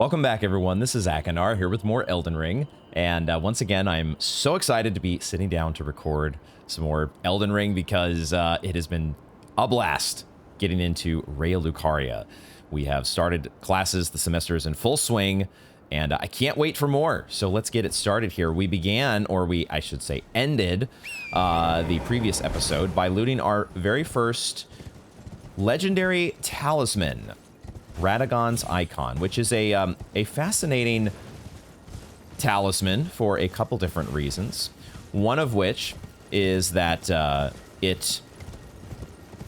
Welcome back, everyone. This is Akanar here with more Elden Ring. And once again, I'm so excited to be sitting down to record some more Elden Ring because it has been a blast getting into Raya Lucaria. We have started classes, the semester is in full swing, and I can't wait for more. So let's get it started here. We began, or I should say, ended the previous episode by looting our very first legendary talisman, Radagon's Icon, which is a fascinating talisman for a couple different reasons. One of which is that it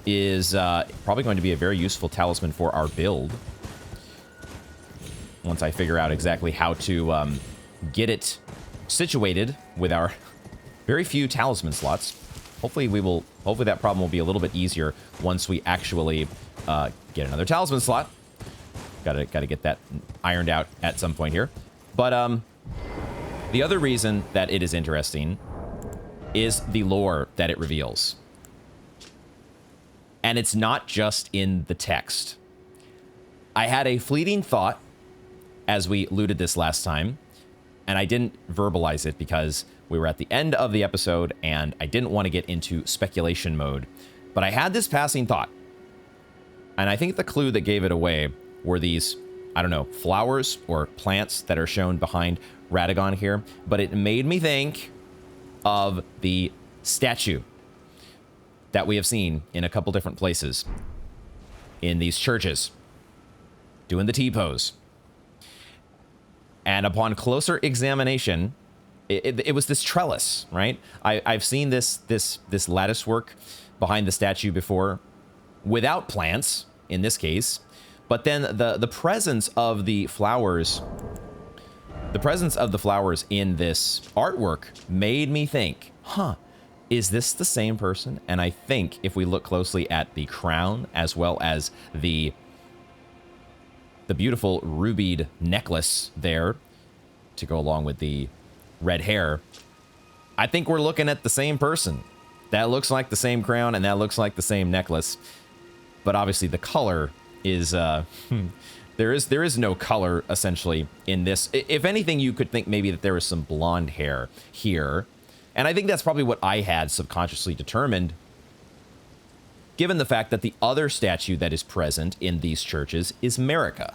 is probably going to be a very useful talisman for our build. Once I figure out exactly how to get it situated with our very few talisman slots. Hopefully that problem will be a little bit easier once we actually get another talisman slot. Gotta get that ironed out at some point here. But the other reason that it is interesting is the lore that it reveals. And it's not just in the text. I had a fleeting thought as we looted this last time, and I didn't verbalize it because we were at the end of the episode and I didn't want to get into speculation mode. But I had this passing thought, and I think the clue that gave it away were these, I don't know, flowers or plants that are shown behind Radagon here. But it made me think of the statue that we have seen in a couple different places in these churches, doing the T-pose. And upon closer examination, it was this trellis, right? I've seen this lattice work behind the statue before, without plants in this case. But then the presence of the flowers, in this artwork made me think, is this the same person? And I think if we look closely at the crown as well as the beautiful rubied necklace there to go along with the red hair, I think we're looking at the same person. That looks like the same crown and that looks like the same necklace. But obviously the color is there is no color essentially in this. If anything, you could think maybe that there was some blonde hair here, and I think that's probably what I had subconsciously determined, given the fact that the other statue that is present in these churches is Marika.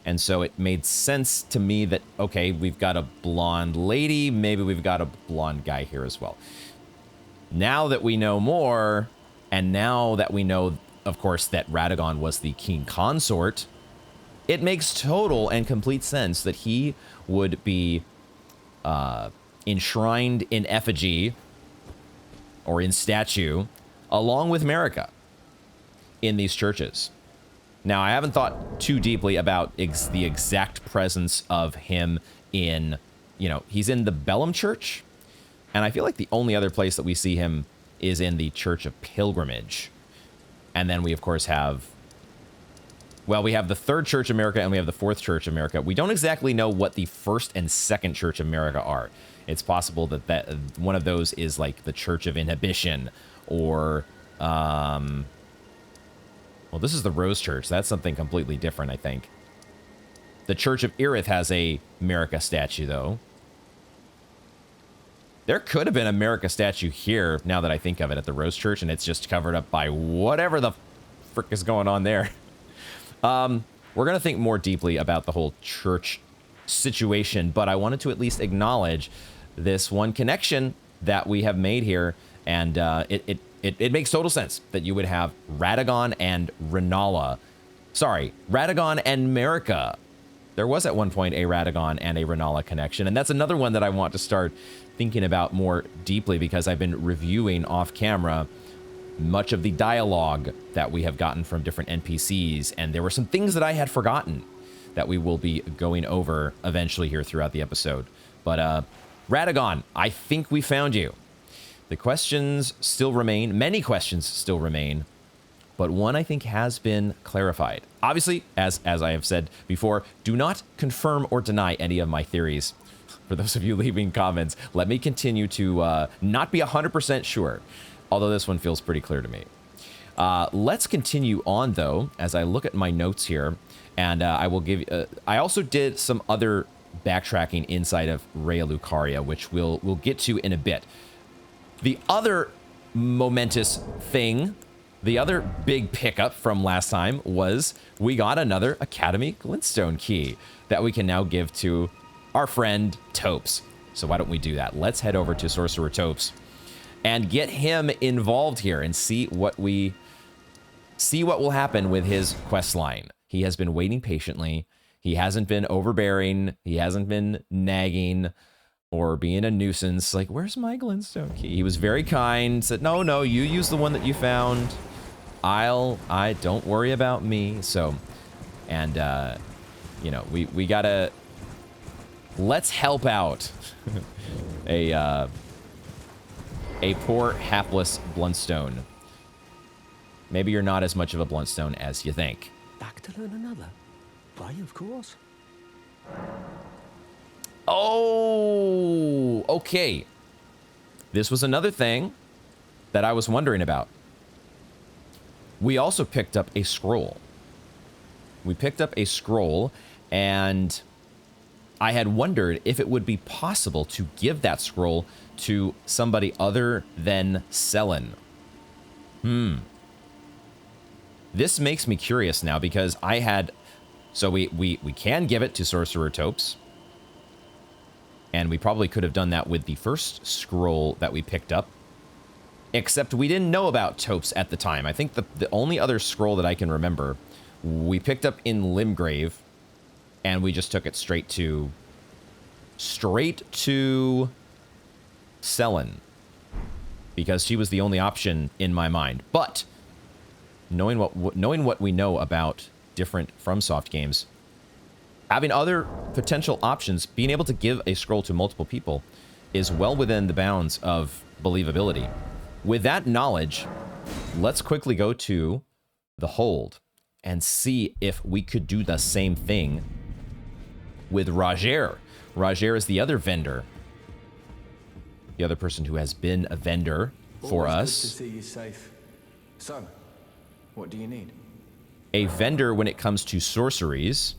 And so it made sense to me that, okay, we've got a blonde lady, maybe we've got a blonde guy here as well. Now that we know more, and now that we know, of course, that Radagon was the king consort, it makes total and complete sense that he would be enshrined in effigy or in statue along with Marika in these churches. Now, I haven't thought too deeply about the exact presence of him in, he's in the Bellum Church, and I feel like the only other place that we see him is in the Church of Pilgrimage. And then we, of course, we have the third Church of America and we have the fourth Church of America. We don't exactly know what the first and second Church of America are. It's possible that one of those is like the Church of Inhibition or, well, this is the Rose Church. That's something completely different, I think. The Church of Irith has a Marika statue, though. There could have been a Marika statue here, now that I think of it, at the Rose Church, and it's just covered up by whatever the frick is going on there. We're going to think more deeply about the whole church situation, but I wanted to at least acknowledge this one connection that we have made here, and it makes total sense that you would have Radagon and Rennala. Sorry, Radagon and Marika. There was at one point a Radagon and a Rennala connection, and that's another one that I want to start thinking about more deeply because I've been reviewing off camera much of the dialogue that we have gotten from different NPCs, and there were some things that I had forgotten that we will be going over eventually here throughout the episode. But Radagon, I think we found you. The questions still remain, many questions still remain, but one I think has been clarified. Obviously, as I have said before, do not confirm or deny any of my theories. For those of you leaving comments, let me continue to not be 100% sure, although this one feels pretty clear to me. Let's continue on, though, as I look at my notes here, And I will give you... I also did some other backtracking inside of Raya Lucaria, which we'll get to in a bit. The other momentous thing, the other big pickup from last time was we got another Academy Glintstone key that we can now give to our friend Topes. So why don't we do that? Let's head over to Sorcerer Topes and get him involved here and see what will happen with his quest line. He has been waiting patiently. He hasn't been overbearing. He hasn't been nagging or being a nuisance. Like, where's my Glintstone key? He was very kind, said, no, you use the one that you found. I don't worry about me. So, and, you know, we gotta, let's help out a poor, hapless Bluntstone. Maybe you're not as much of a Bluntstone as you think. Back to learn another? Why, of course. Oh, okay. This was another thing that I was wondering about. We also picked up a scroll. We picked up a scroll, and I had wondered if it would be possible to give that scroll to somebody other than Selen. This makes me curious now because I had... So we can give it to Sorcerer Topes. And we probably could have done that with the first scroll that we picked up. Except we didn't know about Topes at the time. I think the only other scroll that I can remember, we picked up in Limgrave, and we just took it straight to Selen. Because she was the only option in my mind. But knowing what we know about different FromSoft games, having other potential options, being able to give a scroll to multiple people is well within the bounds of believability. With that knowledge, let's quickly go to the Hold and see if we could do the same thing with Roger. Roger is the other vendor. The other person who has been a vendor for us. Good to see you safe. So, what do you need? A vendor when it comes to sorceries.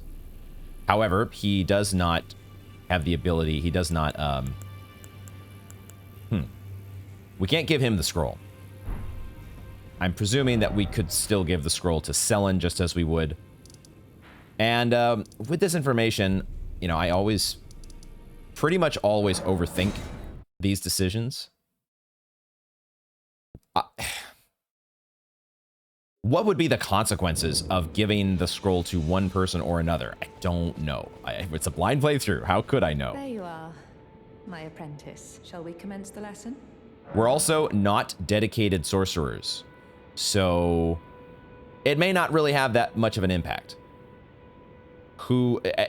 However, he does not have the ability. He does not, we can't give him the scroll. I'm presuming that we could still give the scroll to Selen just as we would. And with this information, you know, I pretty much always overthink these decisions. What would be the consequences of giving the scroll to one person or another? I don't know. It's a blind playthrough. How could I know? There you are, my apprentice. Shall we commence the lesson? We're also not dedicated sorcerers, so it may not really have that much of an impact.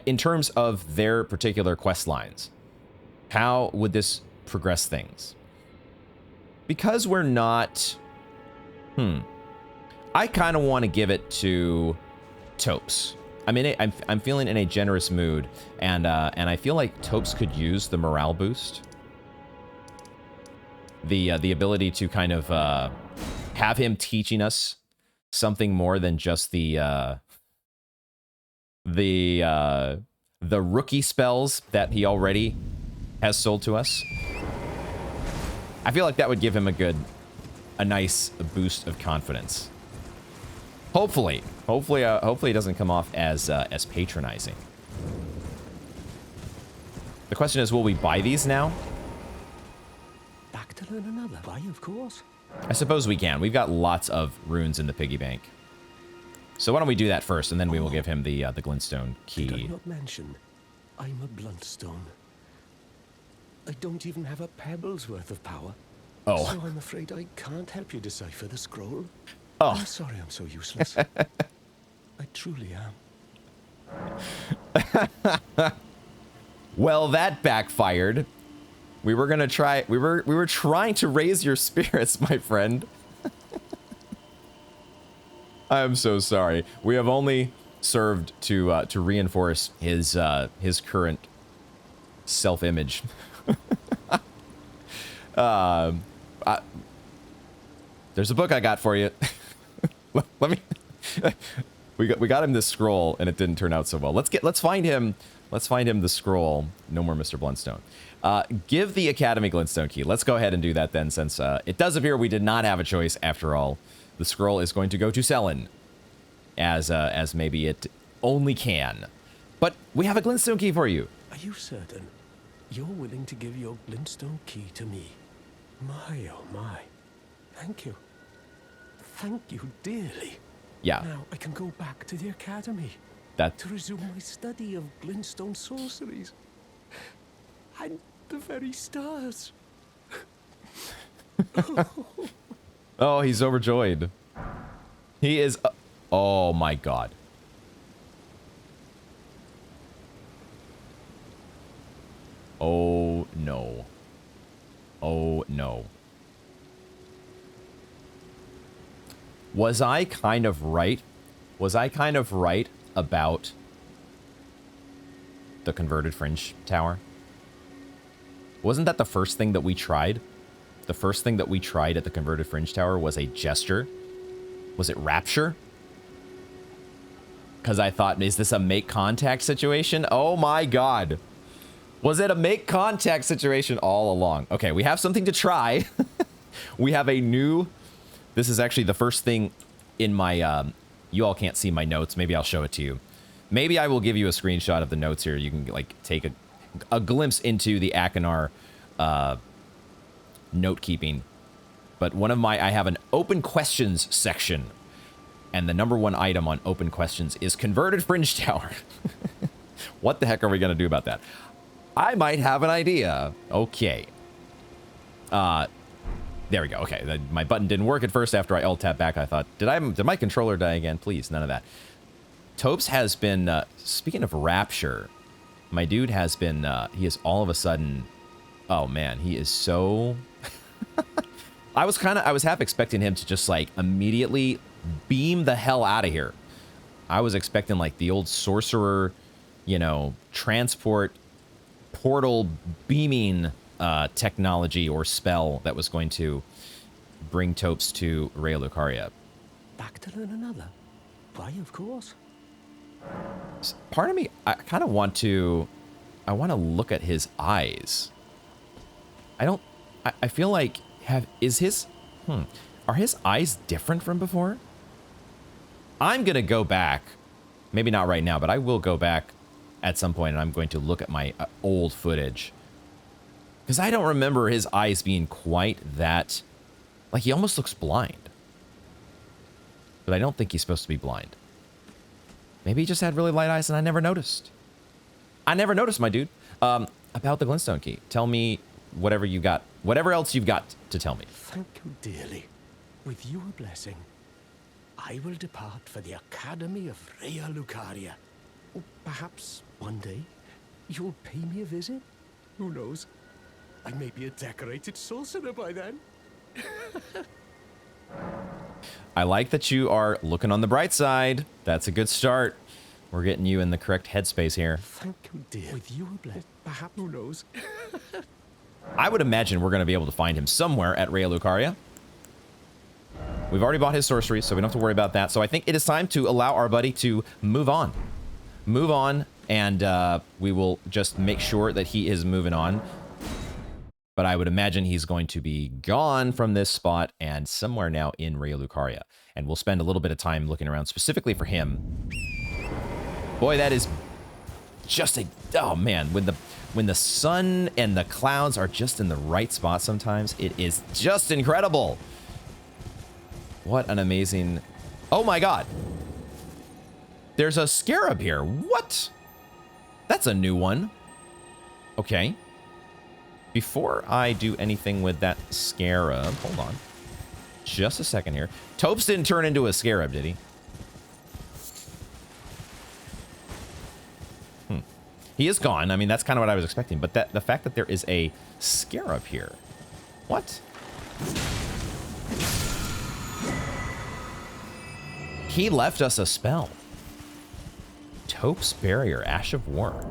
In terms of their particular quest lines, how would this progress things? Because we're not... I kind of want to give it to Topes. I mean, I'm feeling in a generous mood, and I feel like Topes could use the morale boost, the ability to kind of have him teaching us something more than just the rookie spells that he already has sold to us. I feel like that would give him a nice boost of confidence. Hopefully it doesn't come off as patronizing. The question is, will we buy these now? Back to learn another? Why, of course. I suppose we can. We've got lots of runes in the piggy bank. So why don't we do that first, and then we will give him the glintstone key. Did I not mention I'm a Bluntstone? I don't even have a pebble's worth of power. Oh. So I'm afraid I can't help you decipher the scroll. Oh. I'm sorry I'm so useless. I truly am. Well, that backfired. We were gonna try. We were trying to raise your spirits, my friend. I'm so sorry. We have only served to reinforce his current self-image. There's a book I got for you. Let me. we got him this scroll, and it didn't turn out so well. Let's find him the scroll. No more Mr. Blundstone. Give the Academy Glintstone key. Let's go ahead and do that then, since it does appear we did not have a choice after all. The scroll is going to go to Selen, as maybe it only can. But we have a Glintstone key for you. Are you certain? You're willing to give your Glintstone key to me? My, oh my. Thank you. Thank you dearly. Yeah. Now I can go back to the Academy. That To resume my study of Glintstone sorceries. And the very stars. Oh, he's overjoyed. He is. Oh my god. Oh no. Oh no. Was I kind of right? Was I kind of right about the converted fringe tower? Wasn't that the first thing that we tried? The first thing that we tried at the converted fringe tower was a gesture. Was it rapture? Because I thought, is this a make contact situation? Oh my god. Was it a make contact situation all along? Okay, we have something to try. We have a new... This is actually the first thing in my... you all can't see my notes. Maybe I'll show it to you. Maybe I will give you a screenshot of the notes here. You can like take a glimpse into the Akinar note keeping. But one of my... I have an open questions section. And the #1 item on open questions is converted fringe tower. What the heck are we going to do about that? I might have an idea. Okay. There we go. Okay, my button didn't work at first after I alt-tapped back. I thought, did my controller die again? Please, none of that. Topes has been, speaking of rapture, my dude has been, he is all of a sudden, oh man, he is so... I was half expecting him to just like immediately beam the hell out of here. I was expecting like the old sorcerer, you know, transport portal beaming technology or spell that was going to bring Topes to Rea Lucaria. Back to Rennala? Why, of course. Part of me, I kind of want to, look at his eyes. I feel like, are his eyes different from before? I'm going to go back, maybe not right now, but I will go back at some point and I'm going to look at my old footage. Because I don't remember his eyes being quite that... Like, he almost looks blind. But I don't think he's supposed to be blind. Maybe he just had really light eyes and I never noticed. I never noticed, my dude. About the Glintstone key. Tell me whatever you got. Whatever else you've got to tell me. Thank you dearly. With your blessing, I will depart for the Academy of Rea Lucaria. Or perhaps one day you'll pay me a visit? Who knows? I may be a decorated sorcerer by then. I like that you are looking on the bright side. That's a good start. We're getting you in the correct headspace here. Thank you, dear. With your blessing, perhaps, who knows? I would imagine we're going to be able to find him somewhere at Rea Lucaria. We've already bought his sorcery, so we don't have to worry about that. So I think it is time to allow our buddy to move on. Move on, and we will just make sure that he is moving on. But I would imagine he's going to be gone from this spot and somewhere now in Rea Lucaria. And we'll spend a little bit of time looking around specifically for him. Boy, that is just a... Oh, man. When the sun and the clouds are just in the right spot sometimes, it is just incredible. What an amazing... Oh, my God. There's a scarab here. What? That's a new one. Okay. Before I do anything with that scarab, hold on. Just a second here. Topes didn't turn into a scarab, did he? He is gone. I mean, that's kind of what I was expecting. But the fact that there is a scarab here. What? He left us a spell. Topes Barrier, Ash of War.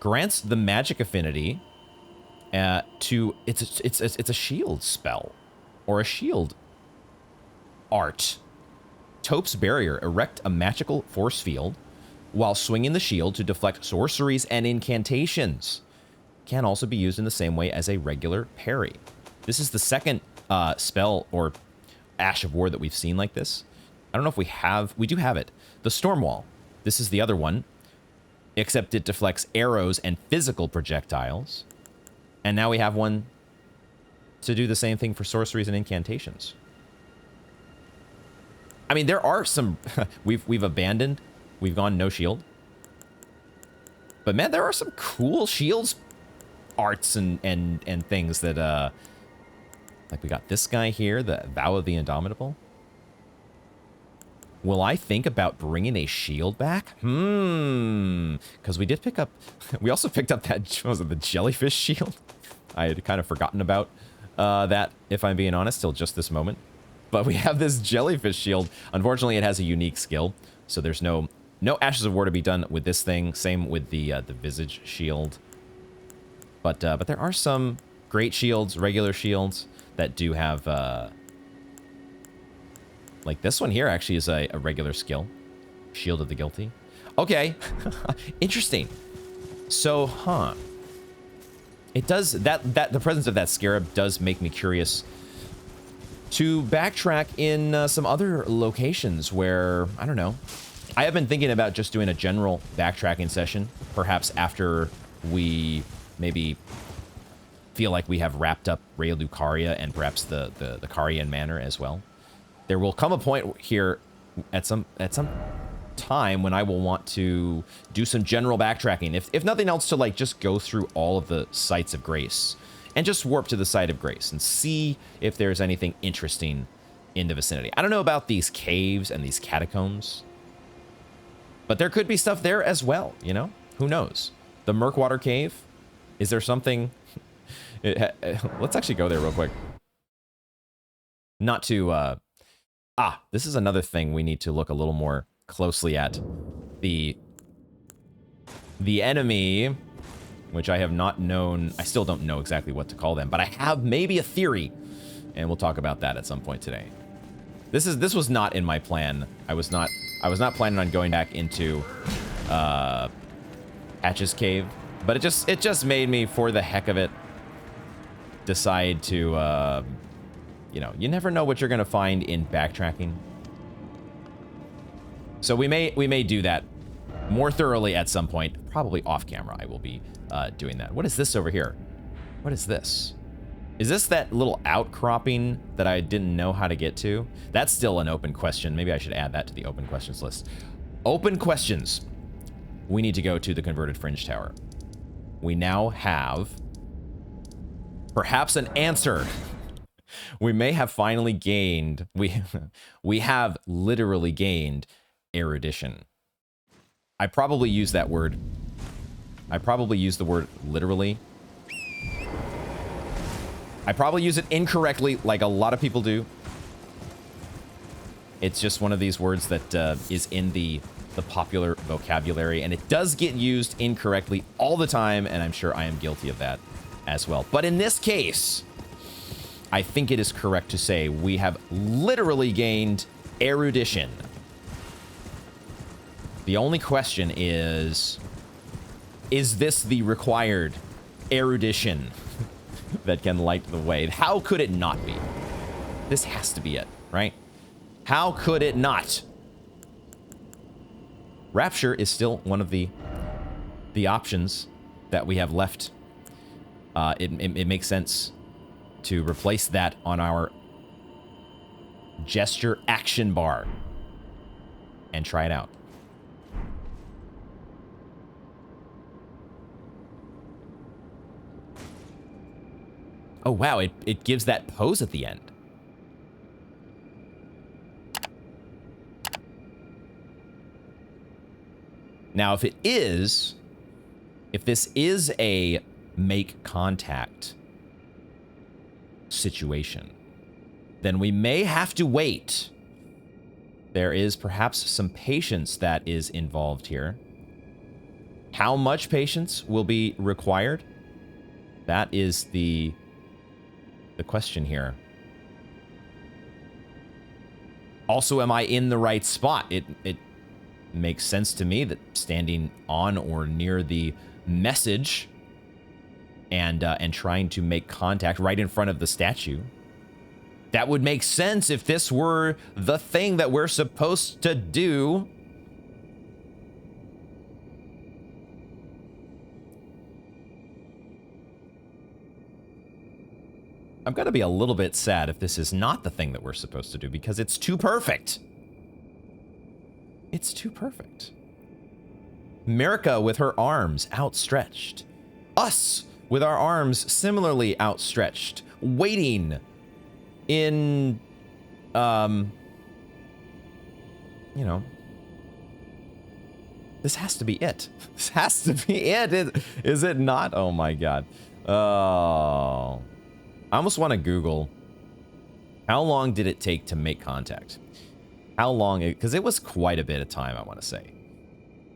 Grants the magic affinity to... It's a shield spell. Or a shield art. Tope's Barrier. Erect a magical force field while swinging the shield to deflect sorceries and incantations. Can also be used in the same way as a regular parry. This is the second spell or Ash of War that we've seen like this. I don't know if we have... We do have it. The Storm Wall. This is the other one, except it deflects arrows and physical projectiles. And now we have one to do the same thing for sorceries and incantations. I mean, there are some... we've abandoned. We've gone no shield. But man, there are some cool shields arts and things that... like we got this guy here, the Vow of the Indomitable. Will I think about bringing a shield back? Because we did pick up... We also picked up that... What was it, the jellyfish shield? I had kind of forgotten about that, if I'm being honest, till just this moment. But we have this jellyfish shield. Unfortunately, it has a unique skill, so there's no Ashes of War to be done with this thing. Same with the Visage shield. But there are some great shields, regular shields, that do have... like this one here actually is a regular skill. Shield of the Guilty. Okay. Interesting. So, it does... the presence of that scarab does make me curious to backtrack in some other locations where, I don't know. I have been thinking about just doing a general backtracking session, perhaps after we maybe feel like we have wrapped up Rea Lucaria and perhaps the Carian Manor as well. There will come a point here at some time when I will want to do some general backtracking, if nothing else, to like just go through all of the sites of grace and just warp to the site of grace and see if there's anything interesting in the vicinity. I don't know about these caves and these catacombs, but there could be stuff there as well, you know? Who knows? The Murkwater Cave? Is there something... Let's actually go there real quick. Not to... this is another thing we need to look a little more closely at. The enemy, which I have not known... I still don't know exactly what to call them, but I have maybe a theory, and we'll talk about that at some point today. This was not in my plan. I was not planning on going back into Hatch's Cave, but it just made me, for the heck of it, decide to you know, you never know what you're gonna find in backtracking. So we may do that more thoroughly at some point, probably off camera. I will be doing that. What is this over here? What is this? Is this that little outcropping that I didn't know how to get to? That's still an open question. Maybe I should add that to the open questions list. Open questions. We need to go to the converted Fringe Tower. We now have perhaps an answer. We may have finally gained... We have literally gained erudition. I probably use that word. I probably use the word literally. I probably use it incorrectly, like a lot of people do. It's just one of these words that is in the popular vocabulary, and it does get used incorrectly all the time, and I'm sure I am guilty of that as well. But in this case, I think it is correct to say we have literally gained erudition. The only question is this the required erudition that can light the way? How could it not be? This has to be it, right? How could it not? Rapture is still one of the options that we have left. It makes sense to replace that on our gesture action bar and try it out. Oh, wow, it gives that pose at the end. Now, if this is a make contact situation, then we may have to wait. There is perhaps some patience that is involved here. How much patience will be required? That is the question here. Also, am I in the right spot? It makes sense to me that standing on or near the message and trying to make contact right in front of the statue. That would make sense if this were the thing that we're supposed to do. I'm going to be a little bit sad if this is not the thing that we're supposed to do because it's too perfect. It's too perfect. America with her arms outstretched. Us with our arms similarly outstretched, waiting in, you know, this has to be it. This has to be it. Is it not? Oh my God. Oh. I almost want to Google, how long did it take to make contact? How long, because it was quite a bit of time, I want to say.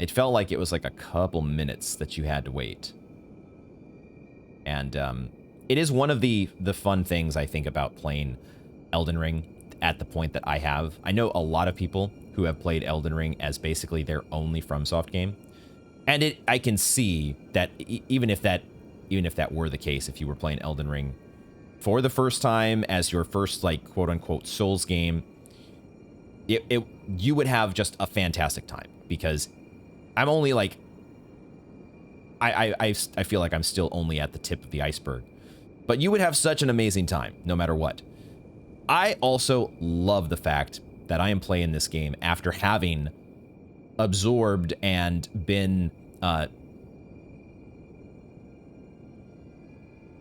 It felt like it was like a couple minutes that you had to wait. And it is one of the fun things I think about playing Elden Ring at the point that I have. I know a lot of people who have played Elden Ring as basically their only FromSoft game. And I can see that even if that were the case, if you were playing Elden Ring for the first time as your first, like, quote unquote Souls game, you would have just a fantastic time, because I'm only like, I feel like I'm still only at the tip of the iceberg, but you would have such an amazing time no matter what. I also love the fact that I am playing this game after having absorbed and been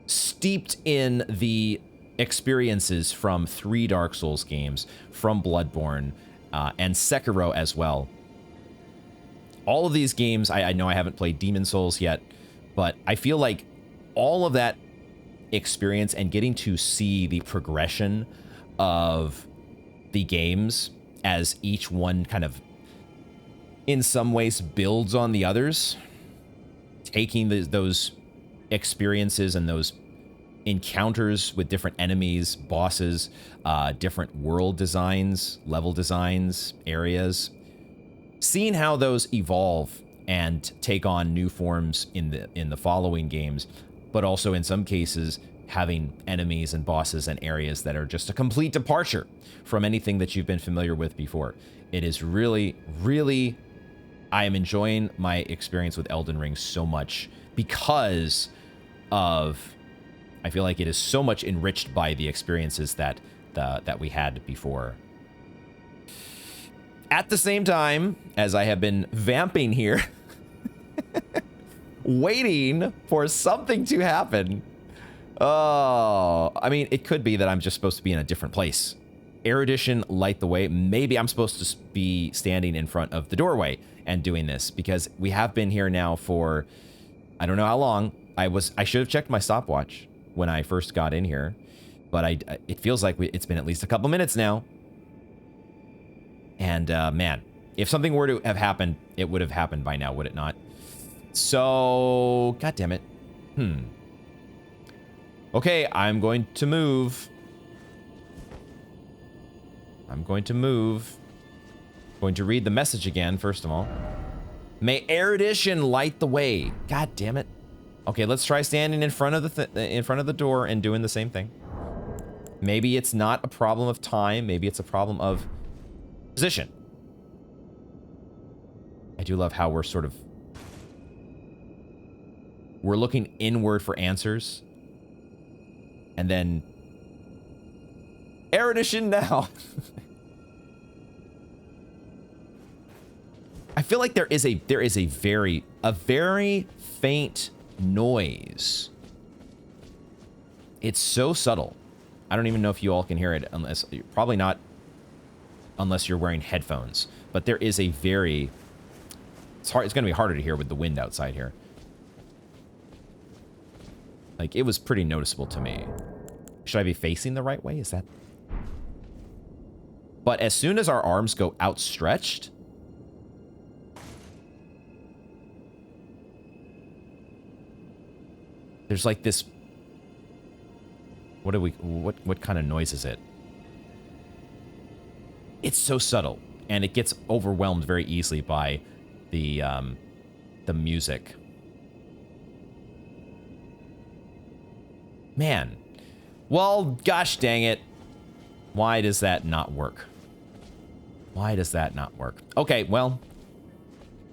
steeped in the experiences from 3 Dark Souls games, from Bloodborne, and Sekiro as well. All of these games, I know I haven't played Demon Souls yet, but I feel like all of that experience and getting to see the progression of the games as each one kind of, in some ways, builds on the others, taking those experiences and those encounters with different enemies, bosses, different world designs, level designs, areas, seeing how those evolve and take on new forms in the following games, but also in some cases having enemies and bosses and areas that are just a complete departure from anything that you've been familiar with before. It is really, really, I am enjoying my experience with Elden Ring so much because of, I feel like it is so much enriched by the experiences that we had before. At the same time, as I have been vamping here, waiting for something to happen. Oh, I mean, it could be that I'm just supposed to be in a different place. Erudition, light the way. Maybe I'm supposed to be standing in front of the doorway and doing this, because we have been here now for, I don't know how long. I should have checked my stopwatch when I first got in here, but it feels like it's been at least a couple minutes now. And man, if something were to have happened, it would have happened by now, would it not? So, God damn it. Okay, I'm going to move. I'm going to move. Going to read the message again, first of all. May erudition light the way. God damn it. Okay, let's try standing in front of the door and doing the same thing. Maybe it's not a problem of time. Maybe it's a problem of position. I do love how we're looking inward for answers. And then erudition now. I feel like there is a very faint noise. It's so subtle. I don't even know if you all can hear it, unless probably not unless you're wearing headphones. But there is a very, it's going to be harder to hear with the wind outside here. Like, it was pretty noticeable to me. Should I be facing the right way? Is that? But as soon as our arms go outstretched, there's like this, what kind of noise is it? it's so subtle, and it gets overwhelmed very easily by the music. Man. Well, gosh dang it. Why does that not work? Why does that not work? Okay, well.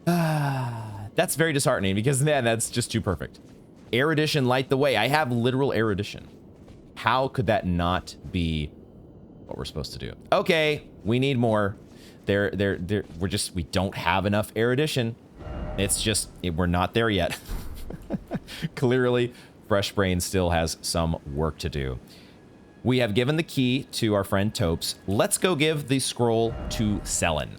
That's very disheartening because, man, that's just too perfect. Erudition, light the way. I have literal erudition. How could that not be what we're supposed to do? Okay, we need more. We don't have enough erudition. It's just, we're not there yet. Clearly, Fresh Brain still has some work to do. We have given the key to our friend Topes. Let's go give the scroll to Selen.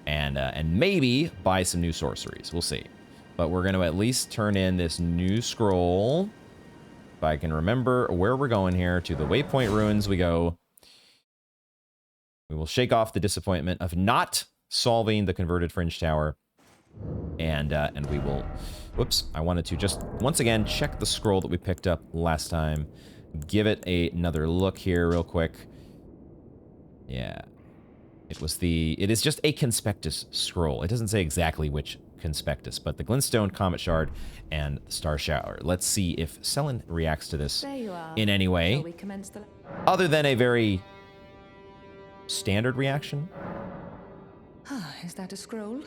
And maybe buy some new sorceries. We'll see. But we're going to at least turn in this new scroll. If I can remember where we're going here. To the Waypoint Ruins we go. We will shake off the disappointment of not solving the converted Fringe Tower. And we will... Whoops. I wanted to just, once again, check the scroll that we picked up last time. Give it another look here real quick. Yeah. It is just a Conspectus scroll. It doesn't say exactly which Conspectus, but the Glintstone, Comet Shard, and the Star Shower. Let's see if Selen reacts to this in any way, other than a very standard reaction. Is that a scroll?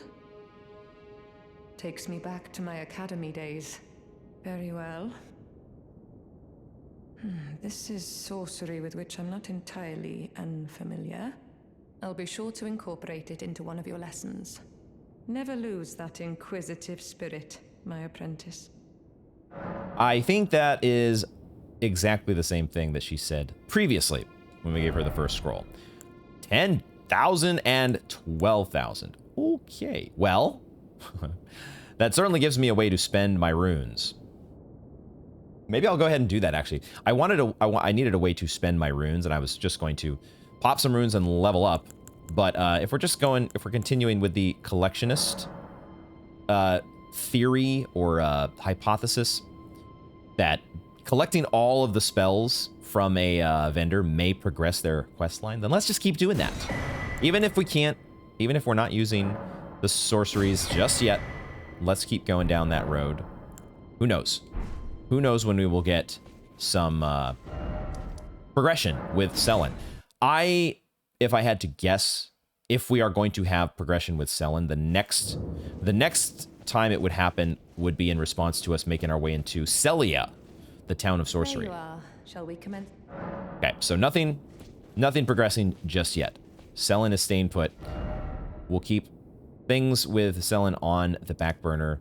Takes me back to my academy days. Very well. This is sorcery with which I'm not entirely unfamiliar. I'll be sure to incorporate it into one of your lessons. Never lose that inquisitive spirit, my apprentice. I think that is exactly the same thing that she said previously when we gave her the first scroll. 10,000 and 12,000. Okay, well, that certainly gives me a way to spend my runes. Maybe I'll go ahead and do that, actually. I needed a way to spend my runes, and I was just going to pop some runes and level up. But if we're continuing with the collectionist theory or hypothesis that collecting all of the spells from a vendor may progress their quest line, then let's just keep doing that. Even if we're not using the sorceries just yet, let's keep going down that road. Who knows? Who knows when we will get some progression with Selen. If I had to guess, if we are going to have progression with Selen, the next time it would happen would be in response to us making our way into Celia, the town of sorcery. There you are. Shall we commence? Okay, so nothing progressing just yet. Selen is staying put. We'll keep things with Selen on the back burner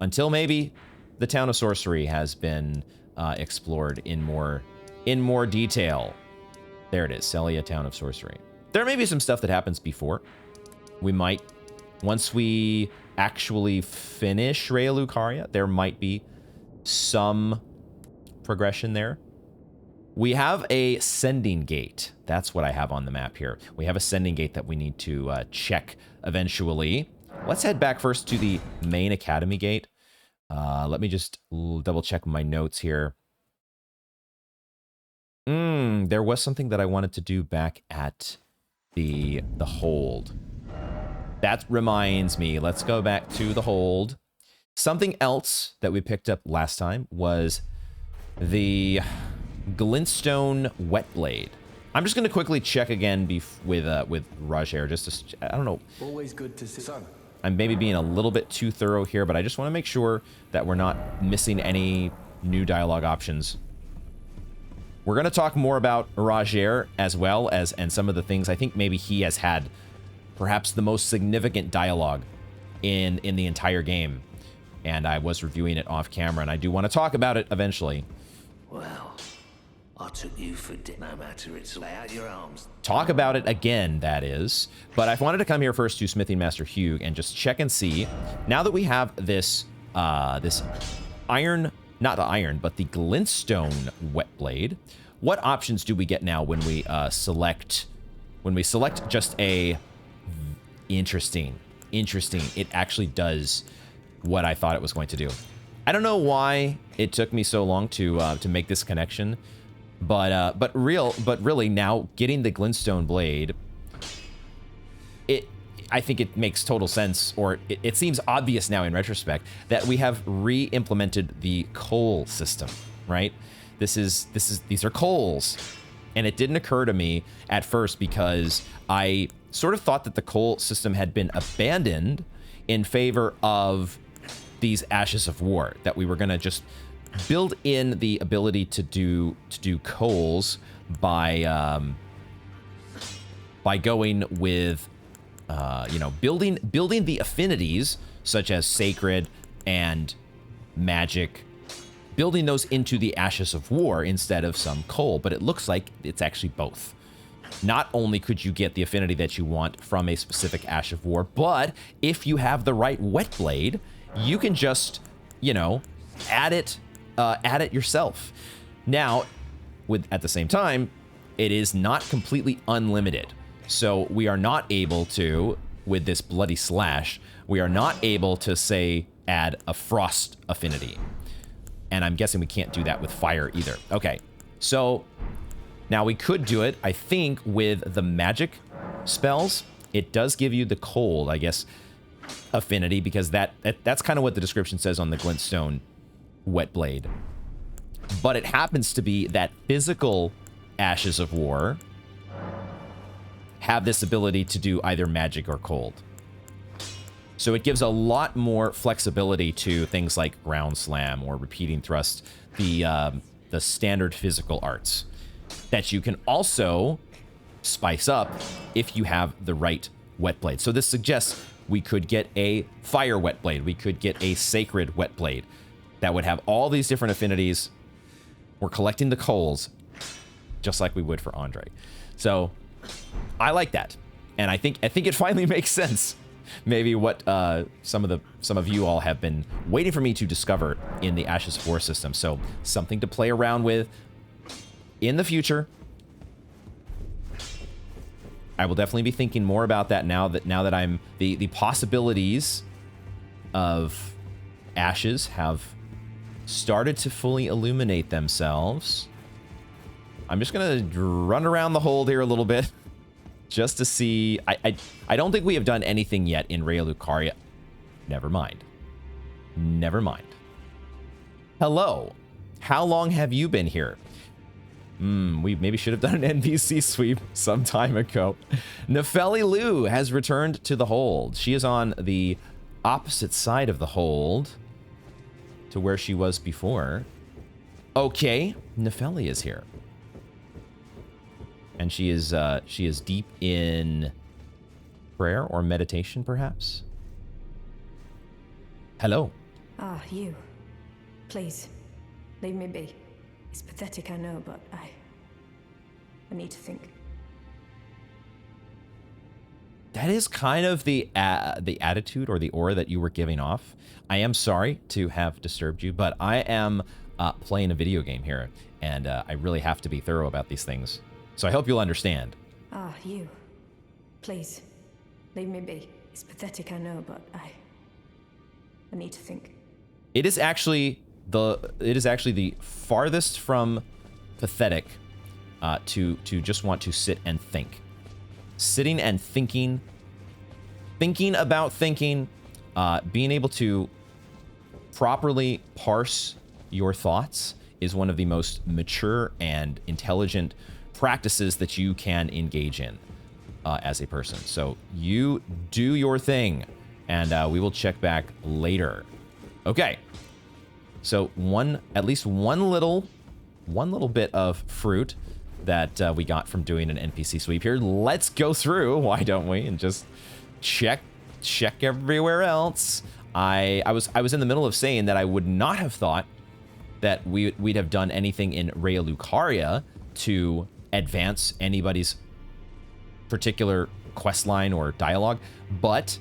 until maybe the town of sorcery has been explored in more detail. There it is, Celia, town of sorcery. There may be some stuff that happens before. We might, once we actually finish Raya Lucaria, there might be some progression there. We have a sending gate. That's what I have on the map here. We have a sending gate that we need to check eventually. Let's head back first to the main academy gate. Let me just double check my notes here. There was something that I wanted to do back at the hold. That reminds me. Let's go back to the hold. Something else that we picked up last time was the Glintstone Wet Blade. I'm just going to quickly check again with Rajer. Just to, I don't know. Always good to see. Son. I'm maybe being a little bit too thorough here, but I just want to make sure that we're not missing any new dialogue options. We're going to talk more about Rajer as well as and some of the things. I think maybe he has had perhaps the most significant dialogue in the entire game. And I was reviewing it off camera, and I do want to talk about it eventually. Well, I took you for no matter, it's lay out your arms. Talk about it again, that is. But I wanted to come here first to Smithing Master Hugh and just check and see. Now that we have this this iron, not the iron, but the Glintstone Wet Blade, what options do we get now when we select just a interesting? It actually does what I thought it was going to do. I don't know why it took me so long to make this connection, but really now getting the Glintstone Blade I think it makes total sense, or it seems obvious now in retrospect, that we have re-implemented the coal system, right? These are coals. And it didn't occur to me at first because I sort of thought that the coal system had been abandoned in favor of these Ashes of War, that we were going to just build in the ability to do coals by going with building the affinities such as sacred and magic, building those into the Ashes of War instead of some coal. But it looks like it's actually both. Not only could you get the affinity that you want from a specific Ash of War, but if you have the right wet blade, you can just, add it yourself. Now, at the same time, it is not completely unlimited. So we are not able to, with this Bloody Slash, we are not able to, say, add a frost affinity. And I'm guessing we can't do that with fire either. Okay, so now we could do it, I think, with the magic spells. It does give you the cold, I guess, affinity, because that's kind of what the description says on the Glintstone wet blade. But it happens to be that physical Ashes of War have this ability to do either magic or cold. So it gives a lot more flexibility to things like ground slam or repeating thrust, the standard physical arts that you can also spice up if you have the right wet blade. So this suggests we could get a fire wet blade. We could get a sacred wet blade that would have all these different affinities. We're collecting the coals just like we would for Andre. So I like that. And I think it finally makes sense. Maybe what some of you all have been waiting for me to discover in the Ashes of War system. So something to play around with in the future. I will definitely be thinking more about that now that I'm the possibilities of Ashes have started to fully illuminate themselves. I'm just gonna run around the hold here a little bit just to see. I don't think we have done anything yet in Raya Lucaria. Never mind. Hello. How long have you been here? We maybe should have done an NPC sweep some time ago. Nefeli Lu has returned to the hold. She is on the opposite side of the hold to where she was before. Okay, Nefeli is here. And she is deep in prayer or meditation, perhaps? Hello. Ah, you. Please, leave me be. It's pathetic, I know, but I need to think. That is kind of the attitude or the aura that you were giving off. I am sorry to have disturbed you, but I am playing a video game here, and I really have to be thorough about these things. So I hope you'll understand. Ah, you. Please, leave me be. It's pathetic, I know, but I need to think. It is actually the farthest from pathetic to just want to sit and think. Sitting and thinking about thinking, being able to properly parse your thoughts is one of the most mature and intelligent practices that you can engage in as a person. So you do your thing, and we will check back later. Okay. So at least one little bit of fruit that we got from doing an NPC sweep here. Let's go through, why don't we, and just check everywhere else. I was in the middle of saying that I would not have thought that we'd have done anything in Raya Lucaria to advance anybody's particular quest line or dialogue, but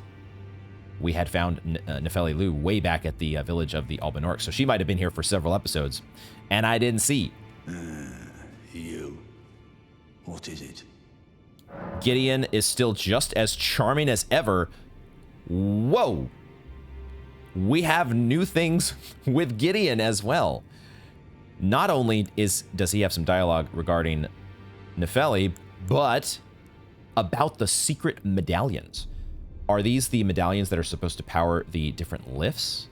we had found Nefeli Lu way back at the village of the Alban, so she might have been here for several episodes, and I didn't see. You. What is it? Gideon is still just as charming as ever. Whoa! We have new things with Gideon as well. Not only does he have some dialogue regarding Nefeli, but about the secret medallions. Are these the medallions that are supposed to power the different lifts?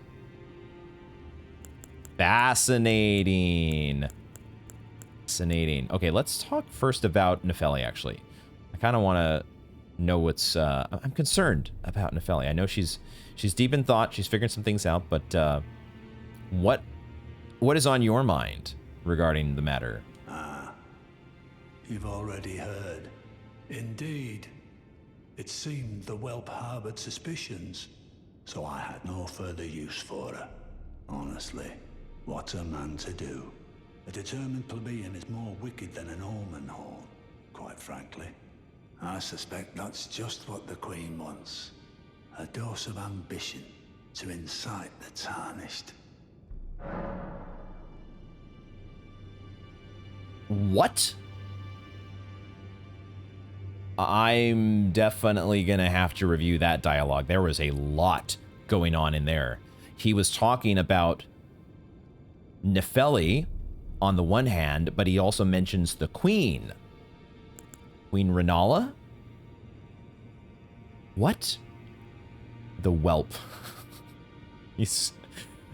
Fascinating. Fascinating. Okay, let's talk first about Nefeli, actually. I kind of want to know what's... I'm concerned about Nefeli. I know she's deep in thought. She's figuring some things out, but what is on your mind regarding the matter? You've already heard. Indeed. It seemed the whelp harbored suspicions, so I had no further use for her. Honestly, what's a man to do? A determined plebeian is more wicked than an omen horn, quite frankly. I suspect that's just what the Queen wants. A dose of ambition to incite the tarnished. What? I'm definitely going to have to review that dialogue. There was a lot going on in there. He was talking about Nefeli on the one hand, but he also mentions the Queen. Queen Rennala? What? The whelp. He's...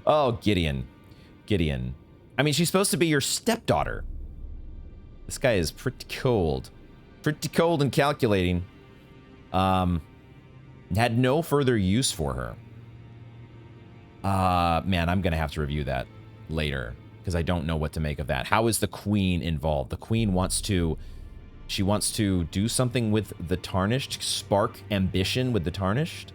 Oh, Gideon. Gideon. I mean, she's supposed to be your stepdaughter. This guy is pretty cold. Pretty cold and calculating. Had no further use for her. Man, I'm going to have to review that later because I don't know what to make of that. How is the Queen involved? The Queen wants to... She wants to do something with the Tarnished? Spark ambition with the Tarnished?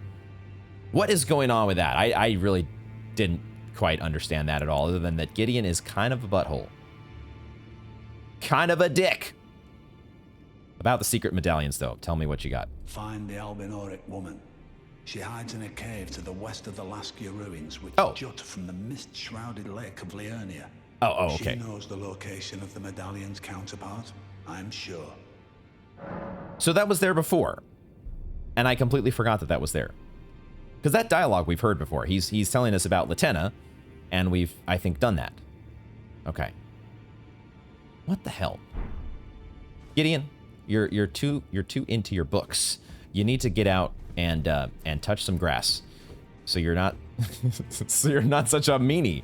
What is going on with that? I really didn't quite understand that at all, other than that Gideon is kind of a butthole. Kind of a dick. About the secret medallions, though. Tell me what you got. Find the Albinoric woman. She hides in a cave to the west of the Laskia ruins, which jut from the mist-shrouded lake of Liurnia. Oh, okay. She knows the location of the medallion's counterpart, I'm sure. So that was there before. And I completely forgot that that was there. Because that dialogue we've heard before. He's telling us about Latenna, and we've, I think, done that. Okay. What the hell? Gideon, you're too into your books. You need to get out and touch some grass. So you're not so you're not such a meanie.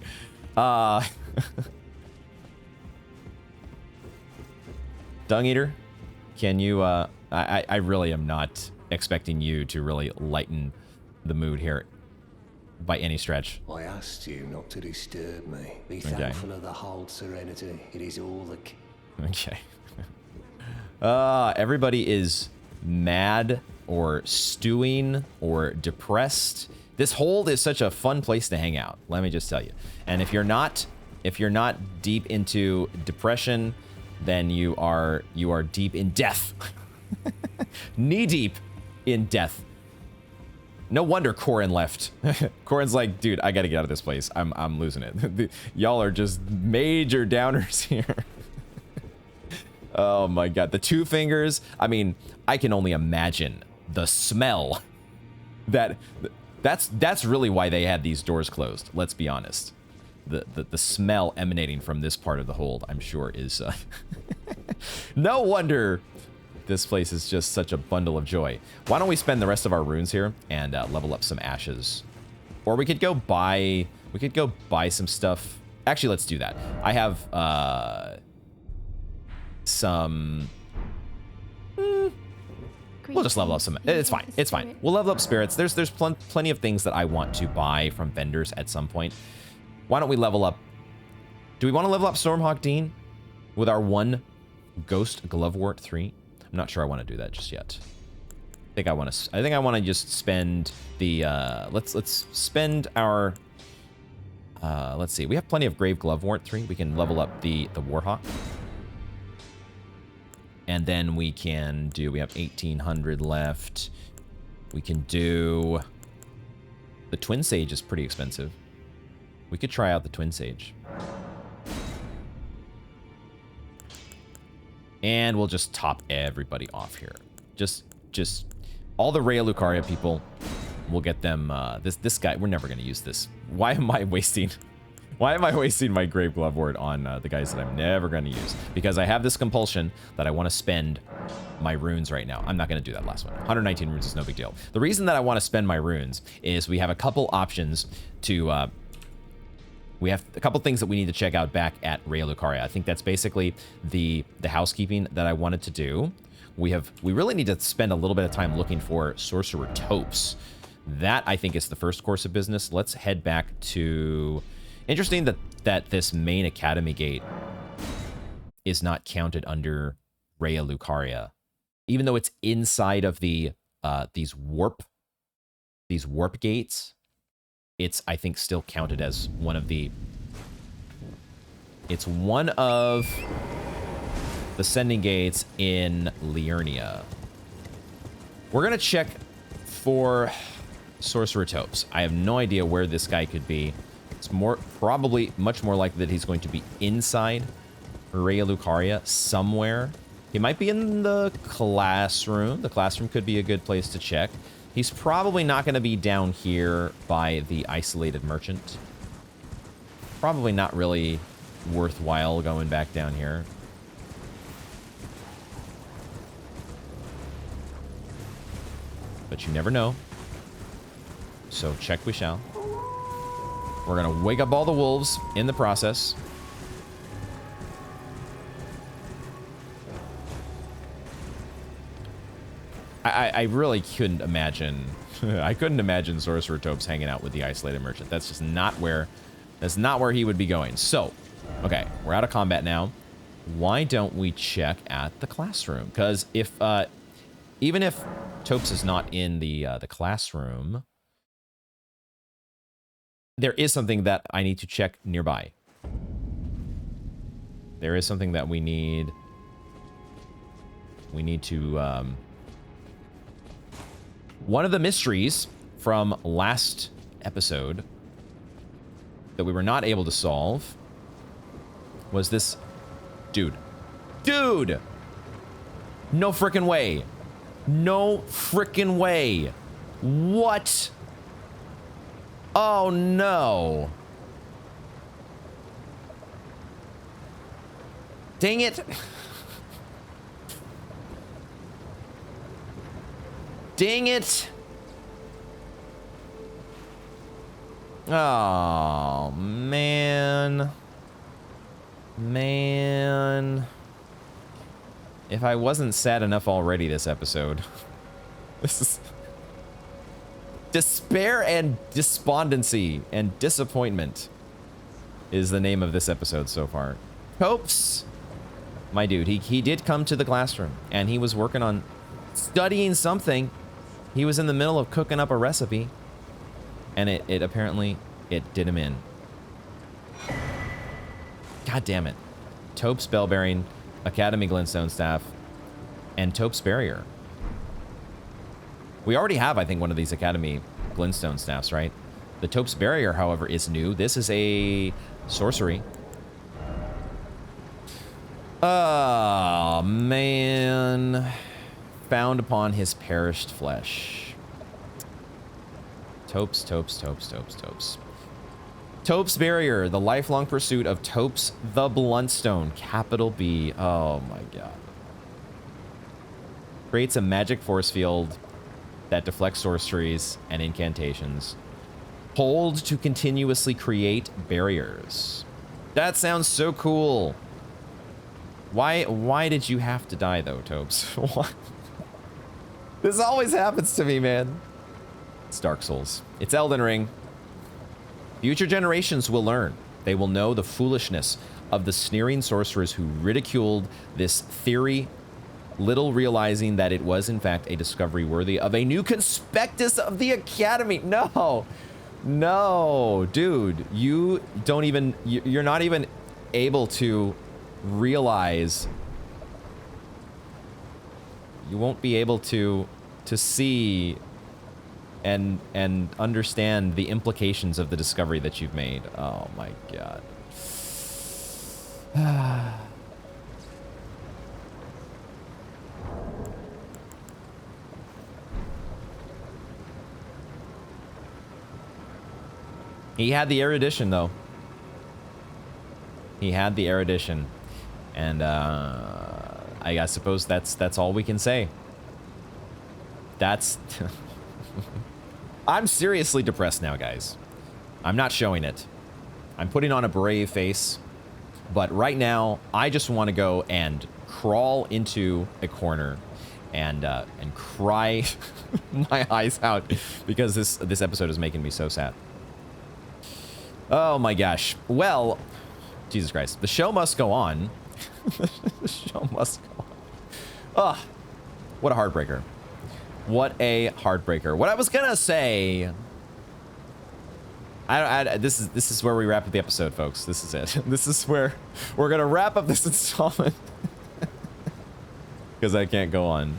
Dung Eater, can you I really am not expecting you to really lighten the mood here by any stretch. I asked you not to disturb me. Be thankful of the whole serenity. It is all the... Okay. Everybody is mad or stewing or depressed. This hold is such a fun place to hang out, let me just tell you. And if you're not deep into depression, then you are deep in death. Knee deep in death. No wonder Corin left. Corin's like, dude, I gotta get out of this place. I'm losing it. Y'all are just major downers here. Oh my god, the two fingers. I mean, I can only imagine the smell. That's really why they had these doors closed. Let's be honest. The smell emanating from this part of the hold, I'm sure, is no wonder this place is just such a bundle of joy. Why don't we spend the rest of our runes here and level up some ashes? Or we could go buy some stuff. Actually, let's do that. I have some... We'll just level up some. It's fine. It's fine. We'll level up spirits. There's plenty of things that I want to buy from vendors at some point. Why don't we level up? Do we want to level up Stormhawk Dean with our one Ghost Glovewort 3? I'm not sure I want to do that just yet. I think I want to just spend the let's spend our let's see. We have plenty of Grave Glovewort 3. We can level up the Warhawk. And then we can do, we have 1,800 left. We can do, the Twin Sage is pretty expensive. We could try out the Twin Sage. And we'll just top everybody off here. Just all the Rhea Lucaria people, we'll get them, this guy, we're never going to use this. Why am I wasting Why am I wasting my Grave Glove Ward on the guys that I'm never going to use? Because I have this compulsion that I want to spend my runes right now. I'm not going to do that last one. 119 runes is no big deal. The reason that I want to spend my runes is we have a couple options to... we have a couple things that we need to check out back at Raya Lucaria. I think that's basically the housekeeping that I wanted to do. We really need to spend a little bit of time looking for Sorcerer Topes. That, I think, is the first course of business. Let's head back to... Interesting that this main Academy gate is not counted under Raya Lucaria. Even though it's inside of the these warp gates, it's, I think, still counted as one of the... It's one of the sending gates in Liurnia. We're going to check for Sorcerer Topes. I have no idea where this guy could be. It's probably much more likely that he's going to be inside Raya Lucaria somewhere. He might be in the classroom. The classroom could be a good place to check. He's probably not going to be down here by the isolated merchant. Probably not really worthwhile going back down here. But you never know. So check we shall. We're going to wake up all the wolves in the process. I really couldn't imagine... I couldn't imagine Sorcerer Topes hanging out with the Isolated Merchant. That's just not where... That's not where he would be going. So, okay, we're out of combat now. Why don't we check at the classroom? Because if... even if Topes is not in the classroom... There is something that I need to check nearby. There is something that we need to... One of the mysteries from last episode that we were not able to solve was this... Dude. Dude! No frickin' way. No frickin' way. What? Oh, no. Dang it. Dang it. Oh, man. Man. If I wasn't sad enough already this episode. This is... Despair and despondency and disappointment is the name of this episode so far. Hopes, my dude, he did come to the classroom and he was working on studying something. He was in the middle of cooking up a recipe and it apparently did him in. God damn it. Taupe's Bellbearing, Academy Glintstone Staff, and Taupe's Barrier. We already have, I think, one of these Academy Glintstone Staffs, right? The Taupe's Barrier, however, is new. This is a sorcery. Oh, man. Found upon his perished flesh. Taupe's Barrier, the lifelong pursuit of Taupe's the Bluntstone, capital B. Oh, my God. Creates a magic force field that deflects sorceries and incantations. Hold to continuously create barriers. That sounds so cool. Why did you have to die though, Topes? What? This always happens to me, man. It's Dark Souls. It's Elden Ring. Future generations will learn. They will know the foolishness of the sneering sorcerers who ridiculed this theory, little realizing that it was, in fact, a discovery worthy of a new conspectus of the Academy. No. No, dude. You don't even... You're not even able to realize... You won't be able to see and understand the implications of the discovery that you've made. Oh, my God. He had the erudition, though. He had the erudition. And I suppose that's all we can say. That's... I'm seriously depressed now, guys. I'm not showing it. I'm putting on a brave face. But right now, I just want to go and crawl into a corner and cry my eyes out because this episode is making me so sad. Oh my gosh. Well, Jesus Christ. The show must go on. The show must go on. Ugh. What a heartbreaker. What a heartbreaker. What I was gonna say... this is where we wrap up the episode, folks. This is it. This is where we're gonna wrap up this installment. Because I can't go on.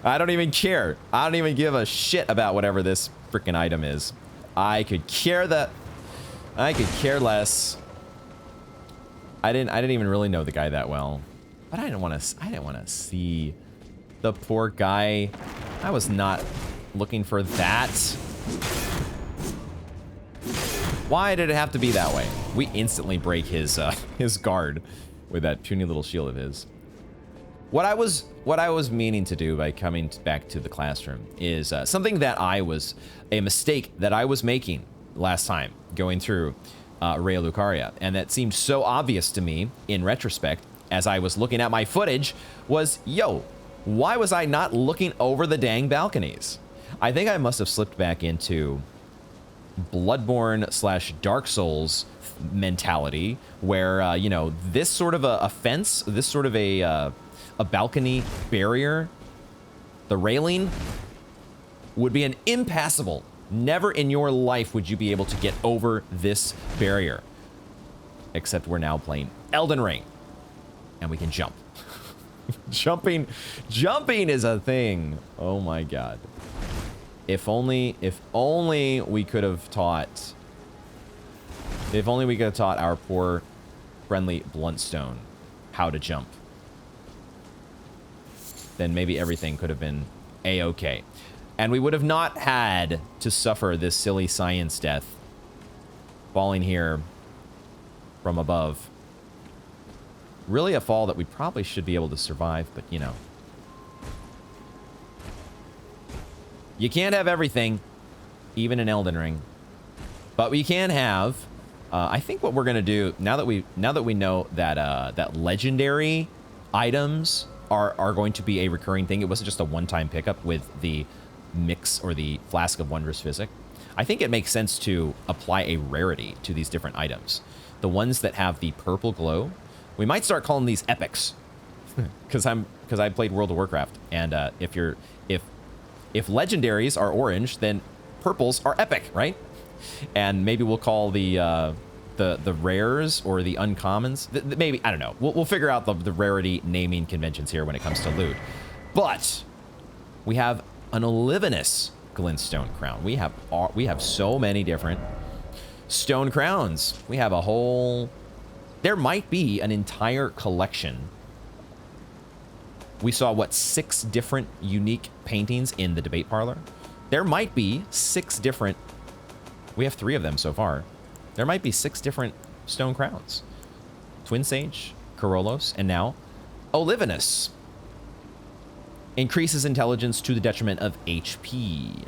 I don't even care. I don't even give a shit about whatever this freaking item is. I could care less. I didn't even really know the guy that well. But I didn't want to see the poor guy. I was not looking for that. Why did it have to be that way? We instantly break his guard with that puny little shield of his. What I was meaning to do by coming back to the classroom is something that a mistake that I was making last time going through Rea Lucaria, and that seemed so obvious to me in retrospect as I was looking at my footage was, yo, why was I not looking over the dang balconies? I think I must have slipped back into Bloodborne / Dark Souls mentality where, you know, this sort of a fence, this sort of a balcony barrier, the railing would be an impassable. Never in your life would you be able to get over this barrier. Except we're now playing Elden Ring. And we can jump. Jumping is a thing. Oh my god. If only we could have taught... If only we could have taught our poor, friendly Bluntstone how to jump. Then maybe everything could have been a-okay. And we would have not had to suffer this silly science death. Falling here from above. Really a fall that we probably should be able to survive, but you know. You can't have everything, even in Elden Ring. But we can have... I think what we're gonna do now that we know that that legendary items are going to be a recurring thing. It wasn't just a one-time pickup with the mix or the Flask of Wondrous Physic. I think it makes sense to apply a rarity to these different items. The ones that have the purple glow, we might start calling these epics, because I played World of Warcraft, and if legendaries are orange, then purples are epic, right? And maybe we'll call the rares or the uncommons. Maybe, I don't know. We'll figure out the rarity naming conventions here when it comes to loot. But we have an Olivinous glintstone crown. We have so many different stone crowns. We have a whole... There might be an entire collection. We saw, what, 6 different unique paintings in the debate parlor? There might be 6 different... We have 3 of them so far. There might be 6 different stone crowns. Twin Sage, Corolos, and now Olivinous. Increases intelligence to the detriment of HP.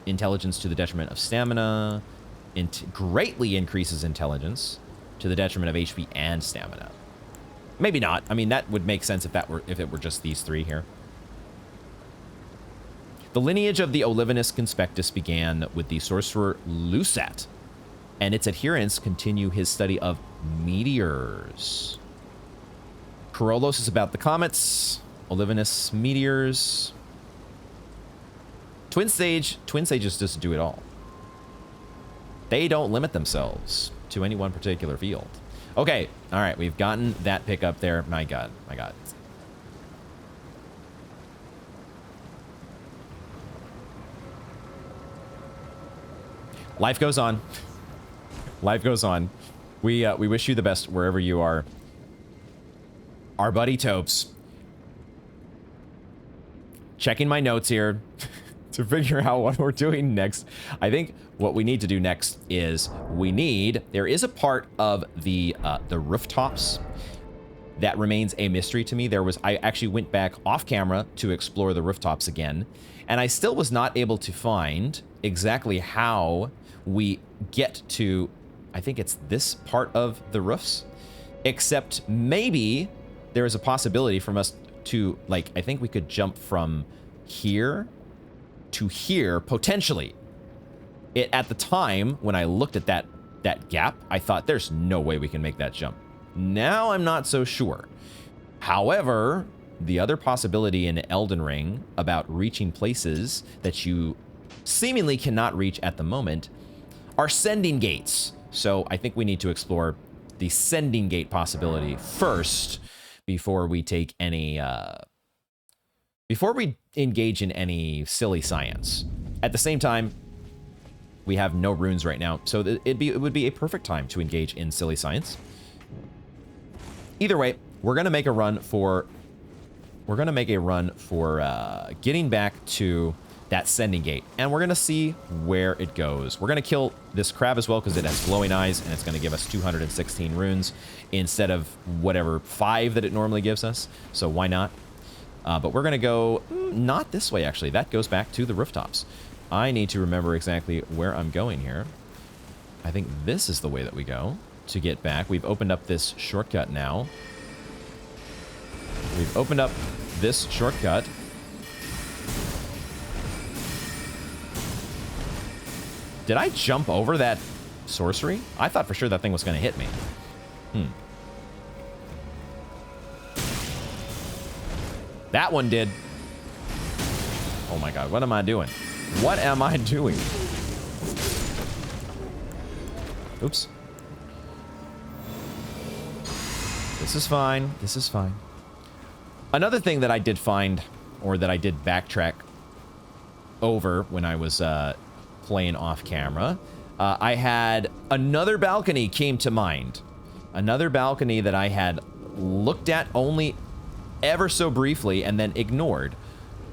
Intelligence to the detriment of stamina. Greatly increases intelligence to the detriment of HP and stamina. Maybe not. I mean, that would make sense if it were just these 3 here. The lineage of the Olivinous Conspectus began with the sorcerer Lusat, and its adherents continue his study of meteors. Corolos is about the comets. Olivinous meteors. Twin Sages just do it all. They don't limit themselves to any one particular field. Okay, all right, we've gotten that pick up there. My god, my god. Life goes on. Life goes on. We wish you the best wherever you are. Our buddy Topes. Checking my notes here. to figure out what we're doing next. I think what we need to do next is there is a part of the rooftops that remains a mystery to me. I actually went back off camera to explore the rooftops again, and I still was not able to find exactly how we get to, I think it's this part of the roofs, except maybe there is a possibility from us to, like, I think we could jump from here to here, potentially. At the time, when I looked at that gap, I thought there's no way we can make that jump. Now I'm not so sure. However, the other possibility in Elden Ring about reaching places that you seemingly cannot reach at the moment are sending gates. So I think we need to explore the sending gate possibility first before we take any, before we engage in any silly science. At the same time, we have no runes right now, so it would be a perfect time to engage in silly science. Either way, we're gonna make a run for getting back to that sending gate, and we're gonna see where it goes. We're gonna kill this crab as well because it has glowing eyes, and it's gonna give us 216 runes instead of whatever 5 that it normally gives us. So why not? But we're gonna go not this way actually. That goes back to the rooftops. I need to remember exactly where I'm going here. I think this is the way that we go to get back. We've opened up this shortcut now. We've opened up this shortcut. Did I jump over that sorcery? I thought for sure that thing was going to hit me. That one did. Oh my god, what am I doing? What am I doing? Oops. This is fine. This is fine. Another thing that I did find, or that I did backtrack over when I was playing off camera, I had another balcony came to mind. Another balcony that I had looked at only ever so briefly and then ignored.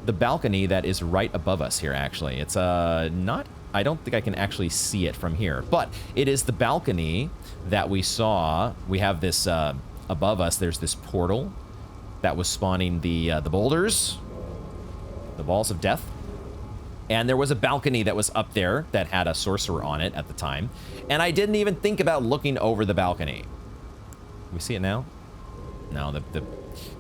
The balcony that is right above us here, actually. It's not, I don't think I can actually see it from here, but it is the balcony that we saw. We have this above us, there's this portal that was spawning the boulders, the balls of death. And there was a balcony that was up there that had a sorcerer on it at the time. And I didn't even think about looking over the balcony. We see it now? No, the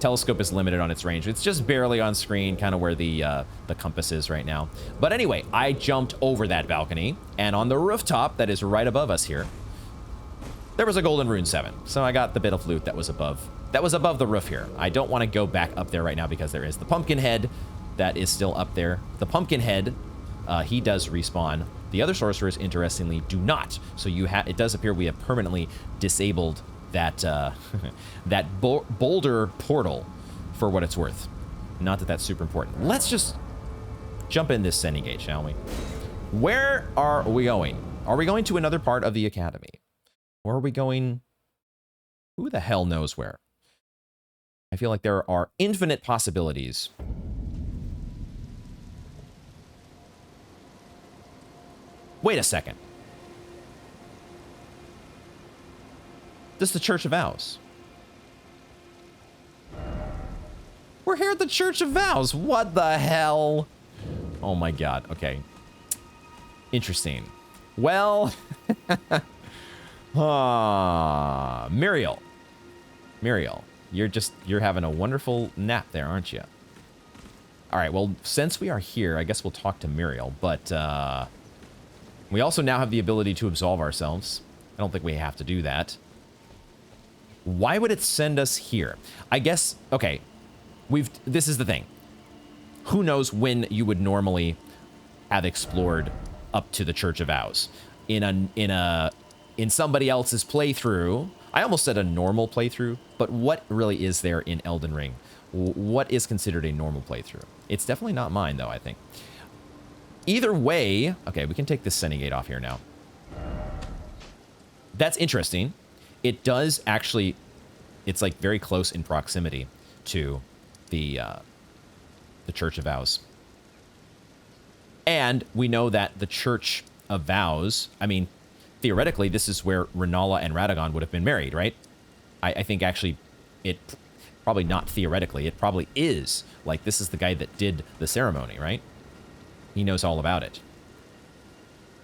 telescope is limited on its range. It's just barely on screen, kind of where the compass is right now. But anyway, I jumped over that balcony, and on the rooftop that is right above us here, there was a golden rune 7. So I got the bit of loot that was above the roof here. I don't want to go back up there right now because there is the pumpkin head that is still up there. The pumpkin head, he does respawn. The other sorcerers, interestingly, do not. So it does appear we have permanently disabled that that boulder portal for what it's worth. Not that that's super important. Let's just jump in this sending gate, shall we? Where are we going? Are we going to another part of the academy? Or are we going... Who the hell knows where? I feel like there are infinite possibilities. Wait a second. This is the Church of Vows. We're here at the Church of Vows. What the hell? Oh my god. Okay. Interesting. Well... Muriel. Muriel, you're having a wonderful nap there, aren't you? All right, well, since we are here, I guess we'll talk to Muriel, but we also now have the ability to absolve ourselves. I don't think we have to do that. Why would it send us here? I guess, okay, this is the thing. Who knows when you would normally have explored up to the Church of Vows? In somebody else's playthrough. I almost said a normal playthrough, but what really is there in Elden Ring? What is considered a normal playthrough? It's definitely not mine, though, I think. Either way, okay, we can take this sending gate off here now. That's interesting. It does actually, it's like very close in proximity to the Church of Vows. And we know that the Church of Vows, I mean, theoretically, this is where Rennala and Radagon would have been married, right? I think actually it, probably not theoretically, it probably is. Like, this is the guy that did the ceremony, right? He knows all about it.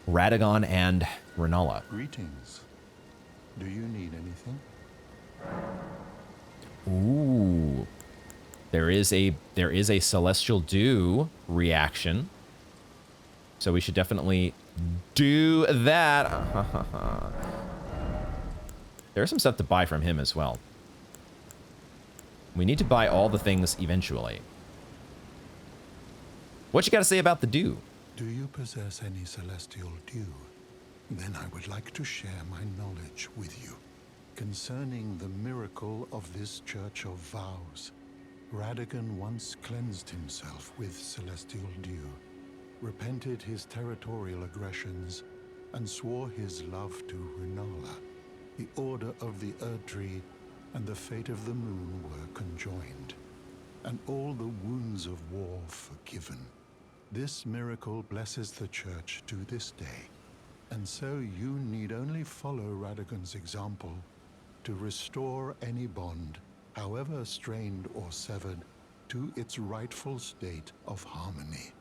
Radagon and Rennala. Greetings. Do you need anything? Ooh. There is a Celestial Dew reaction. So we should definitely do that. There's some stuff to buy from him as well. We need to buy all the things eventually. What you got to say about the dew? Do you possess any celestial dew? Then I would like to share my knowledge with you concerning the miracle of this Church of Vows. Radagon once cleansed himself with celestial dew, repented his territorial aggressions, and swore his love to Rennala. The Order of the Erdtree and the fate of the moon were conjoined, and all the wounds of war forgiven. This miracle blesses the Church to this day, and so you need only follow Radagon's example to restore any bond, however strained or severed, to its rightful state of harmony.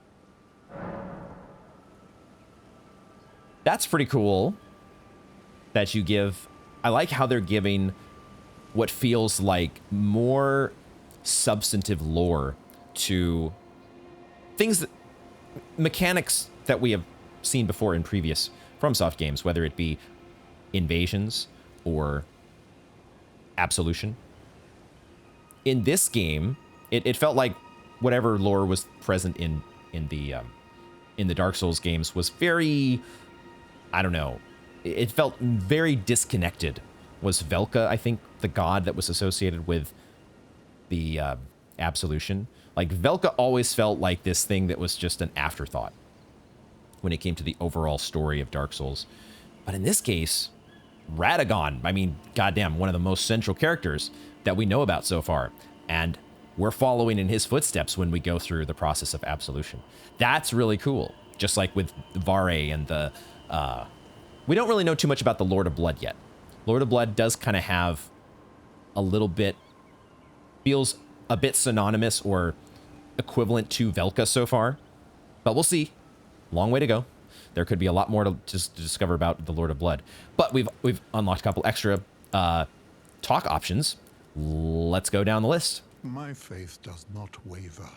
That's pretty cool that you give. I like how they're giving what feels like more substantive lore to things that, mechanics that we have seen before in previous FromSoft games, whether it be invasions or absolution. In this game, it felt like whatever lore was present in the Dark Souls games was very, I don't know, it felt very disconnected. Was Velka, I think, the god that was associated with the absolution? Like, Velka always felt like this thing that was just an afterthought when it came to the overall story of Dark Souls. But in this case, Radagon, I mean, goddamn, one of the most central characters that we know about so far. And we're following in his footsteps when we go through the process of absolution. That's really cool. Just like with Vare and the... we don't really know too much about the Lord of Blood yet. Lord of Blood does kind of have a little bit... feels a bit synonymous or equivalent to Velka so far. But we'll see. Long way to go. There could be a lot more to discover about the Lord of Blood. But we've unlocked a couple extra talk options. Let's go down the list. My faith does not waver.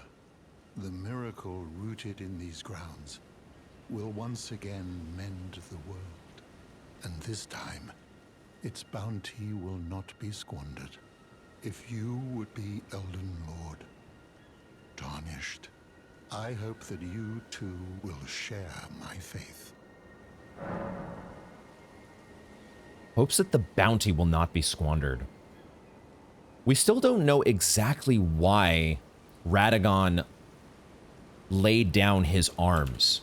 The miracle rooted in these grounds will once again mend the world. And this time, its bounty will not be squandered. If you would be Elden Lord, tarnished, I hope that you too will share my faith. Hopes that the bounty will not be squandered. We still don't know exactly why Radagon laid down his arms.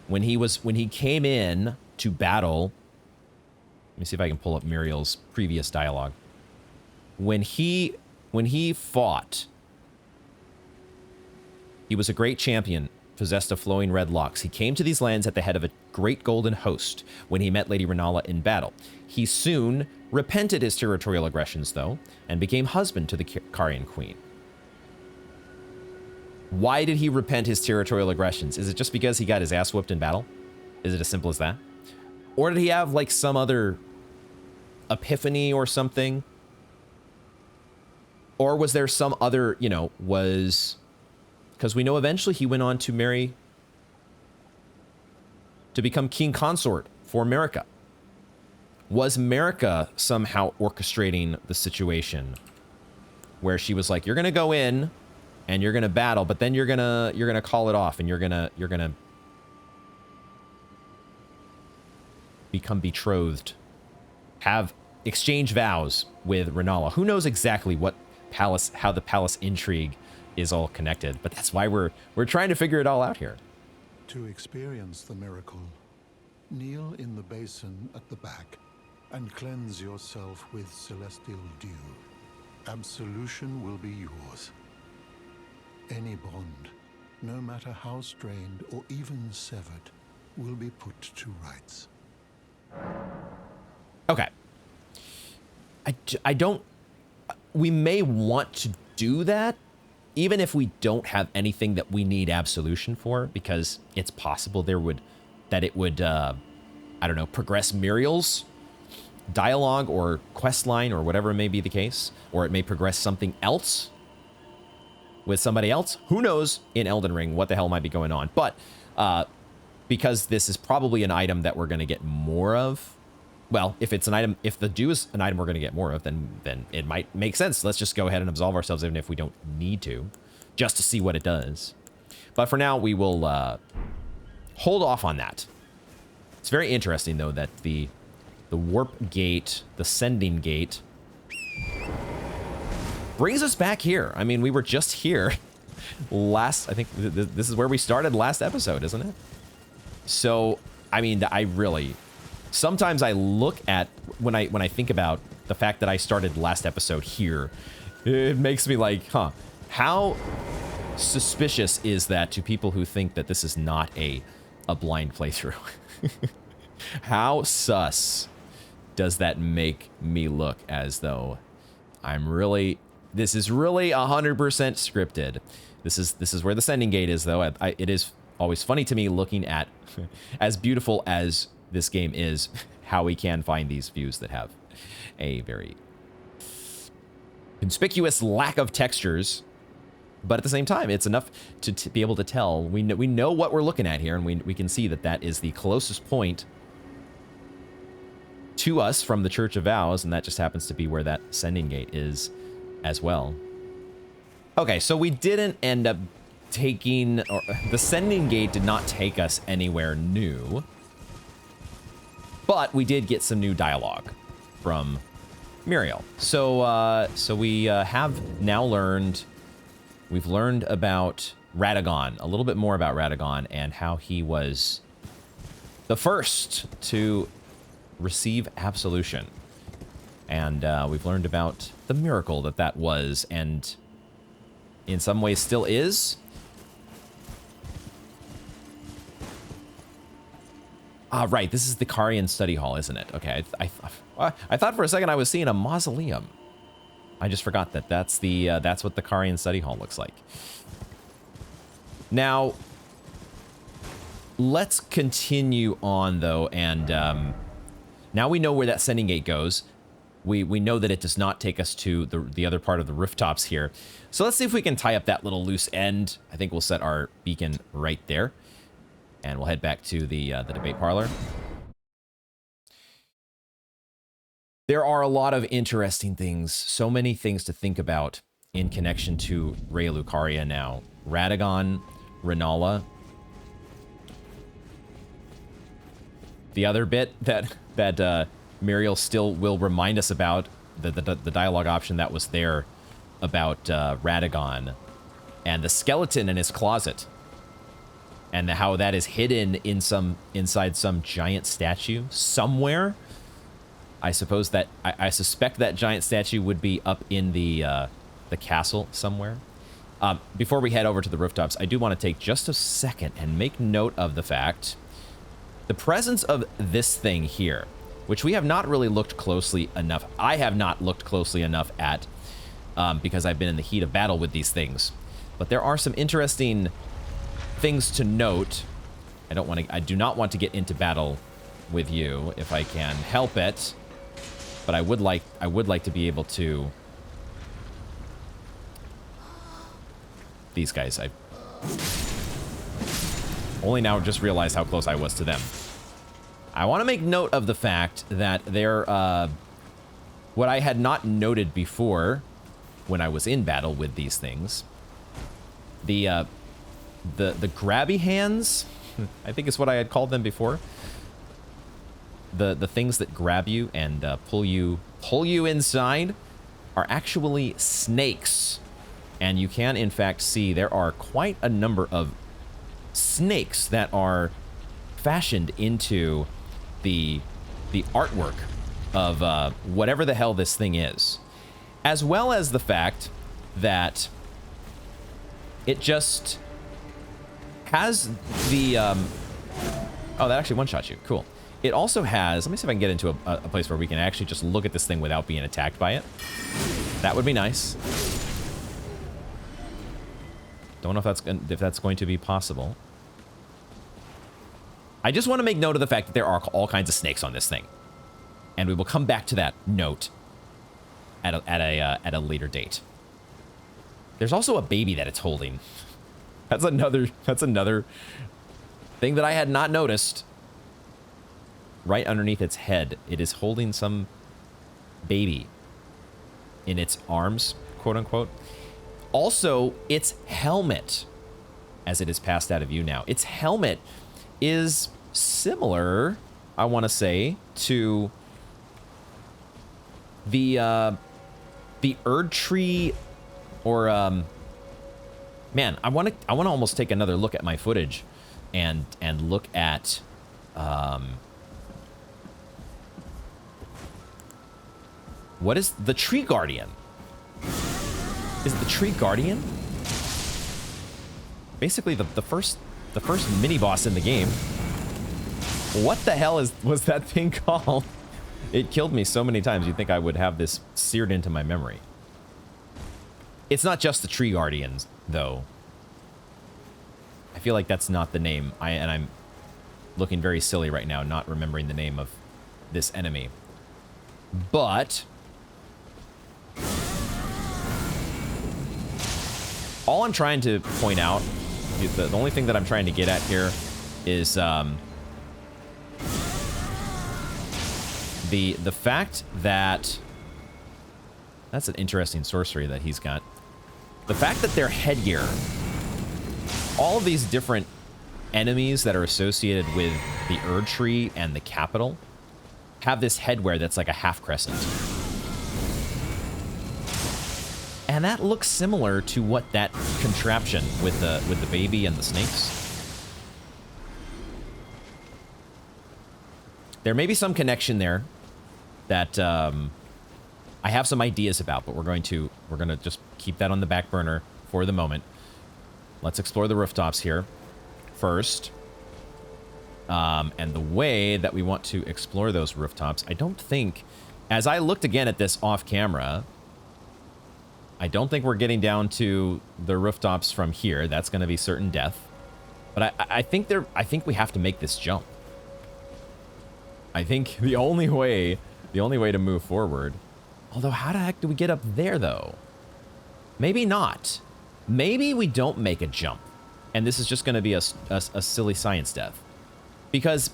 When he came in to battle, let me see if I can pull up Muriel's previous dialogue. When he fought, he was a great champion, possessed of flowing red locks. He came to these lands at the head of a great golden host when he met Lady Rennala in battle. He soon repented his territorial aggressions, though, and became husband to the Carian Queen. Why did he repent his territorial aggressions? Is it just because he got his ass whooped in battle? Is it as simple as that? Or did he have, like, some other epiphany or something? Or was there some other, you know, was... Because we know eventually he went on to marry... to become king consort for America. Was America somehow orchestrating the situation where she was like, you're going to go in and you're going to battle, but then you're going to call it off and you're going to become betrothed, have exchange vows with Rennala. Who knows exactly what palace, how the palace intrigue is all connected, but that's why we're trying to figure it all out here. To experience the miracle, kneel in the basin at the back and cleanse yourself with celestial dew. Absolution will be yours. Any bond, no matter how strained or even severed, will be put to rights. Okay. I don't... We may want to do that, even if we don't have anything that we need absolution for, because it's possible that it would, I don't know, progress Muriel's dialogue or quest line or whatever may be the case, or it may progress something else with somebody else. Who knows in Elden Ring what the hell might be going on? But because this is probably an item that we're going to get more of, well, if it's an item, if the dew is an item we're going to get more of, then it might make sense. Let's just go ahead and absolve ourselves, even if we don't need to, just to see what it does. But for now, we will hold off on that. It's very interesting, though, that the warp gate, the sending gate, brings us back here. I mean, we were just here last, I think this is where we started last episode, isn't it? So, I mean, I really... Sometimes I look at, when I think about the fact that I started last episode here, it makes me like, huh, how suspicious is that to people who think that this is not a blind playthrough? How sus does that make me look, as though this is really 100% scripted? This is where the sending gate is, though. It is always funny to me looking at, as beautiful as this game is, how we can find these views that have a very conspicuous lack of textures, but at the same time, it's enough to be able to tell. We know what we're looking at here, and we can see that that is the closest point to us from the Church of Vows, and that just happens to be where that sending gate is as well. Okay, so we didn't end up taking, or the sending gate did not take us anywhere new. But we did get some new dialogue from Muriel. So we have now learned, we've learned about Radagon, a little bit more about Radagon and how he was the first to receive absolution. And we've learned about the miracle that was, and in some ways still is. Right, this is the Carian study hall, isn't it? Okay, I thought for a second I was seeing a mausoleum. I just forgot that that's what the Carian study hall looks like. Now, let's continue on, though, and now we know where that sending gate goes. We know that it does not take us to the other part of the rooftops here. So let's see if we can tie up that little loose end. I think we'll set our beacon right there. And we'll head back to the debate parlor. There are a lot of interesting things, so many things to think about in connection to Raya Lucaria now. Radagon, Rennala. The other bit that Muriel still will remind us about, the dialogue option that was there about Radagon, and the skeleton in his closet. And how that is hidden inside some giant statue somewhere. I suppose that I suspect that giant statue would be up in the castle somewhere. Before we head over to the rooftops, I do want to take just a second and make note of the fact, the presence of this thing here, which we have not really looked closely enough. I have not looked closely enough at, because I've been in the heat of battle with these things. But there are some interesting things to note. I do not want to get into battle with you if I can help it, but I would like to be able to. These guys, I only now just realized how close I was to them. I want to make note of the fact that they're what I had not noted before when I was in battle with these things. The grabby hands, I think is what I had called them before. The things that grab you and pull you inside are actually snakes. And you can, in fact, see there are quite a number of snakes that are fashioned into the artwork of whatever the hell this thing is. As well as the fact that it just has the... Oh, that actually one-shot you. Cool. It also has... Let me see if I can get into a place where we can actually just look at this thing without being attacked by it. That would be nice. Don't know if that's going to be possible. I just want to make note of the fact that there are all kinds of snakes on this thing. And we will come back to that note at a later date. There's also a baby that it's holding. That's another thing that I had not noticed. Right underneath its head, it is holding some baby in its arms, quote unquote. Also, its helmet, as it is passed out of view now, its helmet is similar, I want to say, to the Erd Tree, or man, I want to almost take another look at my footage and look at what is the Tree Guardian? Is it the Tree Guardian? Basically the first mini boss in the game. What the hell was that thing called? It killed me so many times. You'd think I would have this seared into my memory. It's not just the Tree Guardians, though. I feel like that's not the name. And I'm looking very silly right now, not remembering the name of this enemy. But all I'm trying to point out, the only thing that I'm trying to get at here is the fact that that's an interesting sorcery that he's got. The fact that their headgear, all of these different enemies that are associated with the Erd Tree and the capital have this headwear that's like a half crescent. And that looks similar to what that contraption with the baby and the snakes. There may be some connection there that I have some ideas about, but we're gonna just keep that on the back burner for the moment. Let's explore the rooftops here first. And the way that we want to explore those rooftops, I don't think, as I looked again at this off camera, I don't think we're getting down to the rooftops from here. That's going to be certain death. But I think we have to make this jump. I think the only way to move forward. Although, how the heck do we get up there, though? Maybe not. Maybe we don't make a jump, and this is just going to be a silly science death. Because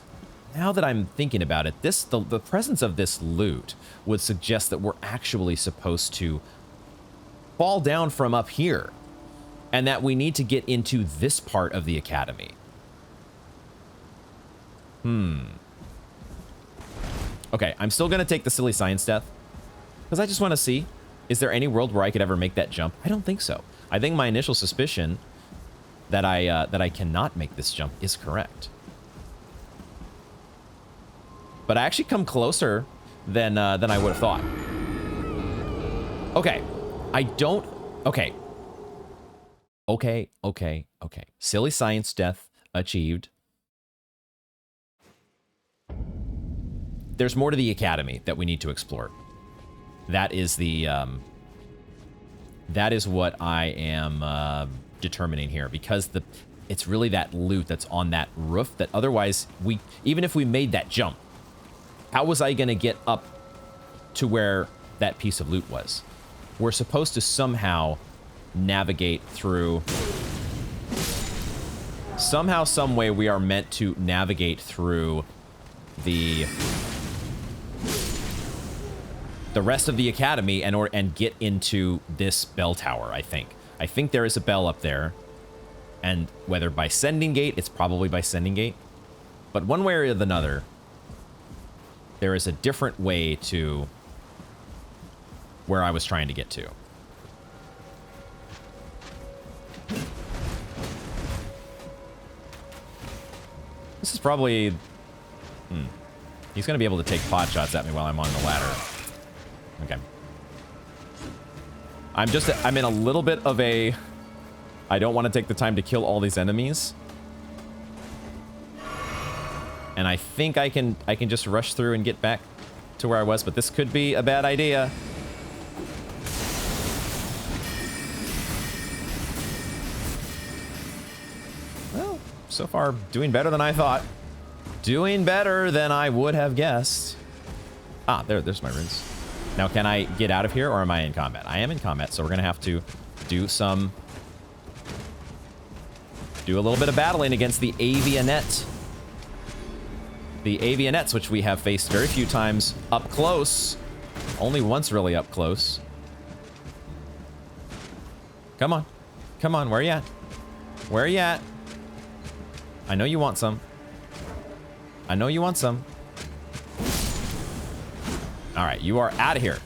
now that I'm thinking about it, the presence of this loot would suggest that we're actually supposed to fall down from up here, and that we need to get into this part of the academy. Okay, I'm still going to take the silly science death, because I just want to see, is there any world where I could ever make that jump? I don't think so. I think my initial suspicion that I cannot make this jump is correct. But I actually come closer than I would have thought. Okay. Okay. Silly science death achieved. There's more to the academy that we need to explore. That is what I am determining here, because it's really that loot that's on that roof that otherwise even if we made that jump, how was I going to get up to where that piece of loot was? We're supposed to somehow navigate through... Somehow, some way, we are meant to navigate through the rest of the academy and get into this bell tower, I think. I think there is a bell up there. And whether by sending gate, it's probably by sending gate. But one way or another, there is a different way to where I was trying to get to. This is probably... He's going to be able to take pot shots at me while I'm on the ladder. Okay. I'm in a little bit of a... I don't want to take the time to kill all these enemies. And I think I can just rush through and get back to where I was, but this could be a bad idea. Well, so far doing better than I thought. Doing better than I would have guessed. Ah, there's my runes. Now, can I get out of here, or am I in combat? I am in combat, so we're gonna have to do a little bit of battling against the Avionet. The Avionets, which we have faced very few times up close. Only once really up close. Come on. Come on, where are you at? Where are you at? I know you want some. I know you want some. All right, you are out of here.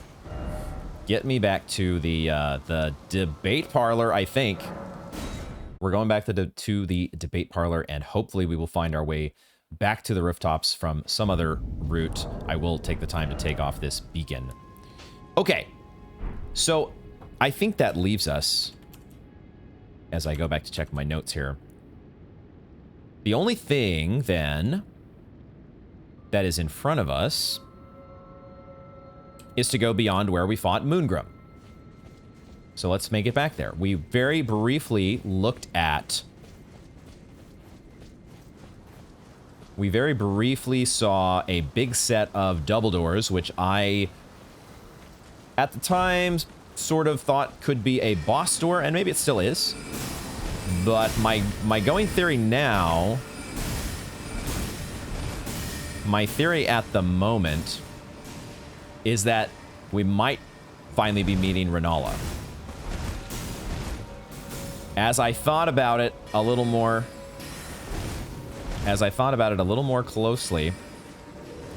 Get me back to the debate parlor, I think. We're going back to the debate parlor, and hopefully we will find our way back to the rooftops from some other route. I will take the time to take off this beacon. Okay, so I think that leaves us, as I go back to check my notes here, the only thing then that is in front of us is to go beyond where we fought Moongrum. So let's make it back there. We very briefly looked at... We very briefly saw a big set of double doors, which I, at the time, sort of thought could be a boss door, and maybe it still is. But my going theory now... My theory at the moment is that we might finally be meeting Rennala. As I thought about it a little more closely,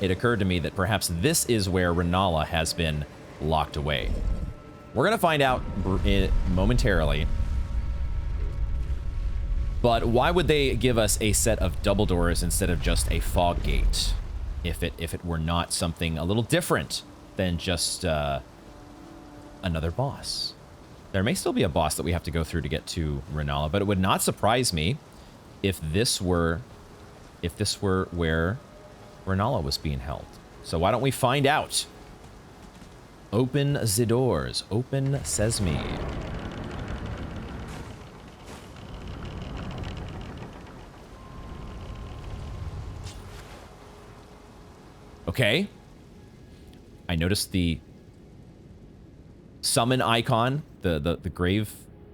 it occurred to me that perhaps this is where Rennala has been locked away. We're going to find out momentarily. But why would they give us a set of double doors instead of just a fog gate? If it were not something a little different than just another boss. There may still be a boss that we have to go through to get to Rennala, but it would not surprise me if this were where Rennala was being held. So why don't we find out? Open the doors. Open sesame. Okay. I noticed the summon icon, the grave,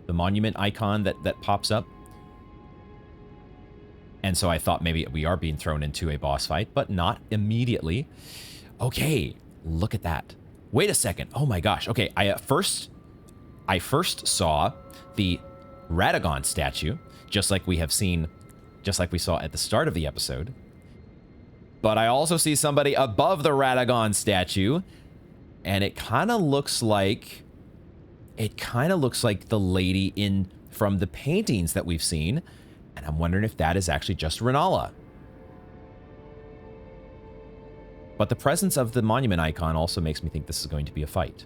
the monument icon that pops up. And so I thought maybe we are being thrown into a boss fight, but not immediately. Okay, look at that. Wait a second. Oh my gosh. Okay, I first saw the Radagon statue, just like we saw at the start of the episode. But I also see somebody above the Radagon statue, and it kind of looks like the lady from the paintings that we've seen. And I'm wondering if that is actually just Rennala. But the presence of the monument icon also makes me think this is going to be a fight.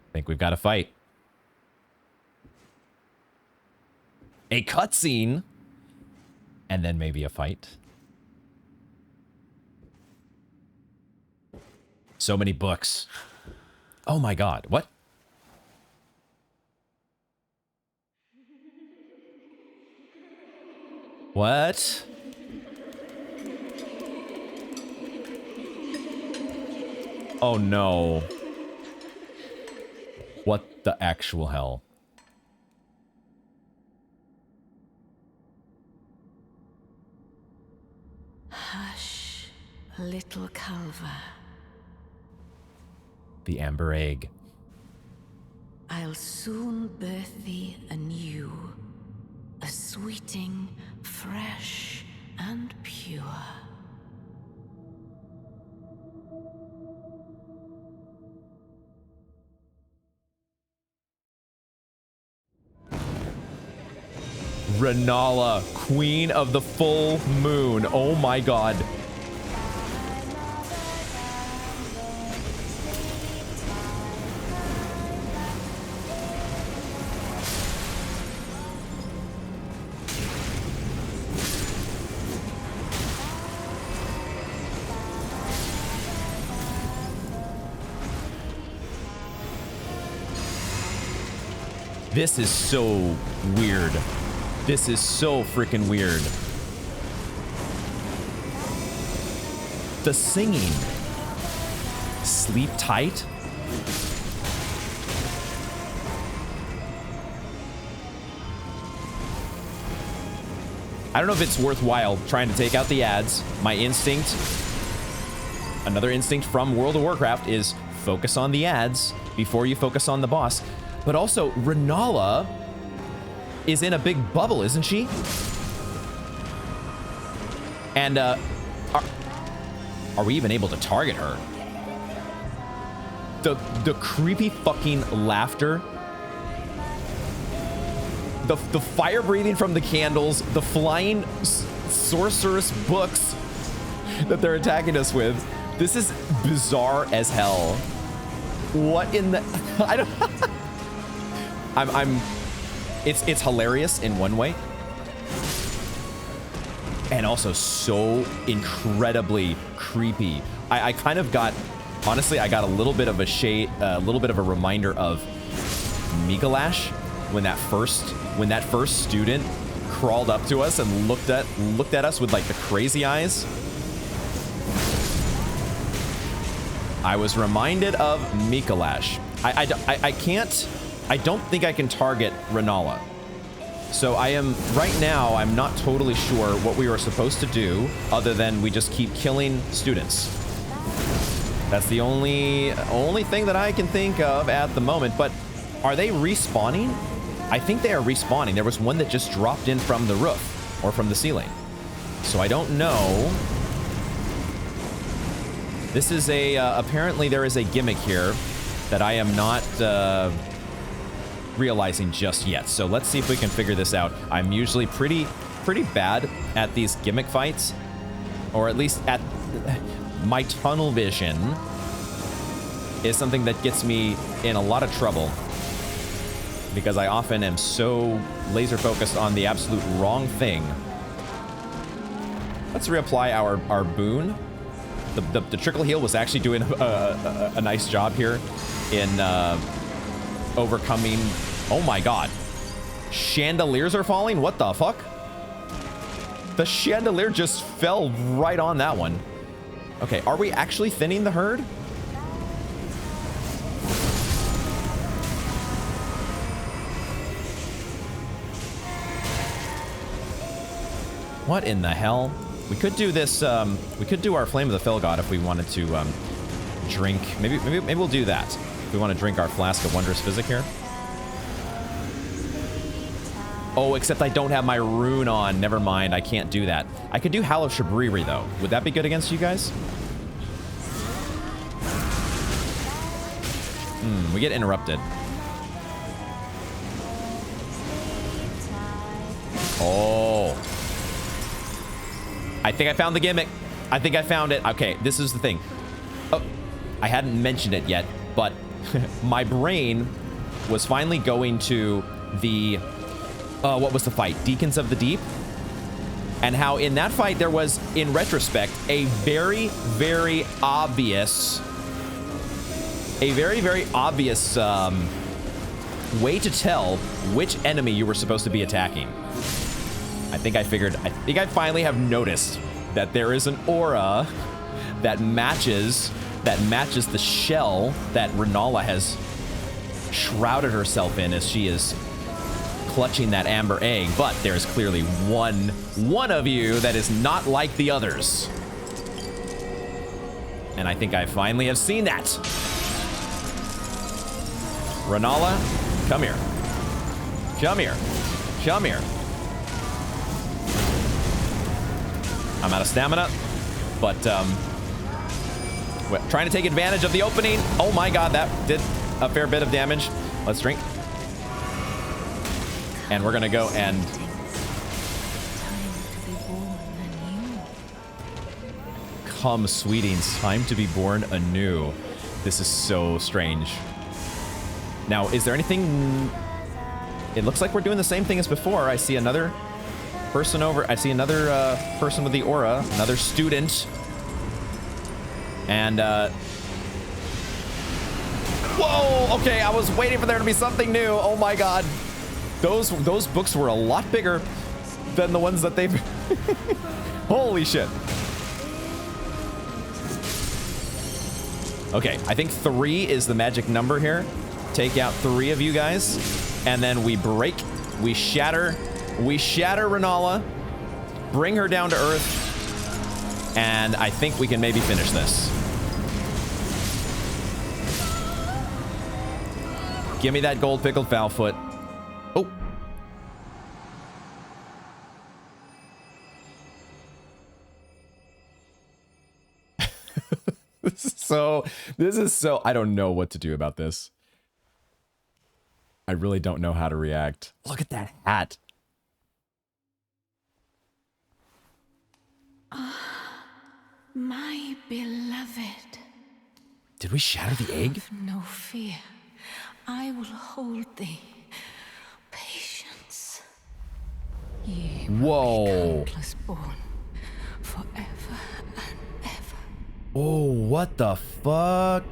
I think we've got a fight. A cutscene, and then maybe a fight. So many books. Oh my god, what? What? Oh no. What the actual hell? Hush, little Calva. The amber egg. I'll soon birth thee anew, a sweeting, fresh and pure. Rennala, Queen of the Full Moon. Oh my god. This is so weird. This is so freaking weird. The singing. Sleep tight. I don't know if it's worthwhile trying to take out the ads. My instinct, another instinct from World of Warcraft, is focus on the ads before you focus on the boss. But also, Rennala is in a big bubble, isn't she? And are we even able to target her? The creepy fucking laughter. The fire breathing from the candles, the flying sorceress books that they're attacking us with. This is bizarre as hell. What in the... I don't... It's hilarious in one way. And also so incredibly creepy. I kind of got... Honestly, I got a little bit of a shade, a little bit of a reminder of Mikolash when that first student crawled up to us and looked at us with like the crazy eyes. I was reminded of Mikolash. I don't think I can target Rennala. So right now, I'm not totally sure what we were supposed to do other than we just keep killing students. That's the only thing that I can think of at the moment. But are they respawning? I think they are respawning. There was one that just dropped in from the roof or from the ceiling. So I don't know. This is apparently there is a gimmick here that I am not realizing just yet. So let's see if we can figure this out. I'm usually pretty bad at these gimmick fights, or at least at my tunnel vision is something that gets me in a lot of trouble because I often am so laser focused on the absolute wrong thing. Let's reapply our boon. The trickle heal was actually doing a nice job here in overcoming. Oh my god. Chandeliers are falling? What the fuck? The chandelier just fell right on that one. Okay, are we actually thinning the herd? What in the hell? We could do this, we could do our Flame of the Fell God if we wanted to drink. Maybe we'll do that. If we want to drink our flask of Wondrous Physic here. Oh, except I don't have my rune on. Never mind, I can't do that. I could do Hallow Shabriri, though. Would that be good against you guys? We get interrupted. Oh. I think I found the gimmick. I think I found it. Okay, this is the thing. Oh, I hadn't mentioned it yet, but my brain was finally going to the... what was the fight? Deacons of the Deep? And how in that fight there was, in retrospect, a very, very obvious way to tell which enemy you were supposed to be attacking. I think I finally have noticed that there is an aura that matches the shell that Rennala has shrouded herself in as she is clutching that amber egg, but there's clearly one of you that is not like the others. And I think I finally have seen that. Rennala, come here. Come here. Come here. I'm out of stamina, but trying to take advantage of the opening. Oh my god, that did a fair bit of damage. Let's drink. And we're gonna go and... Come, sweetings, time to be born anew. This is so strange. Now, is there anything... It looks like we're doing the same thing as before. I see another person over... I see another person with the aura. Another student. And, Whoa, okay, I was waiting for there to be something new. Oh my god. Those books were a lot bigger than the ones that they've... Holy shit. Okay, I think 3 is the magic number here. Take out 3 of you guys, and then we break, we shatter Rennala, bring her down to earth, and I think we can maybe finish this. Give me that gold pickled foul foot. Oh. This is so, I don't know what to do about this. I really don't know how to react. Look at that hat. My beloved. Did we shatter the egg? Have no fear. I will hold thee. Patience. Ye Whoa. countless born forever and ever. Oh, what the fuck?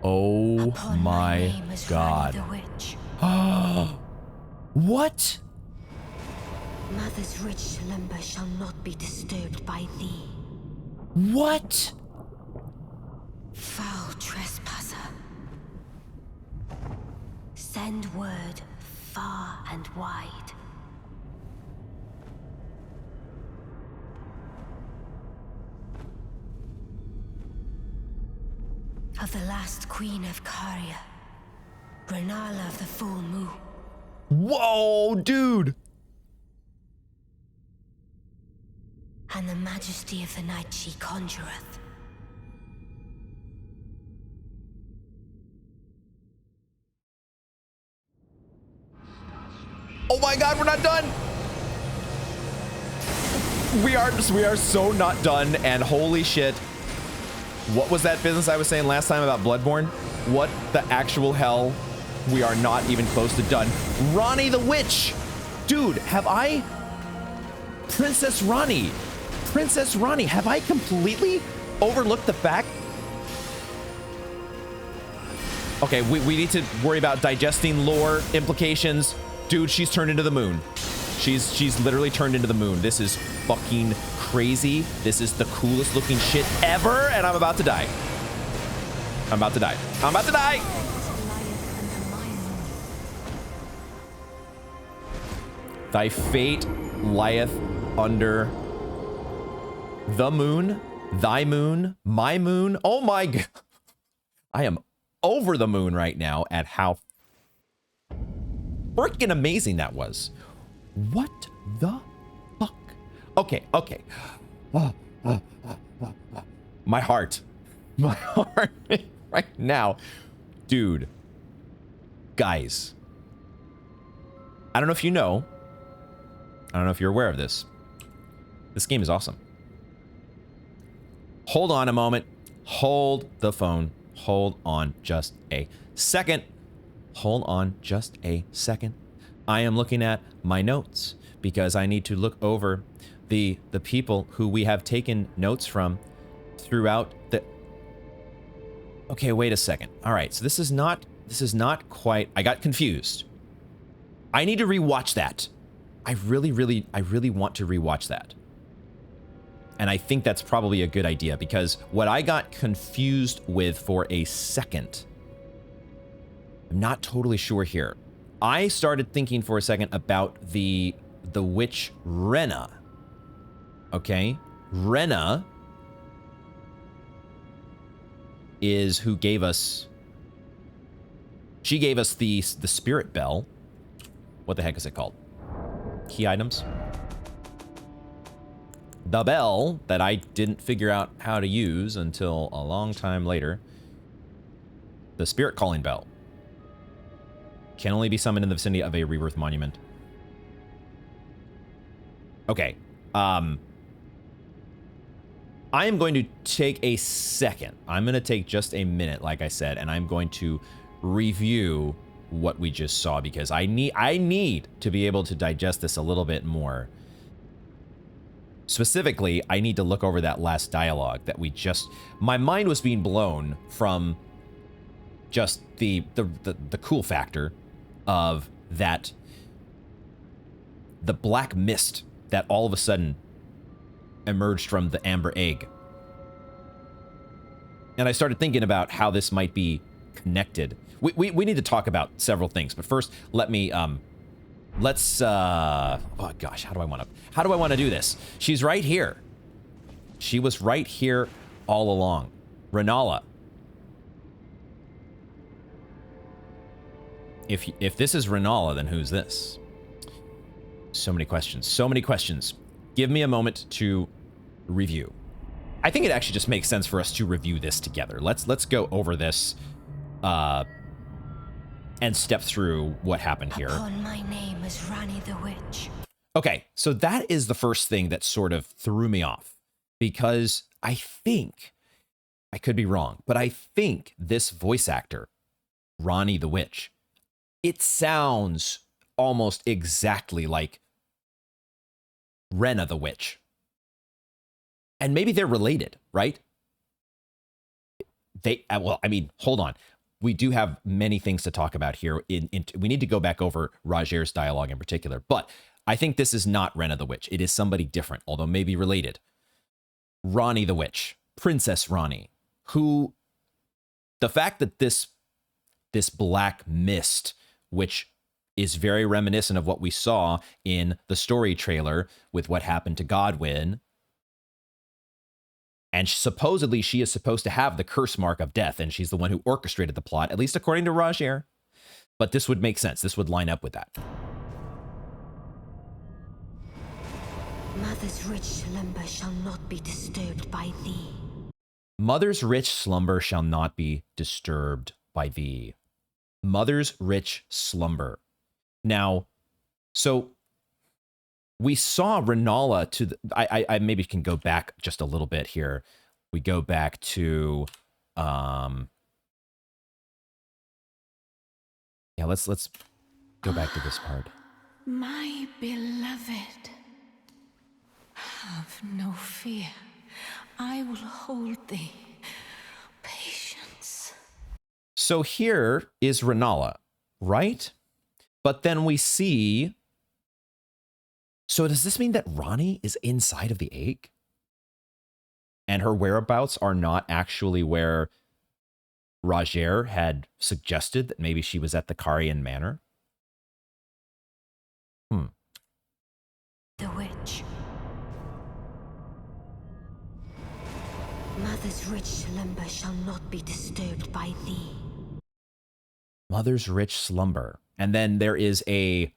Oh Upon my name is god. Rani the witch. What? Mother's rich slumber shall not be disturbed by thee. What? Foul trespasser. Send word far and wide. Of the last queen of Caria, Rennala of the full moon. Whoa, dude. And the majesty of the night she conjureth. Oh my god, we're not done. We are so not done, and holy shit. What was that business I was saying last time about Bloodborne? What the actual hell? We are not even close to done. Rani the Witch! Dude, have I... Princess Rani, have I completely overlooked the fact? Okay, we need to worry about digesting lore implications. Dude, she's turned into the moon. She's literally turned into the moon. This is fucking crazy. This is the coolest looking shit ever, and I'm about to die. I'm about to die. I'm about to die! Thy fate lieth under the moon, thy moon, my moon. Oh my god. I am over the moon right now at how freaking amazing that was. What the fuck? Okay. My heart right now. Dude. Guys. I don't know if you know. I don't know if you're aware of this. This game is awesome. Hold on a moment. Hold the phone. Hold on just a second. Hold on just a second. I am looking at my notes because I need to look over the people who we have taken notes from throughout the... Okay, wait a second. All right, so this is not quite... I got confused. I need to rewatch that. I really want to rewatch that. And I think that's probably a good idea because what I got confused with for a second, I'm not totally sure here. I started thinking for a second about the witch Rennala. Okay? Rennala is who gave us... She gave us the spirit bell. What the heck is it called? Key items. The bell that I didn't figure out how to use until a long time later. The spirit calling bell. Can only be summoned in the vicinity of a rebirth monument. Okay. I am going to take a second. I'm going to take just a minute, like I said, and I'm going to review what we just saw because I need to be able to digest this a little bit more. Specifically, I need to look over that last dialogue that we just... My mind was being blown from just the cool factor of that... The black mist that all of a sudden emerged from the amber egg. And I started thinking about how this might be connected. We need to talk about several things, but first, let me... Let's, oh gosh, how do I want to do this? She's right here. She was right here all along. Rennala. If this is Rennala, then who's this? So many questions, so many questions. Give me a moment to review. I think it actually just makes sense for us to review this together. Let's go over this, and step through what happened here. Upon my name is Ranni the Witch. Okay, so that is the first thing that sort of threw me off, because I think, I could be wrong, but I think this voice actor, Ranni the Witch, it sounds almost exactly like Rennala the Witch. And maybe they're related, right? Well, I mean, hold on. We do have many things to talk about here. We need to go back over Roger's dialogue in particular, but I think this is not Rennala the Witch. It is somebody different, although maybe related. Ranni the Witch, Princess Ranni, who, the fact that this black mist, which is very reminiscent of what we saw in the story trailer with what happened to Godwyn, and supposedly she is supposed to have the curse mark of death, and she's the one who orchestrated the plot, at least according to Roger. But this would make sense. This would line up with that. Mother's rich slumber shall not be disturbed by thee. Mother's rich slumber shall not be disturbed by thee. Mother's rich slumber. Now, so... we saw Rennala to the, I maybe can go back just a little bit here. We go back to, yeah, let's go back to this part. My beloved, have no fear. I will hold thee. Patience. So here is Rennala, right? But then we see... So does this mean that Ranni is inside of the egg? And her whereabouts are not actually where Roger had suggested that maybe she was at the Carian Manor? The Witch. Mother's rich slumber shall not be disturbed by thee. Mother's rich slumber. And then there is a,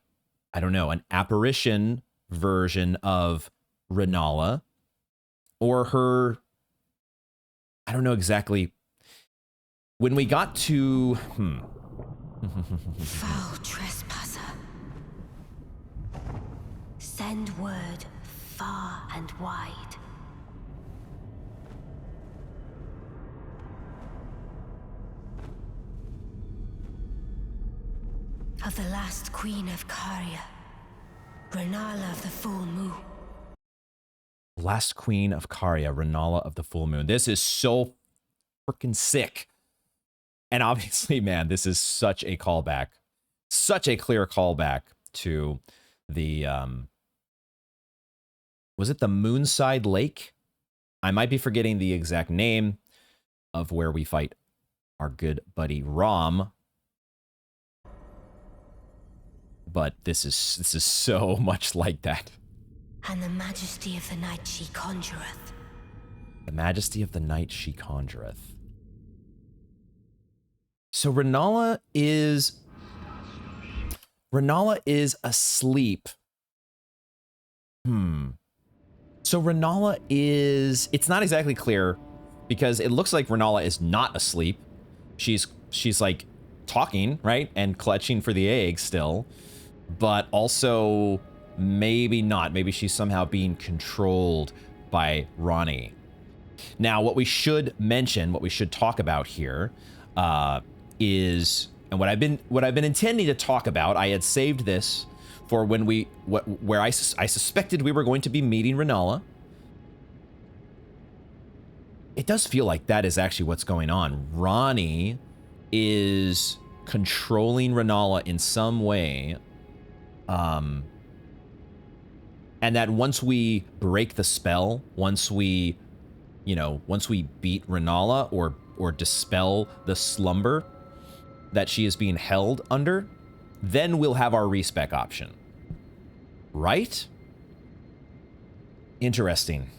I don't know, an apparition version of Rennala, or her, I don't know exactly. When we got to Foul trespasser, send word far and wide. Of the last queen of Caria, Rennala of the Full Moon. Last Queen of Caria, Rennala of the Full Moon. This is so freaking sick. And obviously, man, this is such a callback. Such a clear callback to the, was it the Moonside Lake? I might be forgetting the exact name of where we fight our good buddy Rom. But this is so much like that. And the majesty of the night she conjureth. The majesty of the night she conjureth. So Rennala is asleep. So Rennala is, it's not exactly clear because it looks like Rennala is not asleep. She's like talking, right? And clutching for the egg still. But also maybe not. Maybe she's somehow being controlled by Ranni. Now, what we should mention, what we should talk about here, is, and what I've been intending to talk about. I had saved this for when where I suspected we were going to be meeting Rennala, it does feel like that is actually what's going on. Ronnie is controlling Rennala in some way. And that once we break the spell, once we beat Rennala or dispel the slumber that she is being held under, then we'll have our respec option. Right? Interesting.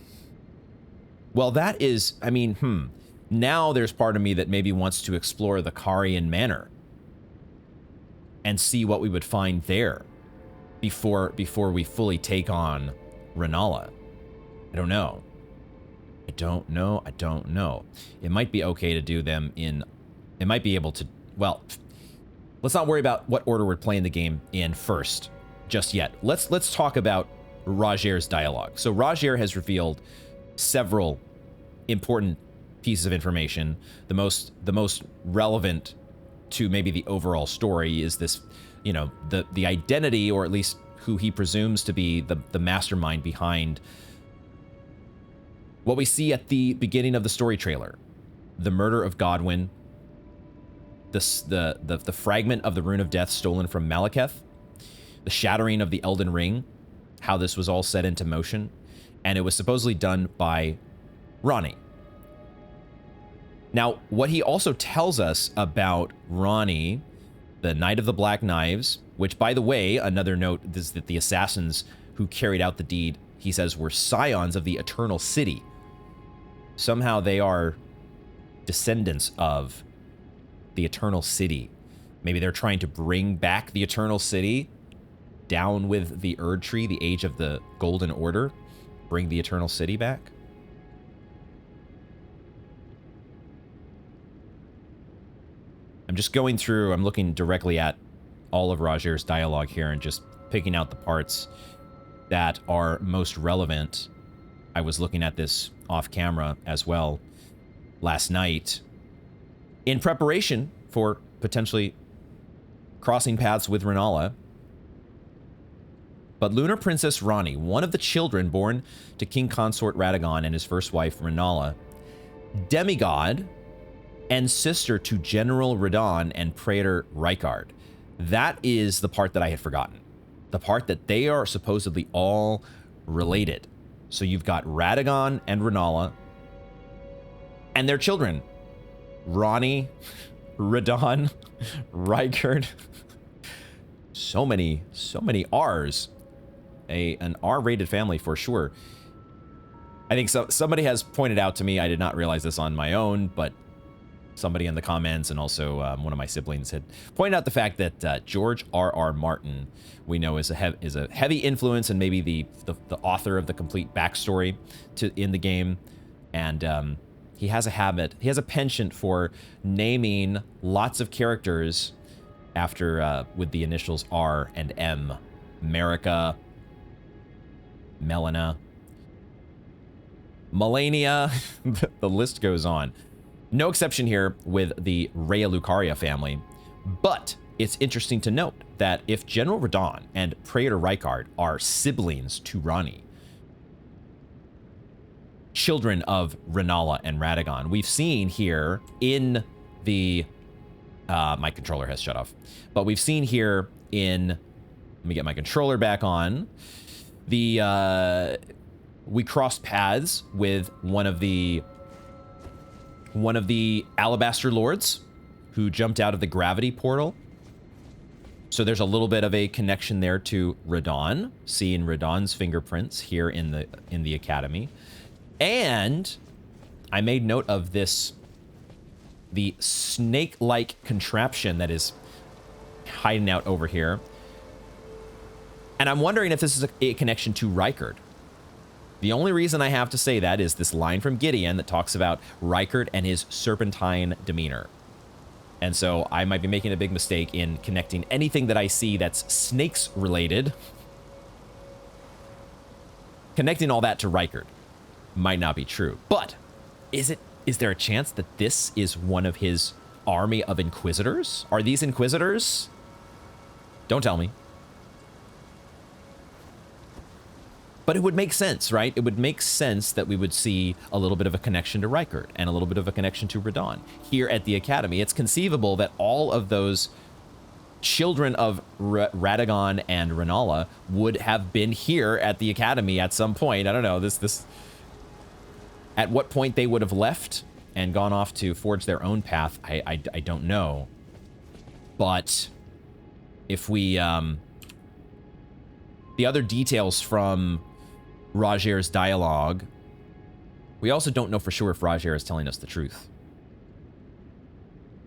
Well, that is, I mean, now there's part of me that maybe wants to explore the Carian Manor and see what we would find there before we fully take on Rennala. I don't know. I don't know. It might be okay to do them in, it might be able to, well, let's not worry about what order we're playing the game in first just yet. Let's talk about Roger's dialogue. So Roger has revealed several important pieces of information. The most relevant to maybe the overall story is this, you know, the identity, or at least who he presumes to be the mastermind behind what we see at the beginning of the story trailer. The murder of Godwyn, the fragment of the Rune of Death stolen from Malekith, the shattering of the Elden Ring, how this was all set into motion, and it was supposedly done by Ronnie. Now, what he also tells us about Ronnie, the Knight of the Black Knives, which, by the way, another note is that the assassins who carried out the deed, he says, were scions of the Eternal City. Somehow they are descendants of the Eternal City. Maybe they're trying to bring back the Eternal City down with the Erd Tree, the Age of the Golden Order. Bring the Eternal City back. I'm just going through, I'm looking directly at all of Roger's dialogue here and just picking out the parts that are most relevant. I was looking at this off camera as well last night in preparation for potentially crossing paths with Rennala. But Lunar Princess Ronnie, one of the children born to King Consort Radagon and his first wife Rennala, demigod and sister to General Radon and Praetor Rykard. That is the part that I had forgotten. The part that they are supposedly all related. So you've got Radagon and Rennala and their children. Ronnie, Radon, Rykard. So many R's. An R-rated family for sure. I think somebody has pointed out to me, I did not realize this on my own, but somebody in the comments and also one of my siblings had pointed out the fact that George R.R. Martin, we know, is a heavy influence and maybe the author of the complete backstory in the game. And he has a habit, he has a penchant for naming lots of characters after with the initials R and M. America, Melina, Melania, the list goes on. No exception here with the Rhea Lucaria family, but it's interesting to note that if General Radon and Praetor Rykard are siblings to Ronnie, children of Rennala and Radagon, we've seen here in the, my controller has shut off, but we've seen here in, let me get my controller back on, we crossed paths with one of the Alabaster Lords who jumped out of the gravity portal. So there's a little bit of a connection there to Radon, seeing Radon's fingerprints here in the academy. And I made note of this, the snake-like contraption that is hiding out over here. And I'm wondering if this is a connection to Rykard. The only reason I have to say that is this line from Gideon that talks about Rykard and his serpentine demeanor. And so I might be making a big mistake in connecting anything that I see that's snakes related. Connecting all that to Rykard might not be true. But is there a chance that this is one of his army of Inquisitors? Are these Inquisitors? Don't tell me. But it would make sense, right? It would make sense that we would see a little bit of a connection to Rykert and a little bit of a connection to Radon here at the Academy. It's conceivable that all of those children of Radagon and Rennala would have been here at the Academy at some point. I don't know, at what point they would have left and gone off to forge their own path, I don't know. But if we, the other details from Roger's dialogue, we also don't know for sure if Roger is telling us the truth.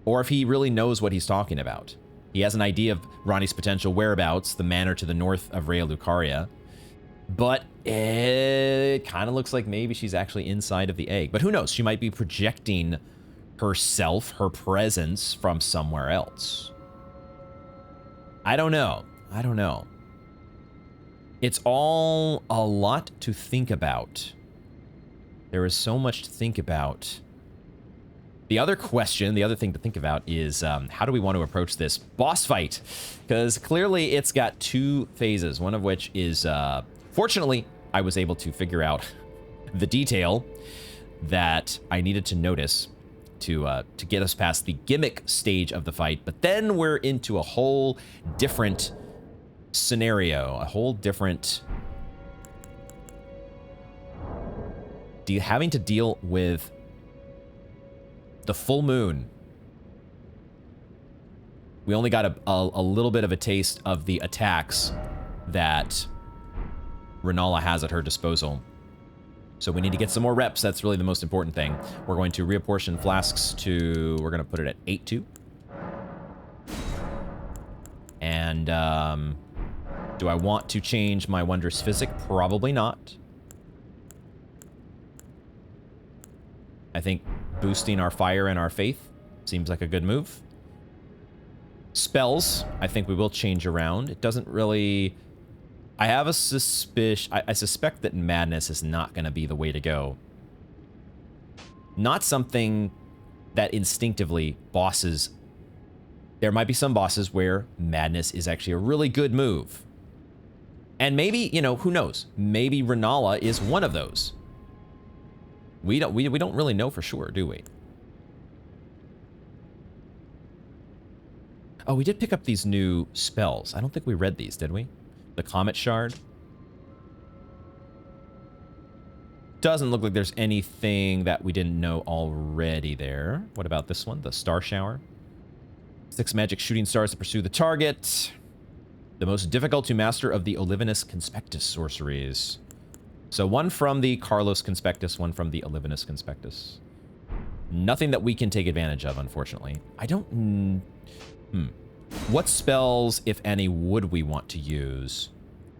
Or if he really knows what he's talking about. He has an idea of Ranni's potential whereabouts, the manor to the north of Raya Lucaria. But it kind of looks like maybe she's actually inside of the egg. But who knows? She might be projecting herself, her presence, from somewhere else. I don't know. I don't know. It's all a lot to think about. There is so much to think about. The other question, the other thing to think about is how do we want to approach this boss fight? Because clearly it's got two phases, one of which is, fortunately, I was able to figure out the detail that I needed to notice to get us past the gimmick stage of the fight. But then we're into a whole different scenario, a whole different... having to deal with the full moon. We only got a little bit of a taste of the attacks that Rennala has at her disposal. So we need to get some more reps. That's really the most important thing. We're going to reapportion flasks to... We're going to put it at 8-2. And, do I want to change my Wondrous Physic? Probably not. I think boosting our fire and our faith seems like a good move. Spells, I think we will change around. It doesn't really... I have a suspicion... I suspect that Madness is not going to be the way to go. Not something that instinctively bosses... There might be some bosses where Madness is actually a really good move. And maybe, you know, who knows? Maybe Rennala is one of those. We don't really know for sure, do we? Oh, we did pick up these new spells. I don't think we read these, did we? The Comet Shard. Doesn't look like there's anything that we didn't know already there. What about this one? The Star Shower. 6 magic shooting stars to pursue the target. The most difficult to master of the Olivinus Conspectus sorceries. So one from the Carlos Conspectus, one from the Olivinus Conspectus. Nothing that we can take advantage of, unfortunately. I don't... What spells, if any, would we want to use?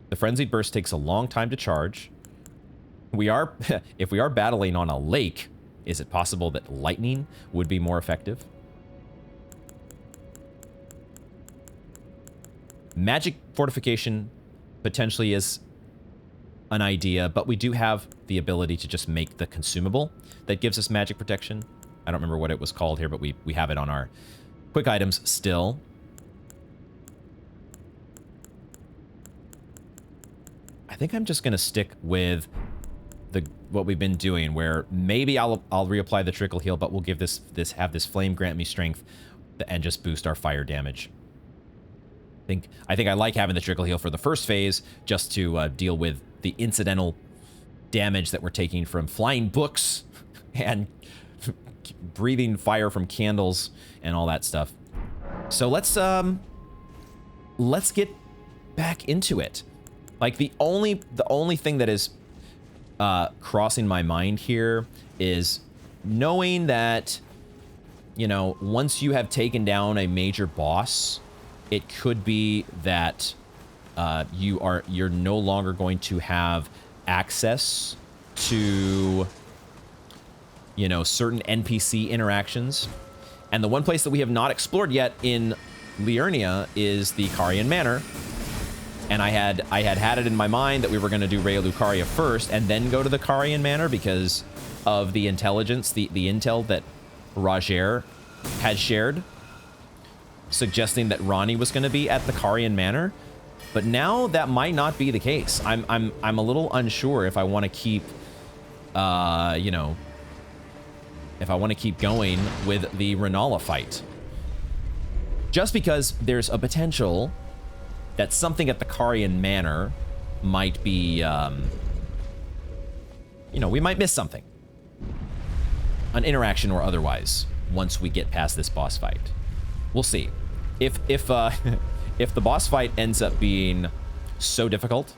The Frenzied Burst takes a long time to charge. We are... if we are battling on a lake, is it possible that lightning would be more effective? Magic Fortification potentially is an idea, but we do have the ability to just make the consumable that gives us magic protection. I don't remember what it was called here, but we have it on our quick items still. I think I'm just going to stick with what we've been doing, where maybe I'll reapply the Trickle Heal, but we'll give this Flame grant me strength and just boost our fire damage. I think I like having the Trickle Heal for the first phase, just to deal with the incidental damage that we're taking from flying books and breathing fire from candles and all that stuff. So let's get back into it. Like the only thing that is crossing my mind here is knowing that, you know, once you have taken down a major boss, it could be that you're no longer going to have access to, you know, certain NPC interactions. And the one place that we have not explored yet in Liurnia is the Carian Manor. And I had it in my mind that we were going to do Raya Lucaria first and then go to the Carian Manor because of the intelligence, the intel that Roger had shared, suggesting that Ranni was going to be at the Carian Manor. But now that might not be the case. I'm a little unsure if I want to keep, you know, if I want to keep going with the Rennala fight. Just because there's a potential that something at the Carian Manor might be, you know, we might miss something. An interaction or otherwise, once we get past this boss fight. We'll see. If if the boss fight ends up being so difficult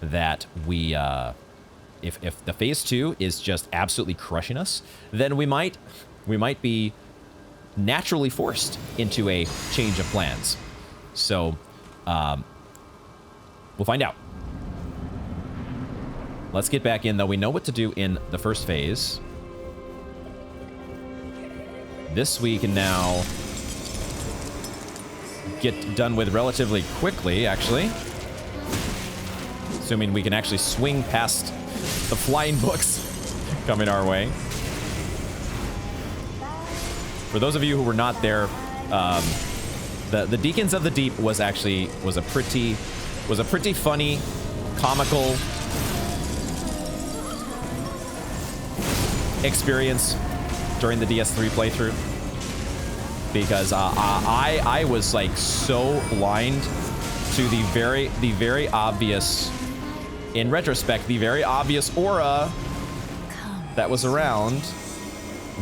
that we, if the phase 2 is just absolutely crushing us, then we might be naturally forced into a change of plans. So, we'll find out. Let's get back in, though. We know what to do in the first phase. This we can now get done with relatively quickly, actually. Assuming we can actually swing past the flying books coming our way. For those of you who were not there, the Deacons of the Deep was a pretty funny, comical experience during the DS3 playthrough, because I was like so blind to the very obvious, in retrospect, the very obvious aura that was around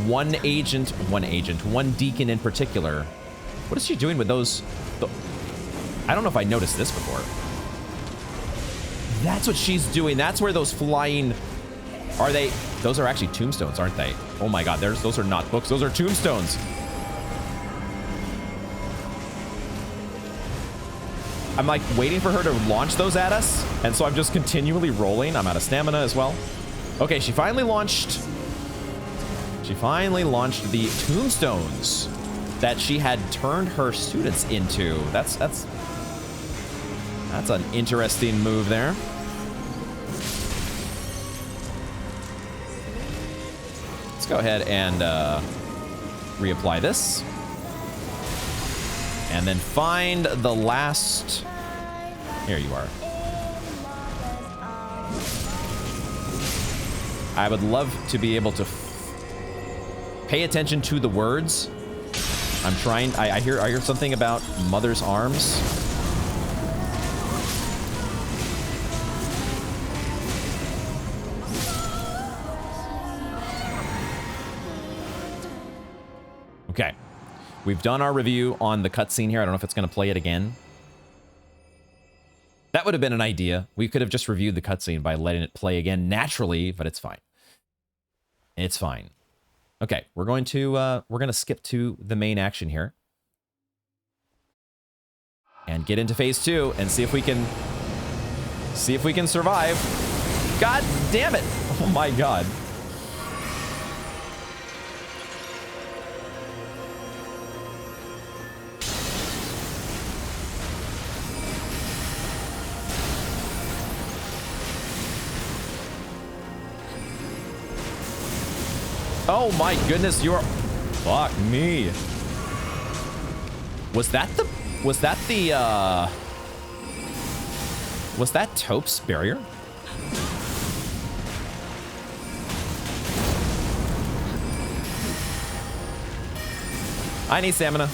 one deacon in particular. What is she doing with those? I don't know if I noticed this before. That's what she's doing. That's where those flying, are they? Those are actually tombstones, aren't they? Oh my god, those are not books. Those are tombstones. I'm like waiting for her to launch those at us, and so I'm just continually rolling. I'm out of stamina as well. Okay, she finally launched the tombstones that she had turned her students into. That's an interesting move there. Let's go ahead and reapply this. And then find the last... Here you are. I would love to be able to pay attention to the words. I'm trying... I hear something about mother's arms. Okay. We've done our review on the cutscene here. I don't know if it's going to play it again. That would have been an idea. We could have just reviewed the cutscene by letting it play again naturally, but it's fine. It's fine. Okay, we're going to skip to the main action here. And get into phase 2 and see if we can survive. God damn it. Oh my god. Oh my goodness, you're... Fuck me. Was that Taupe's barrier? I need stamina.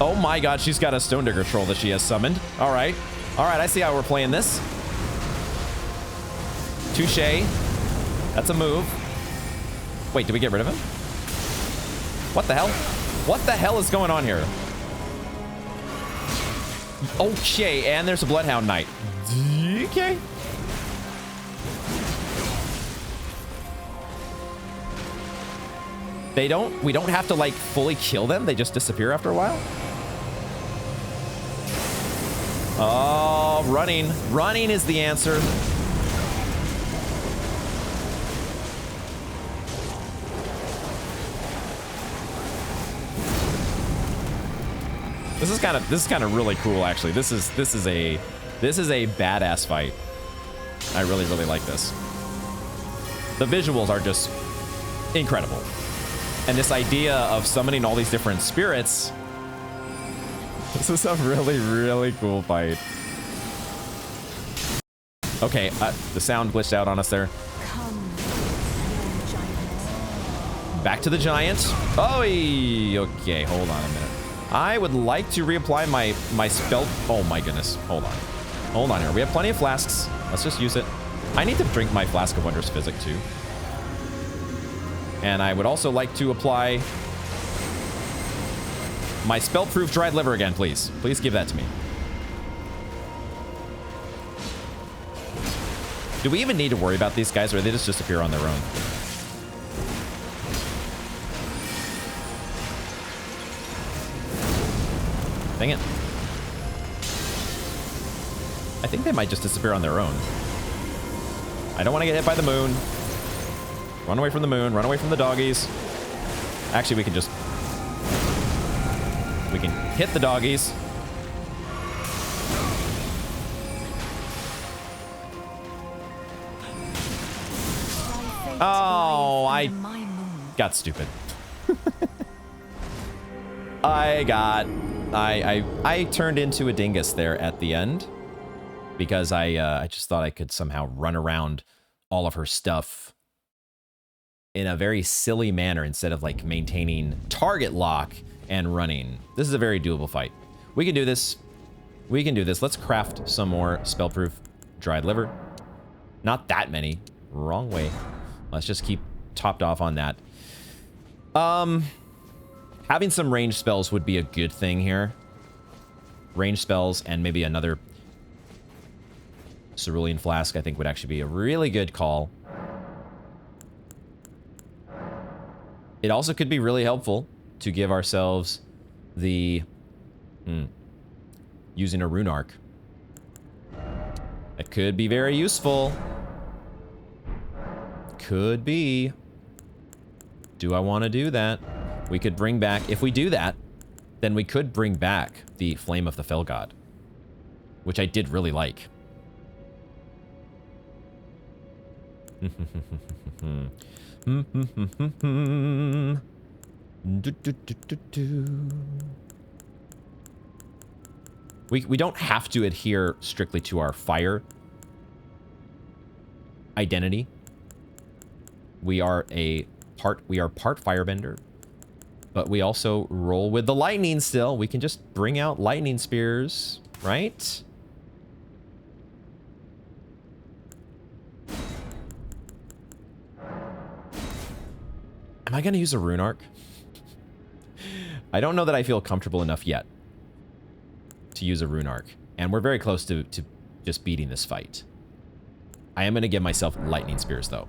Oh my god, she's got a Stone Digger troll that she has summoned. All right, I see how we're playing this. Touché. That's a move. Wait, did we get rid of him? What the hell? What the hell is going on here? Okay, and there's a Bloodhound Knight. Okay. We don't have to like fully kill them. They just disappear after a while. Oh, running. Running is the answer. This is kind of really cool, actually. This is a badass fight. I really, really like this. The visuals are just incredible. And this idea of summoning all these different spirits. This is a really, really cool fight. Okay, the sound glitched out on us there. Back to the giant. Oh, okay, hold on a minute. I would like to reapply my spell. Oh my goodness, hold on. Hold on here. We have plenty of flasks. Let's just use it. I need to drink my Flask of Wondrous Physic too. And I would also like to apply my spell-proof dried liver again, please. Please give that to me. Do we even need to worry about these guys, or they just disappear on their own? Dang it. I think they might just disappear on their own. I don't want to get hit by the moon. Run away from the moon. Run away from the doggies. Actually, we can just... we can hit the doggies. Oh, I got stupid. I turned into a dingus there at the end because I just thought I could somehow run around all of her stuff in a very silly manner instead of like maintaining target lock and running. This is a very doable fight. We can do this. We can do this. Let's craft some more spellproof dried liver. Not that many. Wrong way. Let's just keep topped off on that. Having some ranged spells would be a good thing here. Ranged spells and maybe another cerulean flask I think would actually be a really good call. It also could be really helpful to give ourselves the... using a rune arc. It could be very useful. Could be. Do I want to do that? We could bring back... if we do that, then we could bring back the Flame of the Fell God, which I did really like. We don't have to adhere strictly to our fire identity. We are part firebender, but we also roll with the lightning still. We can just bring out lightning spears, right? Am I going to use a rune arc? I don't know that I feel comfortable enough yet to use a rune arc. And we're very close to just beating this fight. I am going to give myself lightning spears, though.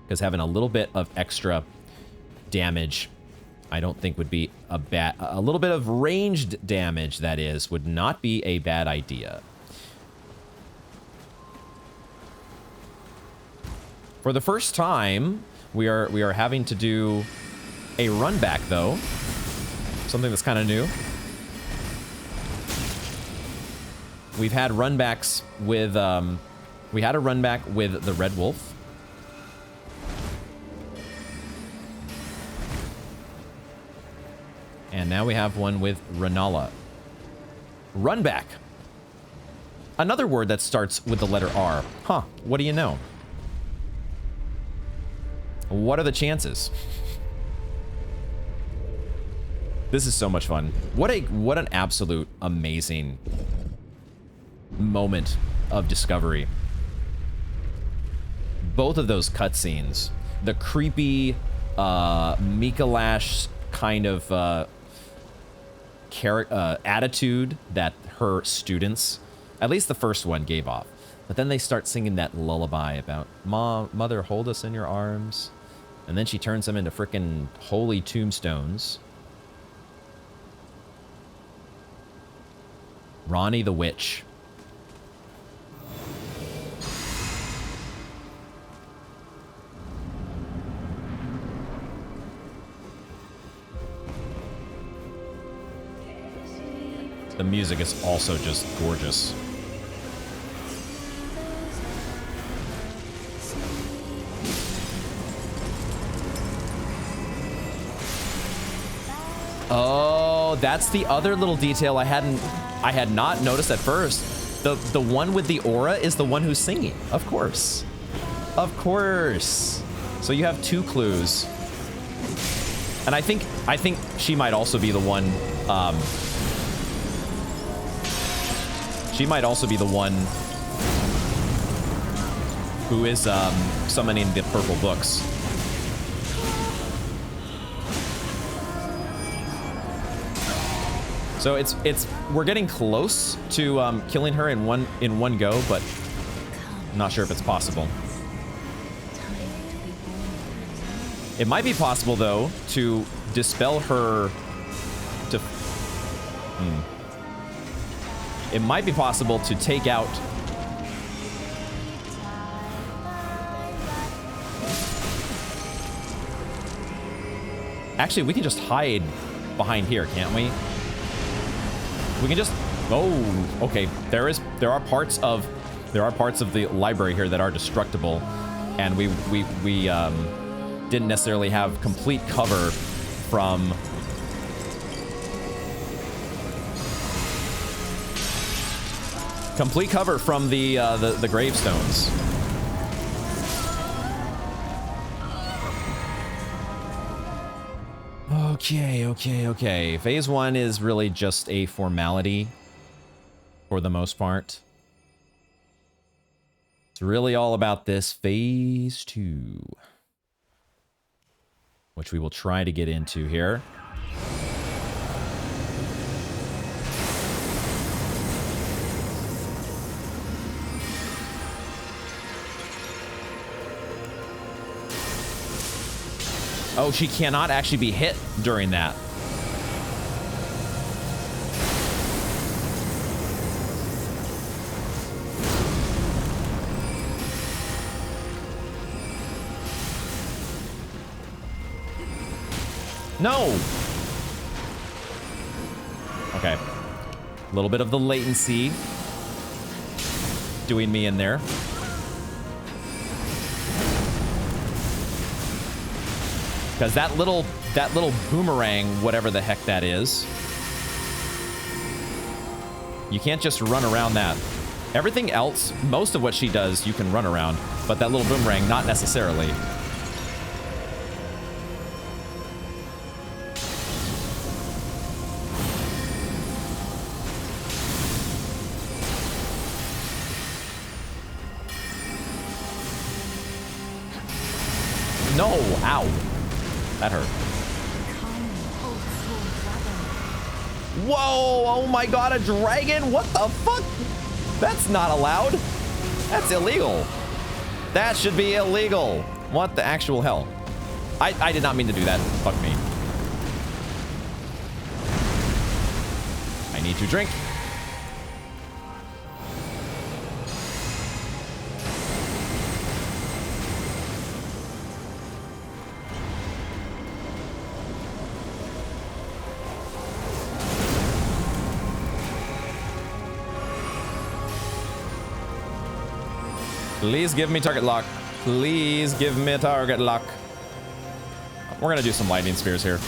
Because having a little bit of extra damage, I don't think would be a bad... a little bit of ranged damage, that is, would not be a bad idea. For the first time... We are having to do a run back, though. Something that's kind of new. We've had run backs with, we had a run back with the Red Wolf. And now we have one with Rennala. Run back. Another word that starts with the letter R. Huh, what do you know? What are the chances? This is so much fun. What an absolute amazing moment of discovery. Both of those cutscenes, the creepy Mikalash kind of attitude that her students, at least the first one, gave off. But then they start singing that lullaby about, Mother, hold us in your arms. And then she turns them into frickin' holy tombstones. Ronnie the Witch. The music is also just gorgeous. Oh, that's the other little detail I had not noticed at first. The one with the aura is the one who's singing. Of course. Of course. So you have 2 clues. And I think she might also be the one, she might also be the one who is summoning the purple books. So we're getting close to killing her in one go, but I'm not sure if it's possible. It might be possible though to dispel her. It might be possible to take out. Actually, we can just hide behind here, can't we? We can just. Oh, okay. There are parts of the library here that are destructible, and we didn't necessarily have complete cover from. Complete cover from the gravestones. Okay. Phase 1 is really just a formality for the most part. It's really all about this phase 2, which we will try to get into here. Oh, she cannot actually be hit during that. No! Okay. A little bit of the latency doing me in there. Because that little boomerang, whatever the heck that is, you can't just run around that. Everything else, most of what she does, you can run around, but that little boomerang, not necessarily. No, ow. That hurt. Whoa, oh my god, a dragon? What the fuck? That's not allowed. That's illegal. That should be illegal. What the actual hell? I did not mean to do that. Fuck me. I need to drink. Please give me target lock. Please give me a target lock. We're gonna do some lightning spears here.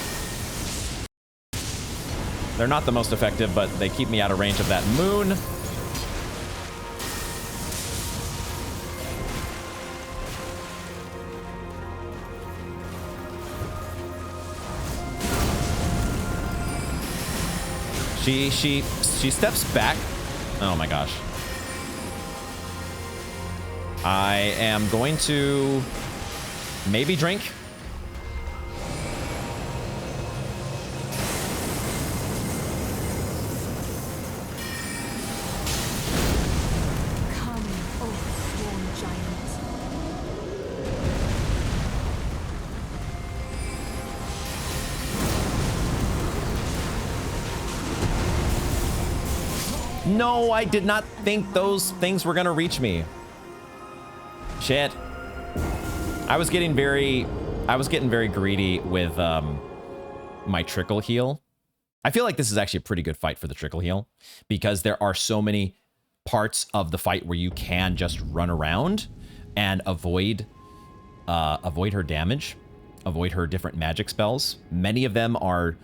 They're not the most effective, but they keep me out of range of that moon. She steps back. Oh my gosh. I am going to maybe drink. Come, O sworn giant. No, I did not think those things were gonna reach me. Shit. I was getting very greedy with my trickle heal. I feel like this is actually a pretty good fight for the trickle heal because there are so many parts of the fight where you can just run around and avoid her damage, avoid her different magic spells. Many of them are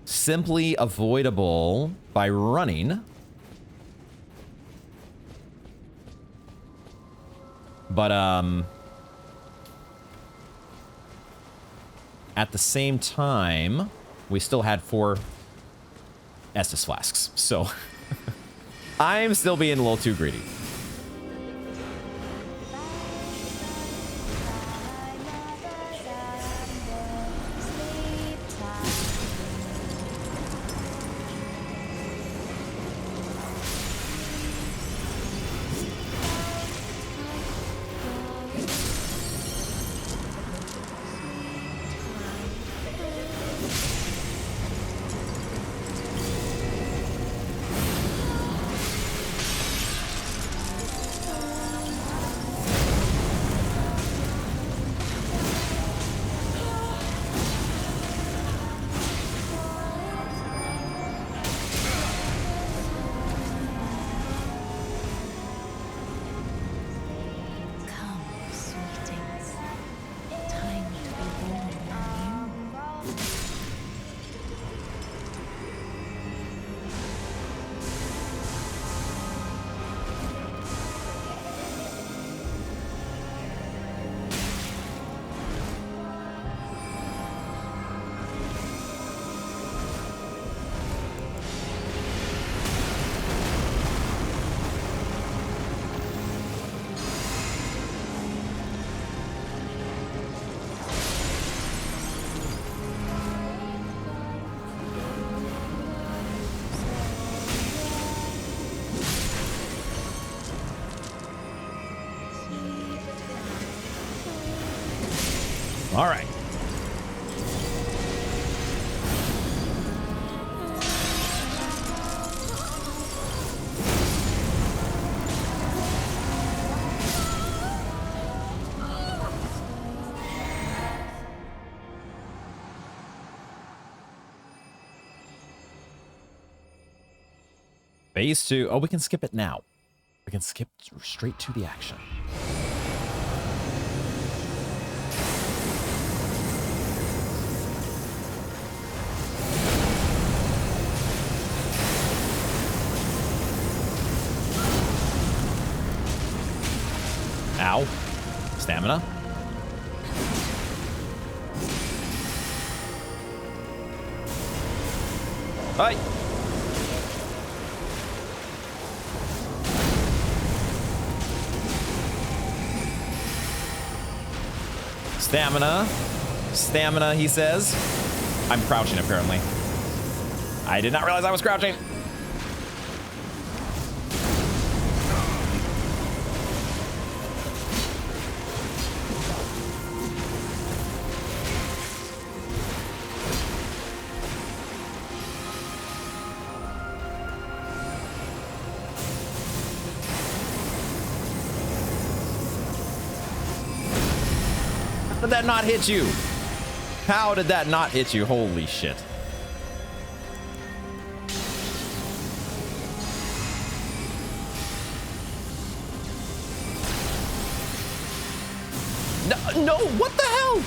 simply avoidable by running. But, at the same time, we still had 4 Estus flasks, so I'm still being a little too greedy. All right. Phase 2. Oh, we can skip it now. We can skip straight to the action. Ow. Stamina. Hi. Stamina. Stamina, he says. I'm crouching, apparently. I did not realize I was crouching. How did that not hit you? How did that not hit you? Holy shit. No, no, what the hell?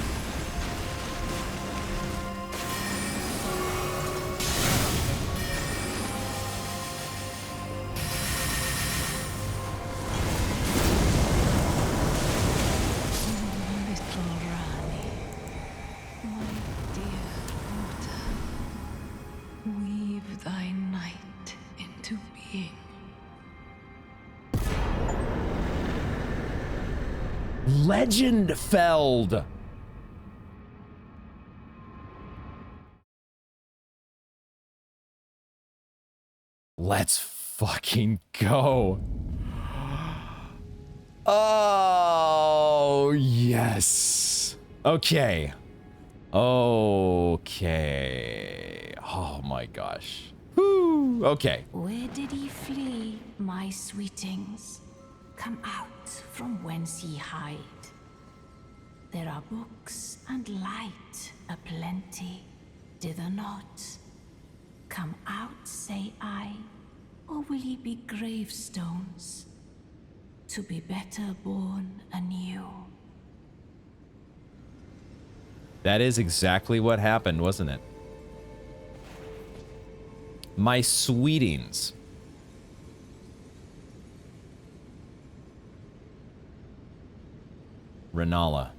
Legend felled. Let's fucking go. Oh, yes. Okay. Okay. Oh my gosh. Whew. Okay. Where did he flee, my sweetings? Come out from whence ye hide. There are books and light aplenty, dither not. Come out, say I, or will ye be gravestones, to be better born anew? That is exactly what happened, wasn't it? My sweetings. Rennala.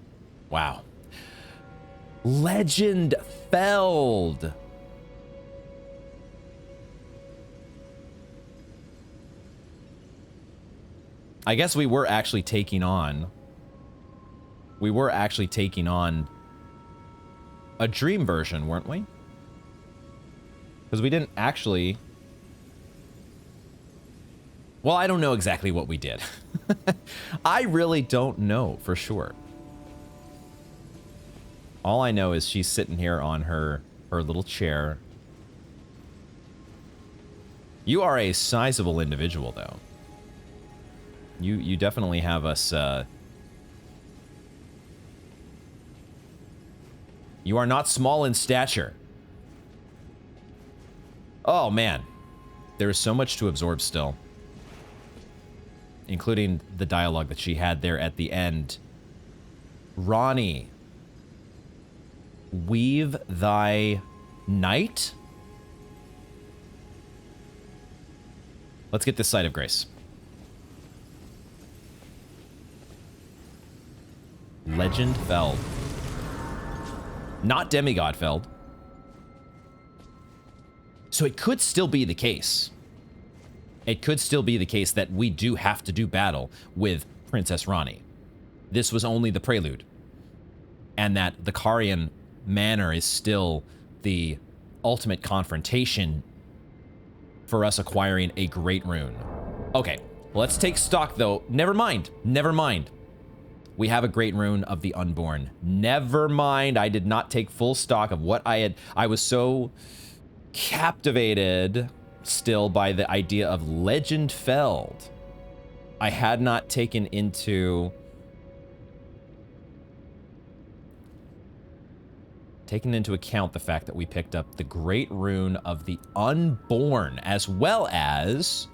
Wow. Legend Feld. I guess we were actually taking on... We were actually taking on a dream version, weren't we? Because we didn't actually... Well, I don't know exactly what we did. I really don't know for sure. All I know is she's sitting here on her little chair. You are a sizable individual, though. You definitely have us... You are not small in stature. Oh, man. There is so much to absorb still. Including the dialogue that she had there at the end. Ronnie. Weave thy night? Let's get this Site of Grace. Legend Feld. Not Demigod Feld. So it could still be the case. It could still be the case that we do have to do battle with Princess Ronnie. This was only the prelude. And that the Carian Manor is still the ultimate confrontation for us acquiring a great rune. Okay, let's take stock though. Never mind. Never mind. We have a great rune of the Unborn. Never mind. I did not take full stock of what I had. I was so captivated still by the idea of Legend Feld. I had not taken into account the fact that we picked up the great rune of the Unborn, as well as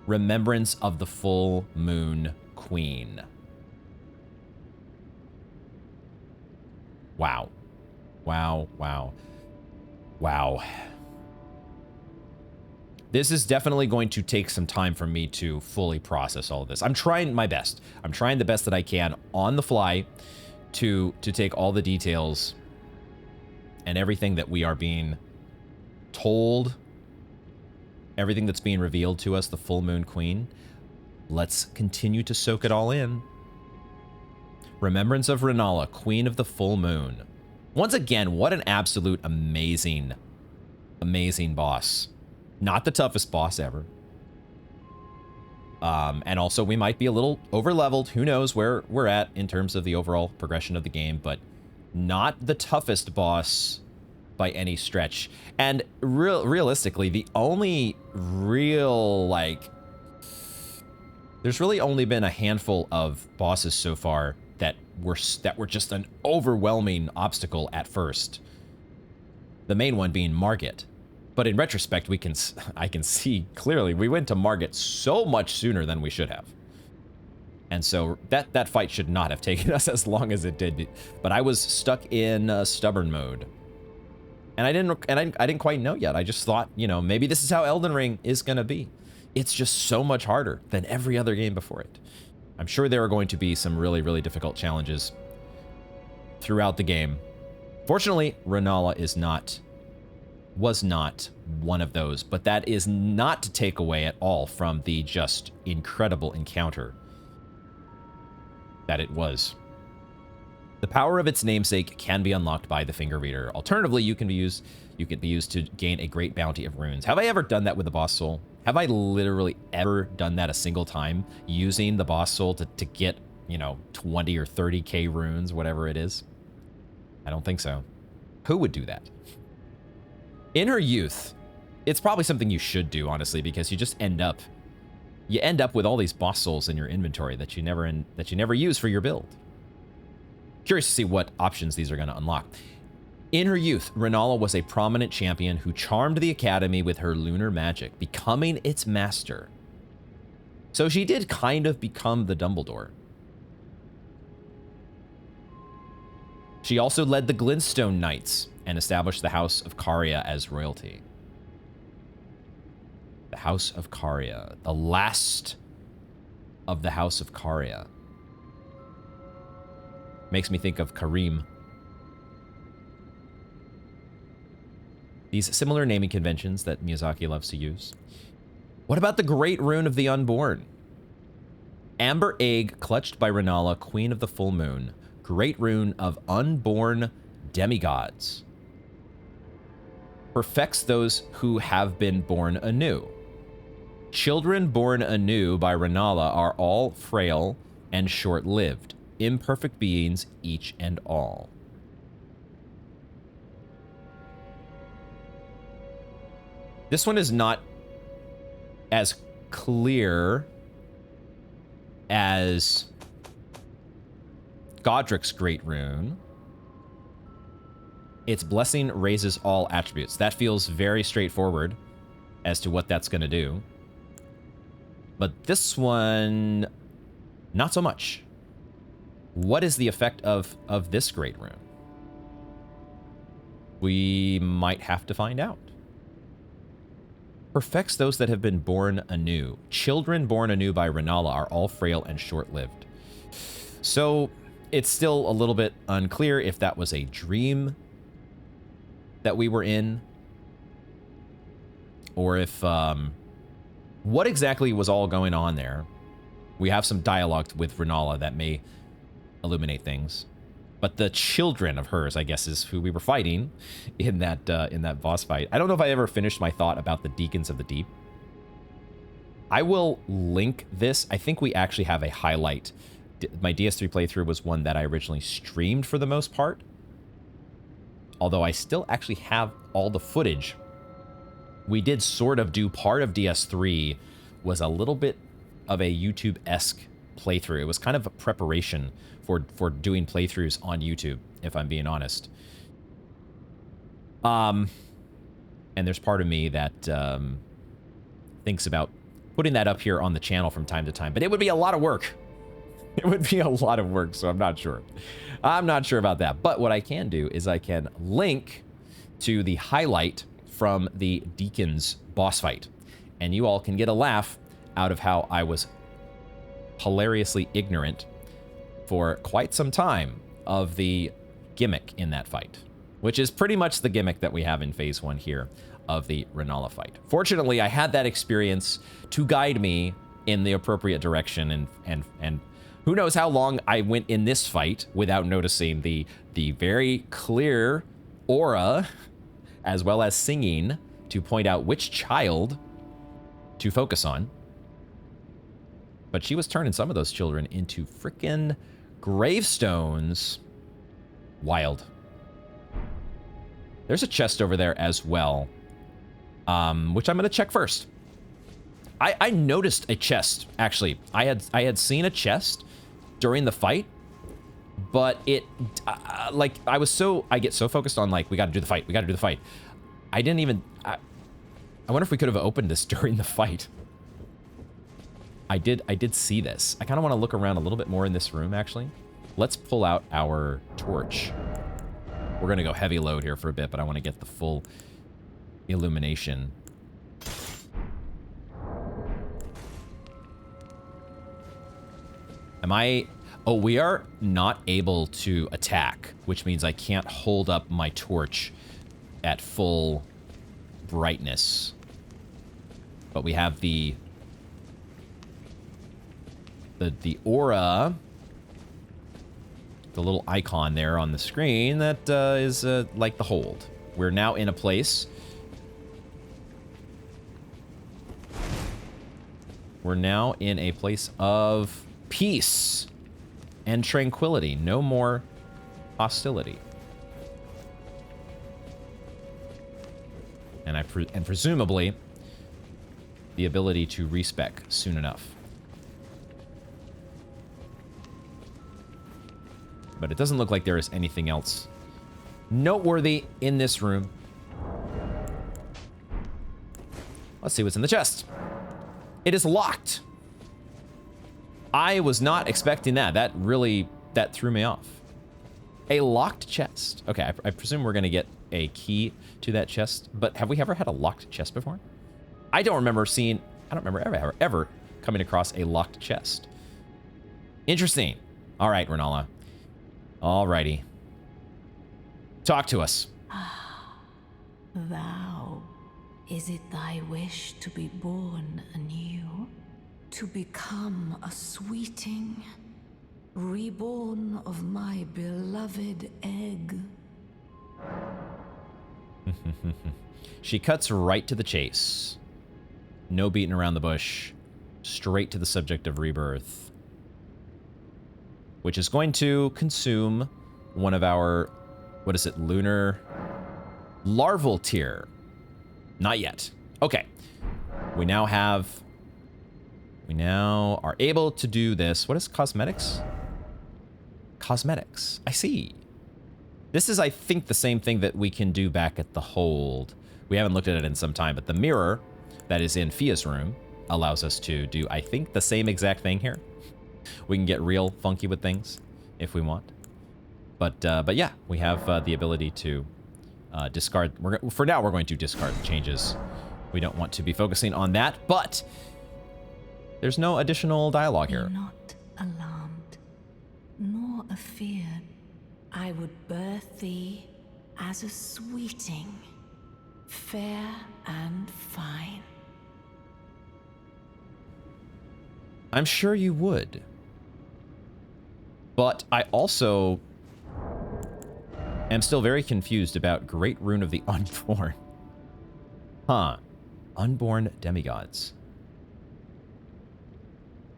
Remembrance of the Full Moon Queen. Wow. Wow, wow. Wow. This is definitely going to take some time for me to fully process all of this. I'm trying my best. I'm trying the best that I can on the fly to take all the details and everything that we are being told, everything that's being revealed to us, the Full Moon Queen. Let's continue to soak it all in. Remembrance of Rennala, Queen of the Full Moon. Once again, what an absolute amazing, amazing boss. Not the toughest boss ever. And also, we might be a little over-leveled. Who knows where we're at in terms of the overall progression of the game, but not the toughest boss by any stretch. And realistically, the only real, like... There's really only been a handful of bosses so far that were just an overwhelming obstacle at first. The main one being Margit. But in retrospect, I can see clearly we went to Margit so much sooner than we should have. And so that fight should not have taken us as long as it did. But I was stuck in stubborn mode. And I didn't quite know yet. I just thought, you know, maybe this is how Elden Ring is going to be. It's just so much harder than every other game before it. I'm sure there are going to be some really, really difficult challenges throughout the game. Fortunately, Rennala was not one of those, but that is not to take away at all from the just incredible encounter that it was. The power of its namesake can be unlocked by the finger reader. Alternatively, you can be used to gain a great bounty of runes. Have I ever done that with the boss soul? Have I literally ever done that a single time, using the boss soul to get, you know, 20 or 30k runes, whatever it is? I don't think so. Who would do that? In her youth, it's probably something you should do, honestly, because you just end up with all these boss souls in your inventory that you never use for your build. Curious to see what options these are going to unlock. In her youth, Rennala was a prominent champion who charmed the academy with her lunar magic, becoming its master. So she did kind of become the Dumbledore. She also led the Glintstone Knights and established the House of Caria as royalty. The House of Caria. The last of the House of Caria. Makes me think of Karim. These similar naming conventions that Miyazaki loves to use. What about the Great Rune of the Unborn? Amber egg clutched by Rennala, Queen of the Full Moon. Great Rune of Unborn Demigods. Perfects those who have been born anew. Children born anew by Rennala are all frail and short-lived, imperfect beings each and all. This one is not as clear as Godric's Great Rune. Its blessing raises all attributes. That feels very straightforward as to what that's going to do. But this one, not so much. What is the effect of this Great Rune? We might have to find out. Perfects those that have been born anew. Children born anew by Rennala are all frail and short-lived. So it's still a little bit unclear if that was a dream that we were in, or if what exactly was all going on there. We have some dialogue with Rennala that may illuminate things, but the children of hers, I guess, is who we were fighting in that boss fight. I don't know if I ever finished my thought about the Deacons of the Deep. I will link this. I think we actually have a highlight. My DS3 playthrough was one that I originally streamed for the most part, although I still actually have all the footage. We did sort of do part of DS3, was a little bit of a YouTube-esque playthrough. It was kind of a preparation for doing playthroughs on YouTube, if I'm being honest. And there's part of me that thinks about putting that up here on the channel from time to time, but it would be a lot of work. It would be a lot of work, so I'm not sure. I'm not sure about that. But what I can do is I can link to the highlight from the Deacons boss fight, and you all can get a laugh out of how I was hilariously ignorant for quite some time of the gimmick in that fight, which is pretty much the gimmick that we have in Phase 1 here of the Rennala fight. Fortunately, I had that experience to guide me in the appropriate direction, and who knows how long I went in this fight without noticing the very clear aura, as well as singing to point out which child to focus on. But she was turning some of those children into frickin' gravestones. Wild. There's a chest over there as well, which I'm gonna check first. I noticed a chest, actually. I had seen a chest during the fight, but it, like, I get so focused on, like, we gotta do the fight, we gotta do the fight. I didn't even, I wonder if we could have opened this during the fight. I did see this. I kind of want to look around a little bit more in this room, actually. Let's pull out our torch. We're gonna go heavy load here for a bit, but I want to get the full illumination. Oh, we are not able to attack, which means I can't hold up my torch at full brightness. But we have the aura, the little icon there on the screen that is like the hold. We're now in a place. We're now in a place of peace and tranquility. No more hostility. And presumably the ability to respec soon enough. But it doesn't look like there is anything else noteworthy in this room. Let's see what's in the chest. It is locked. I was not expecting that. That threw me off. A locked chest. Okay, I presume we're going to get a key to that chest. But have we ever had a locked chest before? I don't remember ever coming across a locked chest. Interesting. All right, Rennala. All righty. Talk to us. Thou, is it thy wish to be born anew? To become a sweeting, reborn of my beloved egg? She cuts right to the chase. No beating around the bush. Straight to the subject of rebirth. Which is going to consume one of our, what is it, lunar larval tier. Not yet. Okay. We now are able to do this. What is cosmetics? Cosmetics. I see. This is, I think, the same thing that we can do back at the hold. We haven't looked at it in some time, but the mirror that is in Fia's room allows us to do, I think, the same exact thing here. We can get real funky with things if we want. But yeah, we have the ability to discard. For now, we're going to discard the changes. We don't want to be focusing on that, but there's no additional dialogue here. Be not alarmed, nor afeared. I would birth thee as a sweeting, fair and fine. I'm sure you would. But I also am still very confused about Great Rune of the Unborn. Huh. Unborn demigods.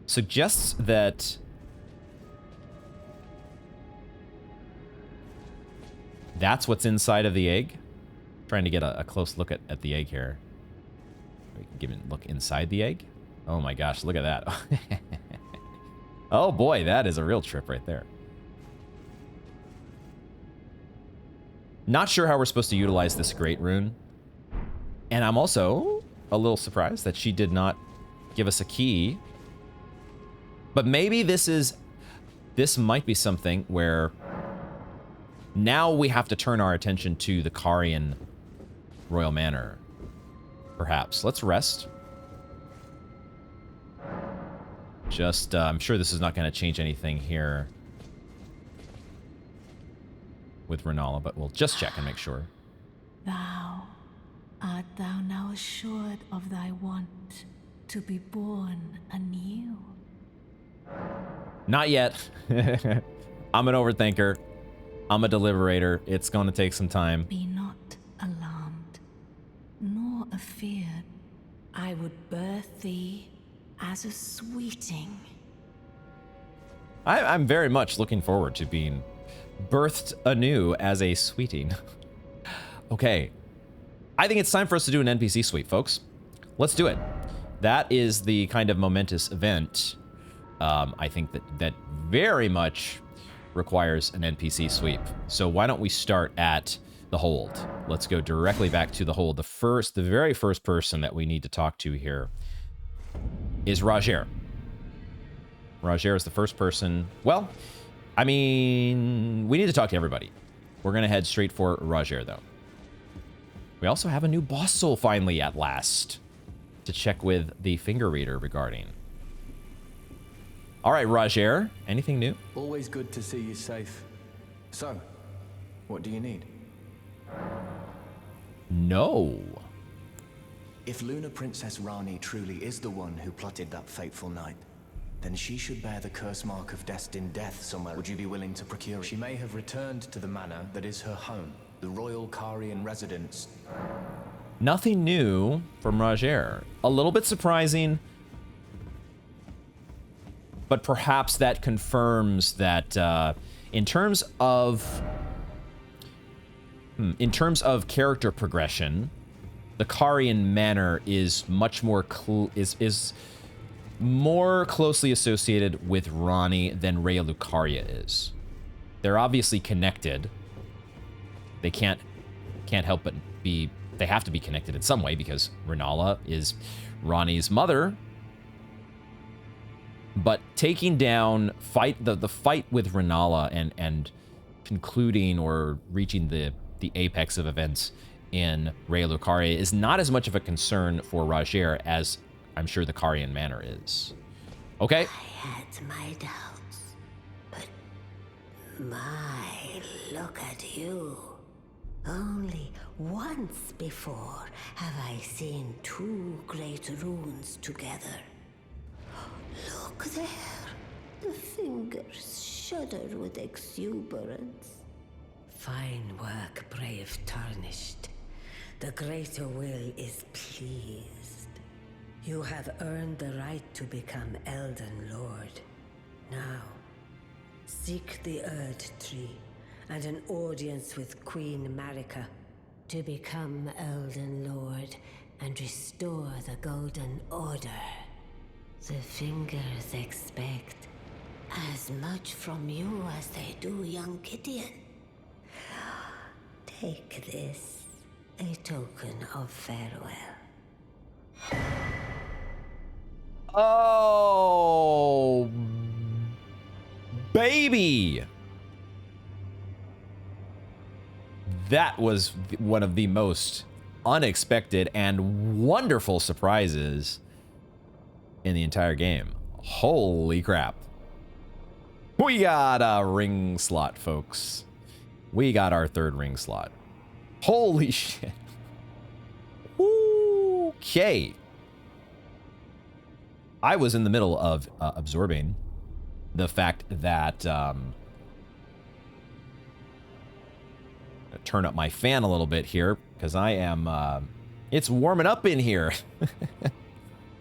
Suggests that that's what's inside of the egg. Trying to get a close look at the egg here. We can give it a look inside the egg. Oh my gosh, look at that. Oh boy, that is a real trip right there. Not sure how we're supposed to utilize this Great Rune. And I'm also a little surprised that she did not give us a key. But maybe this might be something where now we have to turn our attention to the Carian Royal Manor. Perhaps. Let's rest. Just, I'm sure this is not going to change anything here with Rennala, but we'll just check and make sure. Art thou now assured of thy want to be born anew? Not yet. I'm an overthinker. I'm a deliberator. It's going to take some time. Be not alarmed, nor afeared. I would birth thee as a sweeting. I'm very much looking forward to being birthed anew as a sweeting. Okay. I think it's time for us to do an NPC sweep, folks. Let's do it. That is the kind of momentous event. I think that very much requires an NPC sweep. So why don't we start at the hold? Let's go directly back to the hold. The very first person that we need to talk to here is Roger. Roger is the first person. Well, I mean, we need to talk to everybody. We're going to head straight for Roger, though. We also have a new boss soul finally at last to check with the finger reader regarding. All right, Roger, anything new? Always good to see you safe. So, what do you need? No. If Lunar Princess Rani truly is the one who plotted that fateful night, then she should bear the curse mark of destined death somewhere. Would you be willing to procure it? She may have returned to the manor that is her home, the royal Carian residence. Nothing new from Roger. A little bit surprising, but perhaps that confirms that in terms of character progression, the Carian Manor is much more is more closely associated with Rani than Raya Lucaria is. They're obviously connected. They can't help but be. They have to be connected in some way because Rennala is Rani's mother. But taking down the fight with Rennala and concluding or reaching the apex of events in Raya Lucaria is not as much of a concern for Rajir as I'm sure the Carian Manor is. Okay. I had my doubts, but my, look at you. Only once before have I seen two great runes together. Look there. The fingers shudder with exuberance. Fine work, brave Tarnished. The greater will is pleased. You have earned the right to become Elden Lord. Now, seek the Erd Tree and an audience with Queen Marika to become Elden Lord and restore the Golden Order. The fingers expect as much from you as they do young Gideon. Take this, a token of farewell. Oh, baby. That was one of the most unexpected and wonderful surprises in the entire game. Holy crap. We got a ring slot, folks. We got our third ring slot. Holy shit. Okay. I was in the middle of absorbing the fact that turn up my fan a little bit here because I am it's warming up in here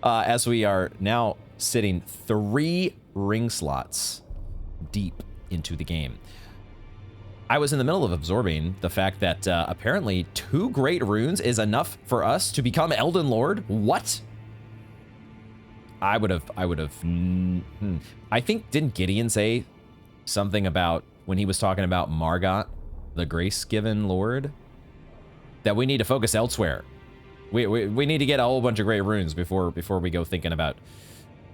as we are now sitting 3 ring slots deep into the game. I was in the middle of absorbing the fact that apparently 2 great runes is enough for us to become Elden Lord. What? I think, didn't Gideon say something about when he was talking about Margot, the grace-given Lord, that we need to focus elsewhere? We need to get a whole bunch of great runes before we go thinking about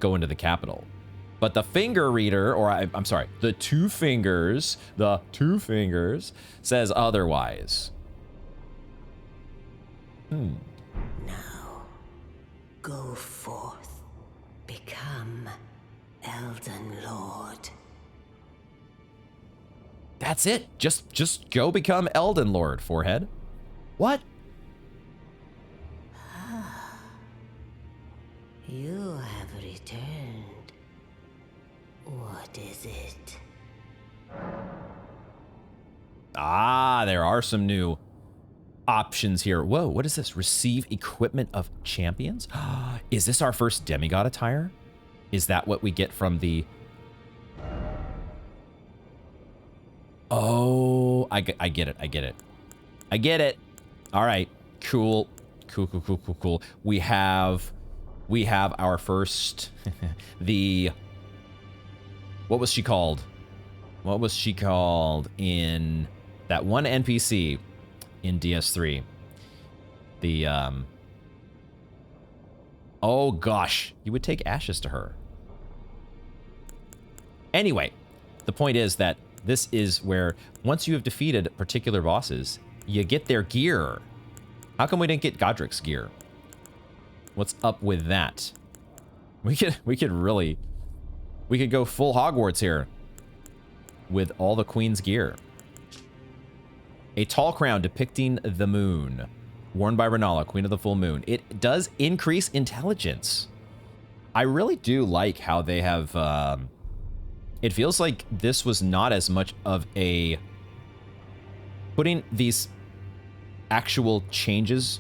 going to the capital. But the finger reader, or I'm sorry, the two fingers says otherwise. Now, go forth, become Elden Lord. That's it. Just go become Elden Lord, Forehead. What? You have returned. What is it? Ah, there are some new options here. Whoa, what is this? Receive equipment of champions? Is this our first demigod attire? Is that what we get from the... Oh, I get it. I get it. All right, cool. We have our first, what was she called? What was she called in that one NPC in DS3? The, oh gosh, you would take ashes to her. Anyway, the point is that this is where once you have defeated particular bosses, you get their gear. How come we didn't get Godric's gear? What's up with that? We could go full Hogwarts here with all the Queen's gear. A tall crown depicting the moon, worn by Rennala, Queen of the Full Moon. It does increase intelligence. I really do like how they have, it feels like this was not as much of a putting these actual changes,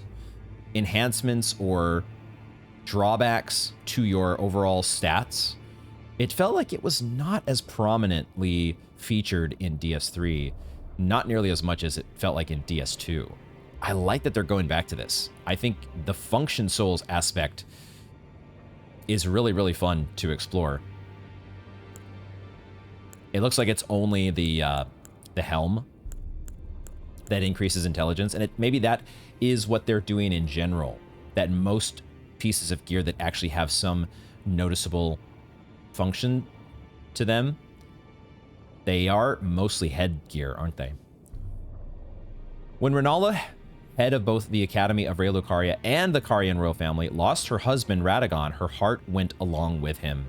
enhancements, or drawbacks to your overall stats. It felt like it was not as prominently featured in DS3, not nearly as much as it felt like in DS2. I like that they're going back to this. I think the function souls aspect is really, really fun to explore. It looks like it's only the helm that increases intelligence, and maybe that is what they're doing in general, that most pieces of gear that actually have some noticeable function to them, they are mostly headgear, aren't they? When Rennala head of both the Academy of Rea Lucaria and the Carian royal family, lost her husband Radagon, her heart went along with him.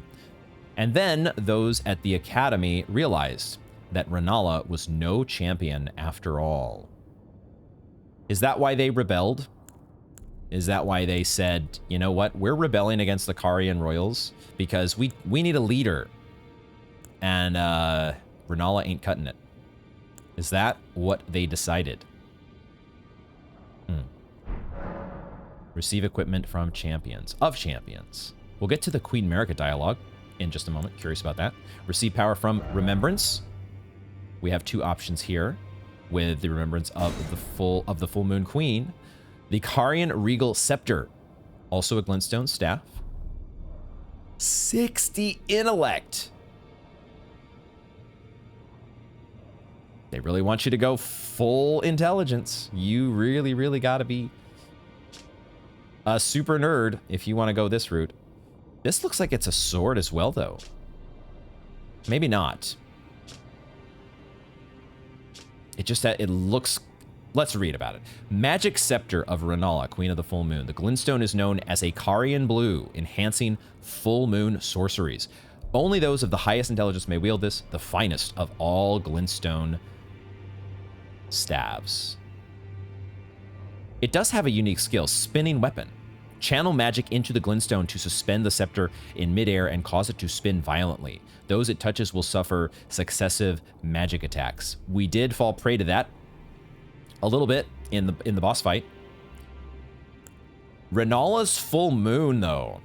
And then those at the Academy realized that Rennala was no champion after all. Is that why they rebelled? Is that why they said, you know what, we're rebelling against the Carian royals because we need a leader, and Rennala ain't cutting it? Is that what they decided? Receive equipment from champions. Of champions. We'll get to the Queen Marika dialogue in just a moment. Curious about that. Receive power from Remembrance. We have two options here with the Remembrance of the Full Moon Queen. The Carian Regal Scepter. Also a glintstone staff. 60 intellect. They really want you to go full intelligence. You really, really got to be a super nerd if you want to go this route. This looks like it's a sword as well, though. Maybe not. It looks... Let's read about it. Magic Scepter of Rennala, Queen of the Full Moon. The glintstone is known as a Carian Blue, enhancing full moon sorceries. Only those of the highest intelligence may wield this, the finest of all glintstone staves. It does have a unique skill, Spinning Weapon. Channel magic into the glintstone to suspend the scepter in midair and cause it to spin violently. Those it touches will suffer successive magic attacks. We did fall prey to that a little bit in the boss fight. Rennala's Full Moon, though.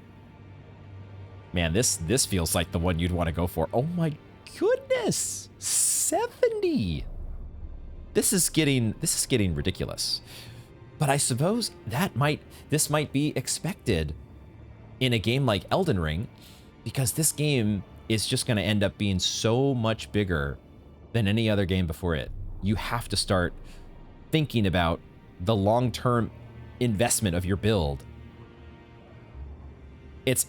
Man, this feels like the one you'd want to go for. Oh my goodness. 70. This is getting ridiculous. But I suppose this might be expected in a game like Elden Ring, because this game is just going to end up being so much bigger than any other game before it. You have to start thinking about the long-term investment of your build. It's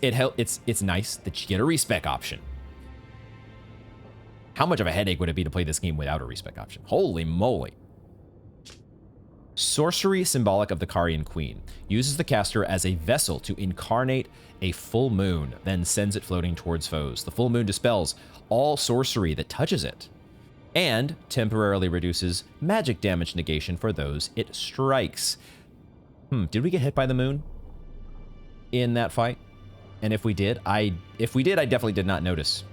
nice that you get a respec option. How much of a headache would it be to play this game without a respec option? Holy moly. Sorcery symbolic of the Carian Queen. Uses the caster as a vessel to incarnate a full moon, then sends it floating towards foes. The full moon dispels all sorcery that touches it, and temporarily reduces magic damage negation for those it strikes. Did we get hit by the moon in that fight? And if we did, I definitely did not notice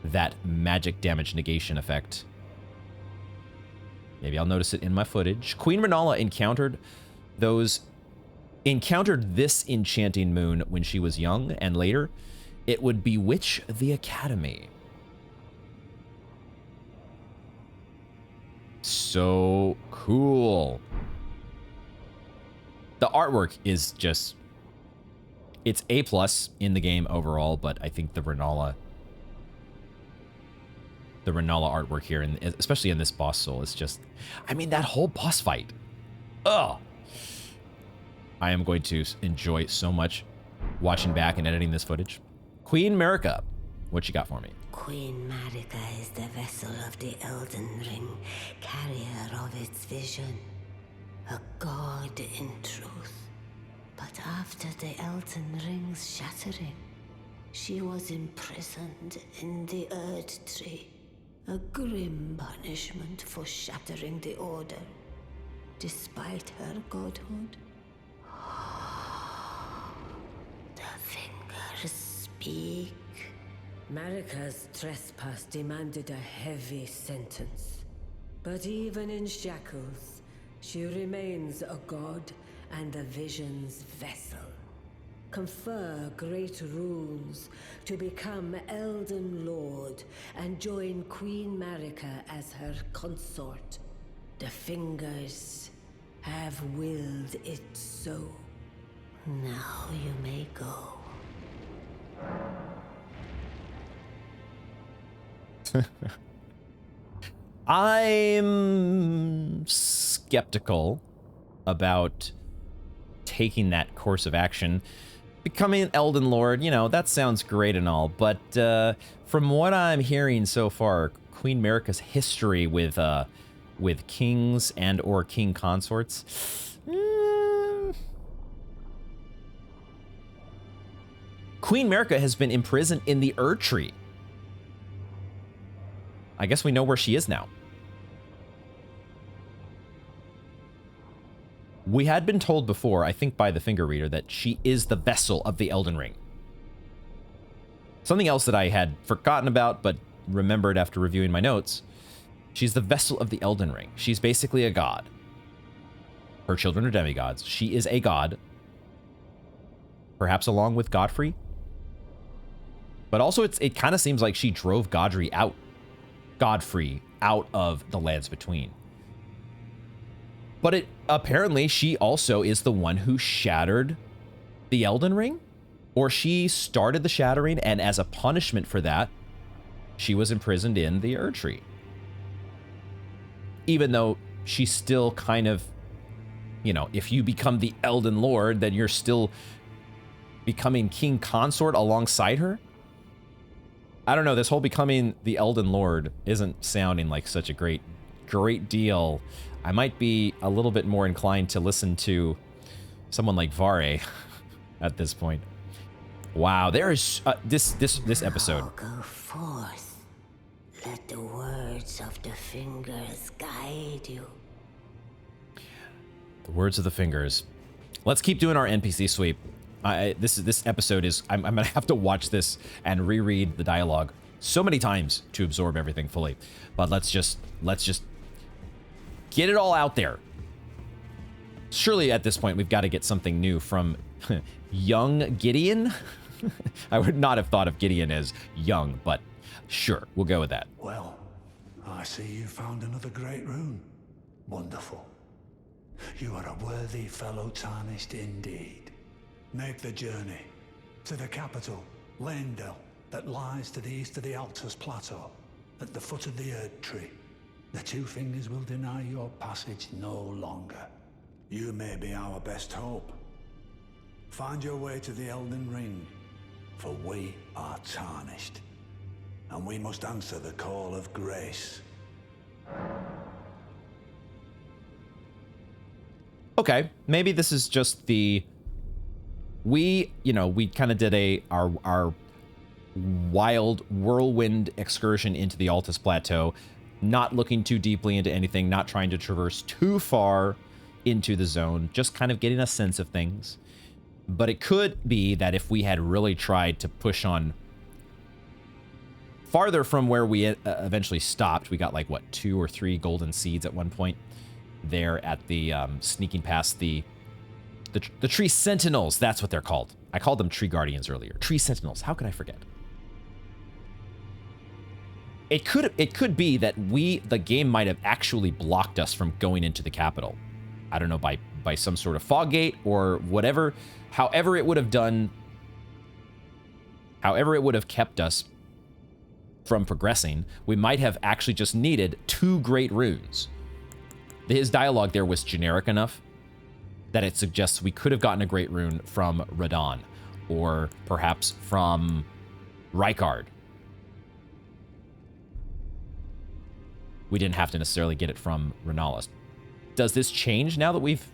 that magic damage negation effect. Maybe I'll notice it in my footage. Queen Rennala encountered this enchanting moon when she was young, and later it would bewitch the Academy. So cool. The artwork is just... It's A+ in the game overall, but I think the Rennala artwork here, and especially in this boss soul, is just... I mean, that whole boss fight. Ugh. I am going to enjoy so much watching back and editing this footage. Queen Marika, what you got for me? Queen Marika is the vessel of the Elden Ring, carrier of its vision. A god in truth. But after the Elden Ring's shattering, she was imprisoned in the Earth Tree. A grim punishment for shattering the Order, despite her godhood. The fingers speak. Marika's trespass demanded a heavy sentence. But even in shackles, she remains a god and the vision's vessel. Confer great runes to become Elden Lord and join Queen Marika as her consort. The fingers have willed it so. Now you may go. I'm skeptical about taking that course of action. Becoming an Elden Lord, you know, that sounds great and all, but from what I'm hearing so far, Queen Marika's history with with kings and or king consorts. Queen Marika has been imprisoned in the Erd Tree. I guess we know where she is now. We had been told before, I think by the finger reader, that she is the vessel of the Elden Ring. Something else that I had forgotten about, but remembered after reviewing my notes. She's the vessel of the Elden Ring. She's basically a god. Her children are demigods. She is a god. Perhaps along with Godfrey. But also it kind of seems like she drove Godfrey out of the Lands Between. But apparently she also is the one who shattered the Elden Ring? Or she started the shattering, and as a punishment for that, she was imprisoned in the Erd Tree. Even though she's still kind of, you know, if you become the Elden Lord, then you're still becoming king consort alongside her. I don't know, this whole becoming the Elden Lord isn't sounding like such a great deal. I might be a little bit more inclined to listen to someone like Vare at this point. Wow, there is this episode. Now go forth. Let the words of the fingers guide you. The words of the fingers. Let's keep doing our NPC sweep. This episode is I'm gonna have to watch this and reread the dialogue so many times to absorb everything fully. But let's just get it all out there. Surely at this point we've got to get something new from young Gideon. I would not have thought of Gideon as young, but sure, we'll go with that. Well, I see you found another great rune. Wonderful. You are a worthy fellow tarnished indeed. Make the journey to the capital, Leyndell, that lies to the east of the Altus Plateau, at the foot of the Erd Tree. The two fingers will deny your passage no longer. You may be our best hope. Find your way to the Elden Ring, for we are tarnished, and we must answer the call of grace. Okay, maybe this is just the... We kind of did our wild whirlwind excursion into the Altus Plateau, not looking too deeply into anything, not trying to traverse too far into the zone, just kind of getting a sense of things. But it could be that if we had really tried to push on farther from where we eventually stopped, we got like, what, 2 or 3 golden seeds at one point there at the sneaking past the tree sentinels. That's what they're called. I called them tree guardians earlier. Tree sentinels. How could I forget? It could be that the game might have actually blocked us from going into the capital. I don't know, by some sort of fog gate or whatever. However it would have kept us from progressing, we might have actually just needed 2 great runes. His dialogue there was generic enough that it suggests we could have gotten a great rune from Radon, or perhaps from Rykard. We didn't have to necessarily get it from Rennala. Does this change now that we've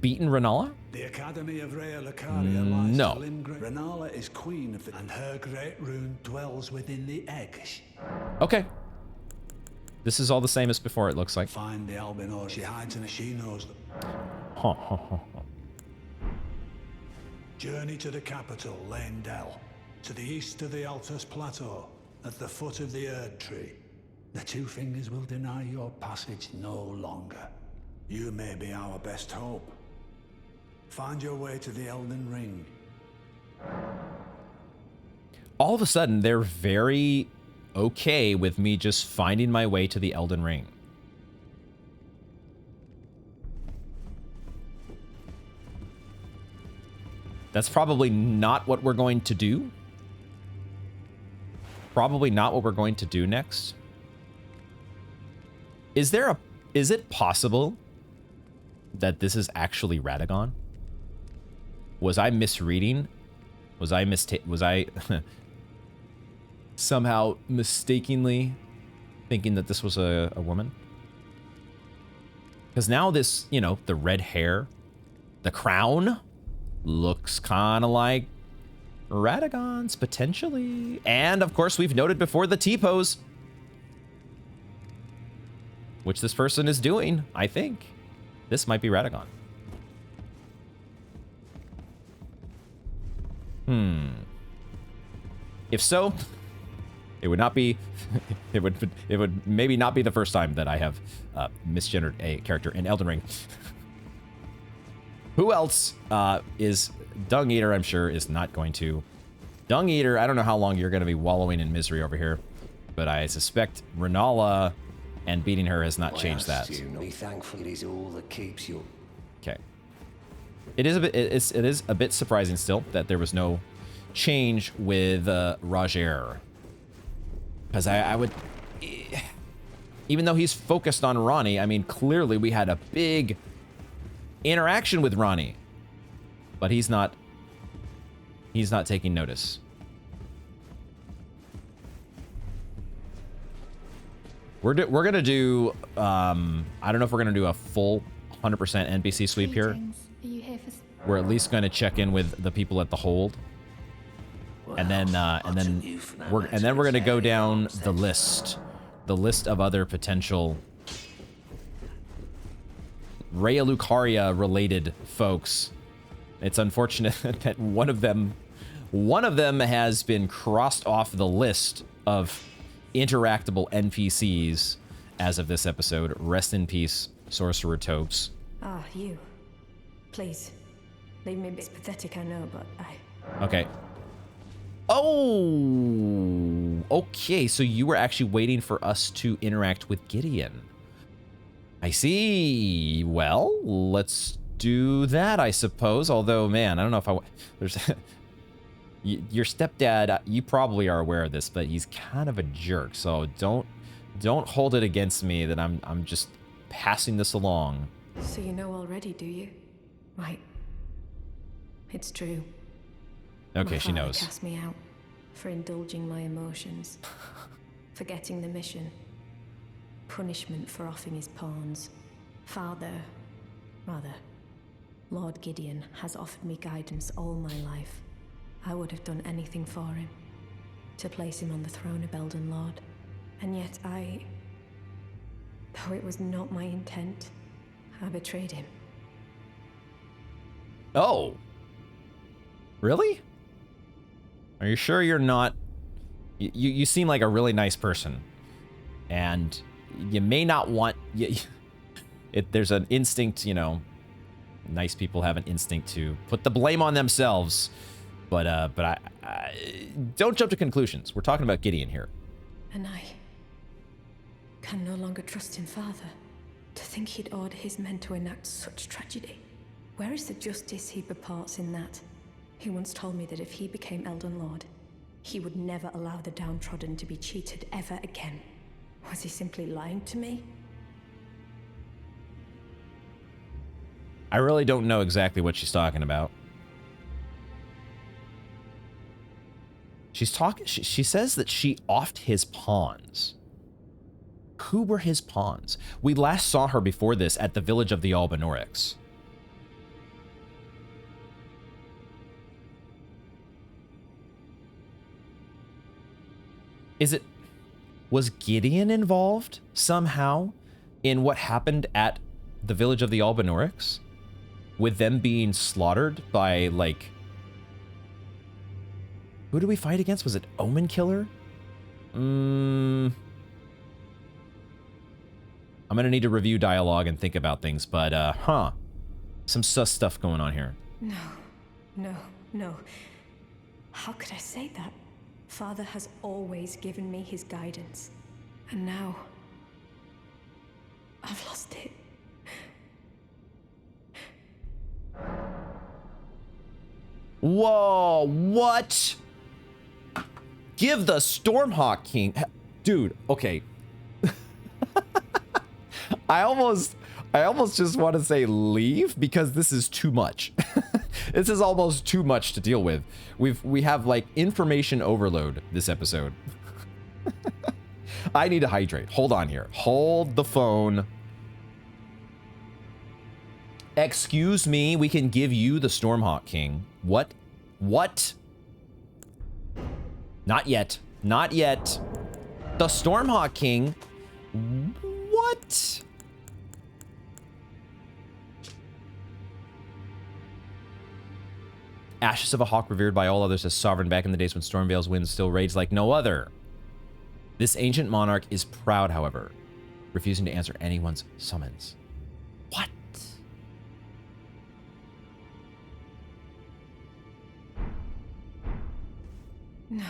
beaten Rennala? The Academy of Rea Lucaria lies no. to Lingre. Rennala is queen of the... and her great rune dwells within the egg. Okay. This is all the same as before, it looks like. Find the albino. She hides in a... She knows them. Journey to the capital, Leyndell. To the east of the Altus Plateau, at the foot of the Erd Tree. The two fingers will deny your passage no longer. You may be our best hope. Find your way to the Elden Ring. All of a sudden, they're very okay with me just finding my way to the Elden Ring. That's probably not what we're going to do. Probably not what we're going to do next. Is it possible that this is actually Radagon? Was I misreading? Was I somehow mistakenly thinking that this was a woman? Because now this, you know, the red hair, the crown, looks kind of like Radagon's, potentially. And, of course, we've noted before the T-pose, which this person is doing, I think. This might be Radagon. If so, it would not be, it would maybe not be the first time that I have misgendered a character in Elden Ring. Who else is Dung Eater? I'm sure is not going to. Dung Eater, I don't know how long you're going to be wallowing in misery over here, but I suspect Rennala and beating her has not changed that. Be thankful it is all that keeps you. Okay. It is a bit. It is a bit surprising still that there was no change with Roger, because I would, even though he's focused on Ronnie, I mean clearly we had a big interaction with Ronnie, but he's not taking notice. We're gonna do I don't know if we're gonna do a full 100% NPC sweep here. Are you here for... We're at least going to check in with the people at the hold, and then we're going to go down the list of other potential Raya Lucaria related folks. It's unfortunate that one of them has been crossed off the list of interactable NPCs as of this episode. Rest in peace, Sorcerer Topes. Ah, you. Please. Leave me. It's pathetic, I know, but Okay. Oh! Okay, so you were actually waiting for us to interact with Gideon. I see. Well, let's do that, I suppose. Although, man, I don't know if there's... Your stepdad, you probably are aware of this, but he's kind of a jerk, so don't hold it against me that I'm just passing this along. So you know already, do you? Right. It's true. Okay, she knows. Cast me out for indulging my emotions, forgetting the mission, punishment for offing his pawns. Lord Gideon has offered me guidance all my life. I would have done anything for him, to place him on the throne of Elden Lord. And yet though it was not my intent, I betrayed him. Oh. Really? Are you sure you're not... You seem like a really nice person. And you may not want... There's an instinct, you know... Nice people have an instinct to put the blame on themselves. But I don't jump to conclusions. We're talking about Gideon here. And I can no longer trust him, Father. To think he'd order his men to enact such tragedy. Where is the justice he purports in that? He once told me that if he became Elden Lord, he would never allow the downtrodden to be cheated ever again. Was he simply lying to me? I really don't know exactly what she's talking about. She says that she offed his pawns. Who were his pawns? We last saw her before this at the village of the Albanorex. Was Gideon involved somehow in what happened at the village of the Albanorex? With them being slaughtered by, like... Who did we fight against? Was it Omen Killer? I'm gonna need to review dialogue and think about things, but, some sus stuff going on here. No. How could I say that? Father has always given me his guidance. And now... I've lost it. Whoa, what? Give the Stormhawk King... Dude, okay. I almost just want to say leave because this is too much. This is almost too much to deal with. We have like information overload this episode. I need to hydrate. Hold on here. Hold the phone. Excuse me, we can give you the Stormhawk King. What? What? Not yet. Not yet. The Stormhawk King? What? Ashes of a hawk revered by all others as sovereign back in the days when Stormvale's winds still raged like no other. This ancient monarch is proud, however, refusing to answer anyone's summons. What? No,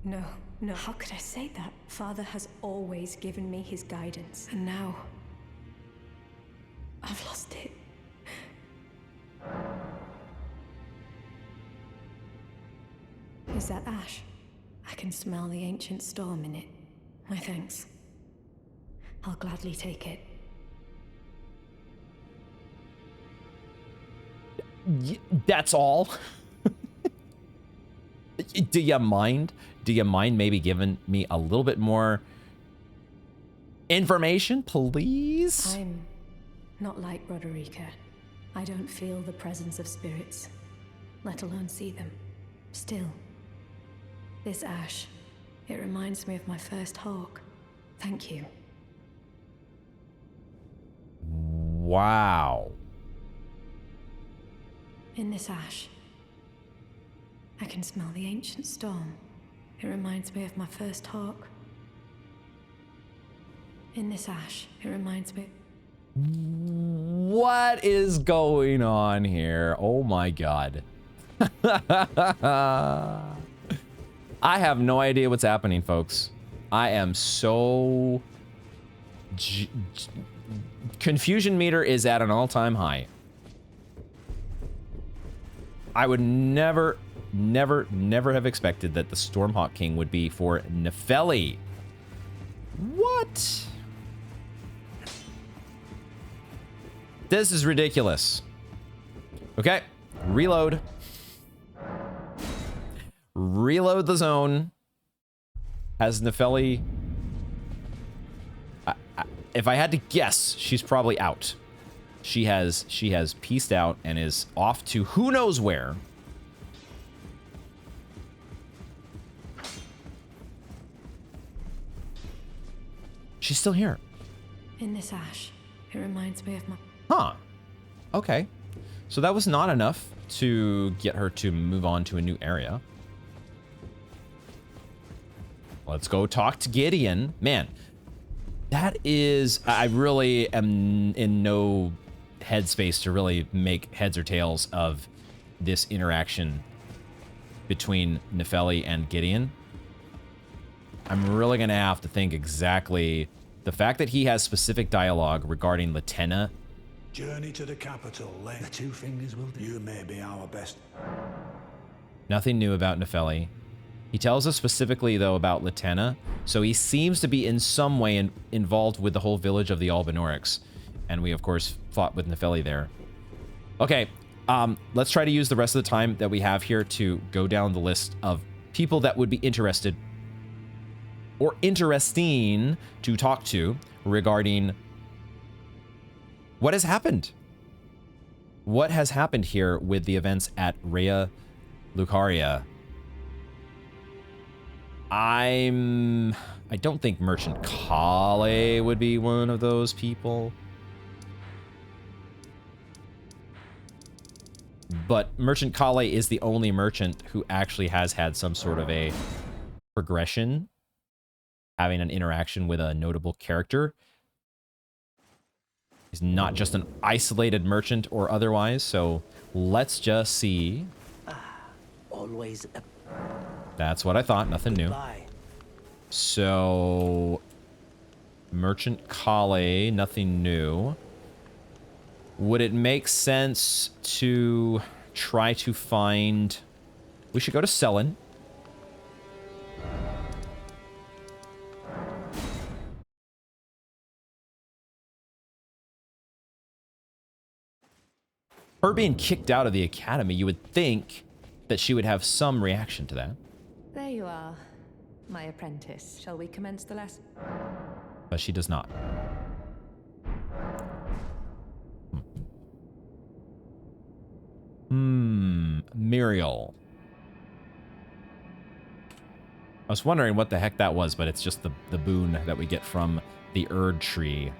no, no. How could I say that? Father has always given me his guidance, and now I've lost it. Is that ash? I can smell the ancient storm in it. My thanks. I'll gladly take it. That's all? Do you mind? Do you mind maybe giving me a little bit more information, please? I'm not like Roderica. I don't feel the presence of spirits, let alone see them. Still, this ash, it reminds me of my first hawk. Thank you. Wow. In this ash, I can smell the ancient storm. It reminds me of my first hawk. In this ash, it reminds me... What is going on here? Oh my god. I have no idea what's happening, folks. I am so... Confusion meter is at an all-time high. I would never have expected that the Stormhawk King would be for Nefeli. What? This is ridiculous. Okay, reload. Reload the zone. Has Nefeli... if I had to guess, she's probably out. She has pieced out and is off to who knows where. She's still here. In this ash, it reminds me of my... Huh. Okay. So that was not enough to get her to move on to a new area. Let's go talk to Gideon. Man, that is... I really am in no headspace to really make heads or tails of this interaction between Nefeli and Gideon. I'm really going to have to think exactly... The fact that he has specific dialogue regarding Latenna. Journey to the capital, the two fingers will do. You may be our best. Nothing new about Nefeli. He tells us specifically, though, about Latenna, so he seems to be in some way involved with the whole village of the Albinorics. And we, of course, fought with Nefeli there. Okay, let's try to use the rest of the time that we have here to go down the list of people that would be interested or interesting to talk to regarding what has happened. What has happened here with the events at Raya Lucaria? I don't think Merchant Kale would be one of those people. But Merchant Kale is the only merchant who actually has had some sort of a progression, having an interaction with a notable character. He's not just an isolated merchant or otherwise, so let's just see. Always a... That's what I thought, nothing new. So, Merchant Kale, nothing new. Would it make sense to try to find... We should go to Selen. Her being kicked out of the academy, you would think that she would have some reaction to that. There you are, my apprentice. Shall we commence the lesson? But she does not. Muriel. I was wondering what the heck that was, but it's just the boon that we get from the Erd tree.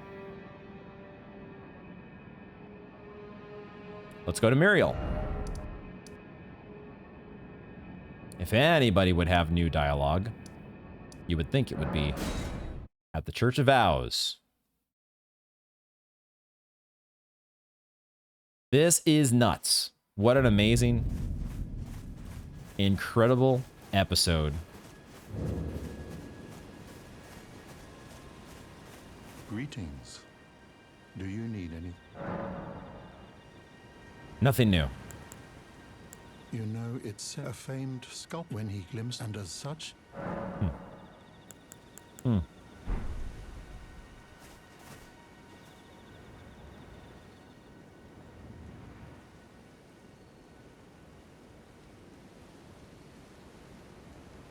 Let's go to Muriel. If anybody would have new dialogue, you would think it would be at the Church of Vows. This is nuts. What an amazing, incredible episode. Greetings. Do you need any? Nothing new. You know, it's a famed sculptor when he glimpsed, and as such...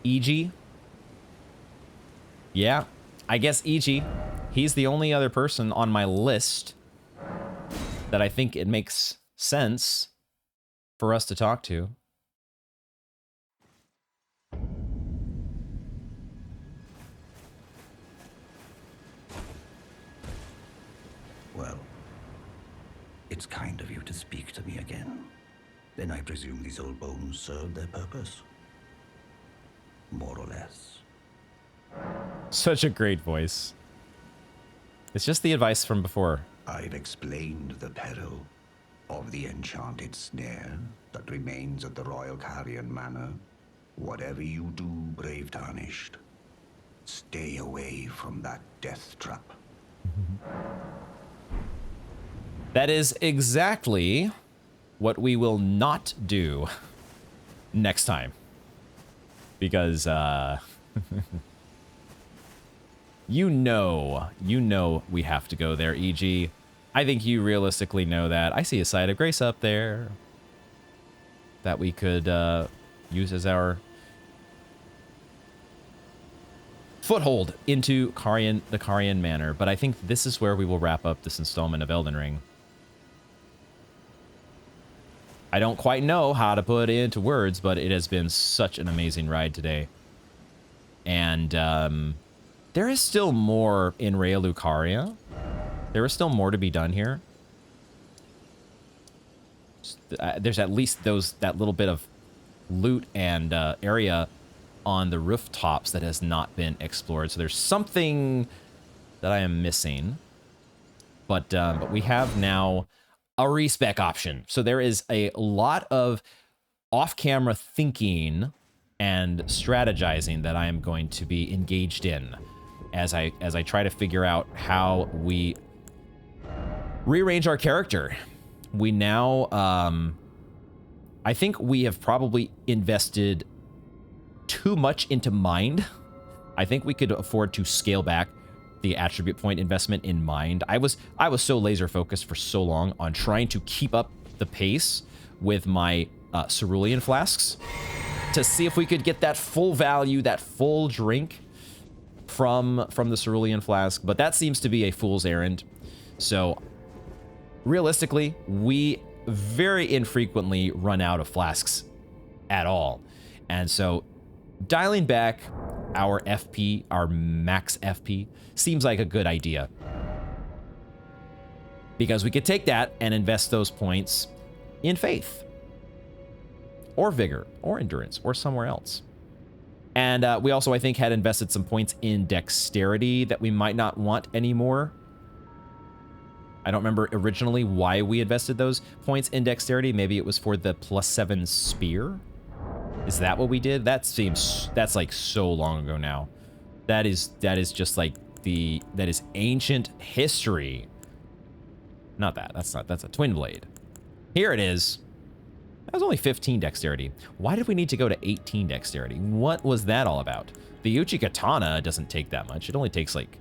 E.G.? Yeah, I guess E.G. He's the only other person on my list that I think it makes sense for us to talk to. Well, it's kind of you to speak to me again. Then I presume these old bones served their purpose? More or less. Such a great voice. It's just the advice from before. I've explained the peril of the enchanted snare that remains at the Royal Carrion Manor. Whatever you do, brave Tarnished, stay away from that death trap. That is exactly what we will not do next time. Because, you know we have to go there, E.G. I think you realistically know that. I see a side of grace up there that we could use as our foothold into the Carrion Manor. But I think this is where we will wrap up this installment of Elden Ring. I don't quite know how to put it into words, but it has been such an amazing ride today. And there is still more in Raya Lucaria. There is still more to be done here. There's at least that little bit of loot and area on the rooftops that has not been explored. So there's something that I am missing. But we have now a respec option. So there is a lot of off-camera thinking and strategizing that I am going to be engaged in as I try to figure out how we rearrange our character. We now, I think we have probably invested too much into mind. I think we could afford to scale back the attribute point investment in mind. I was so laser focused for so long on trying to keep up the pace with my cerulean flasks to see if we could get that full value, that full drink from the cerulean flask, but that seems to be a fool's errand. So realistically, we very infrequently run out of flasks at all. And so dialing back our FP, our max FP, seems like a good idea. Because we could take that and invest those points in faith, or vigor, or endurance, or somewhere else. And we also, I think, had invested some points in dexterity that we might not want anymore. I don't remember originally why we invested those points in dexterity. Maybe it was for the +7 spear. Is that what we did? That's like so long ago now. That is just like that is ancient history. Not that. That's a twin blade. Here it is. That was only 15 dexterity. Why did we need to go to 18 dexterity? What was that all about? The Uchi Katana doesn't take that much. It only takes like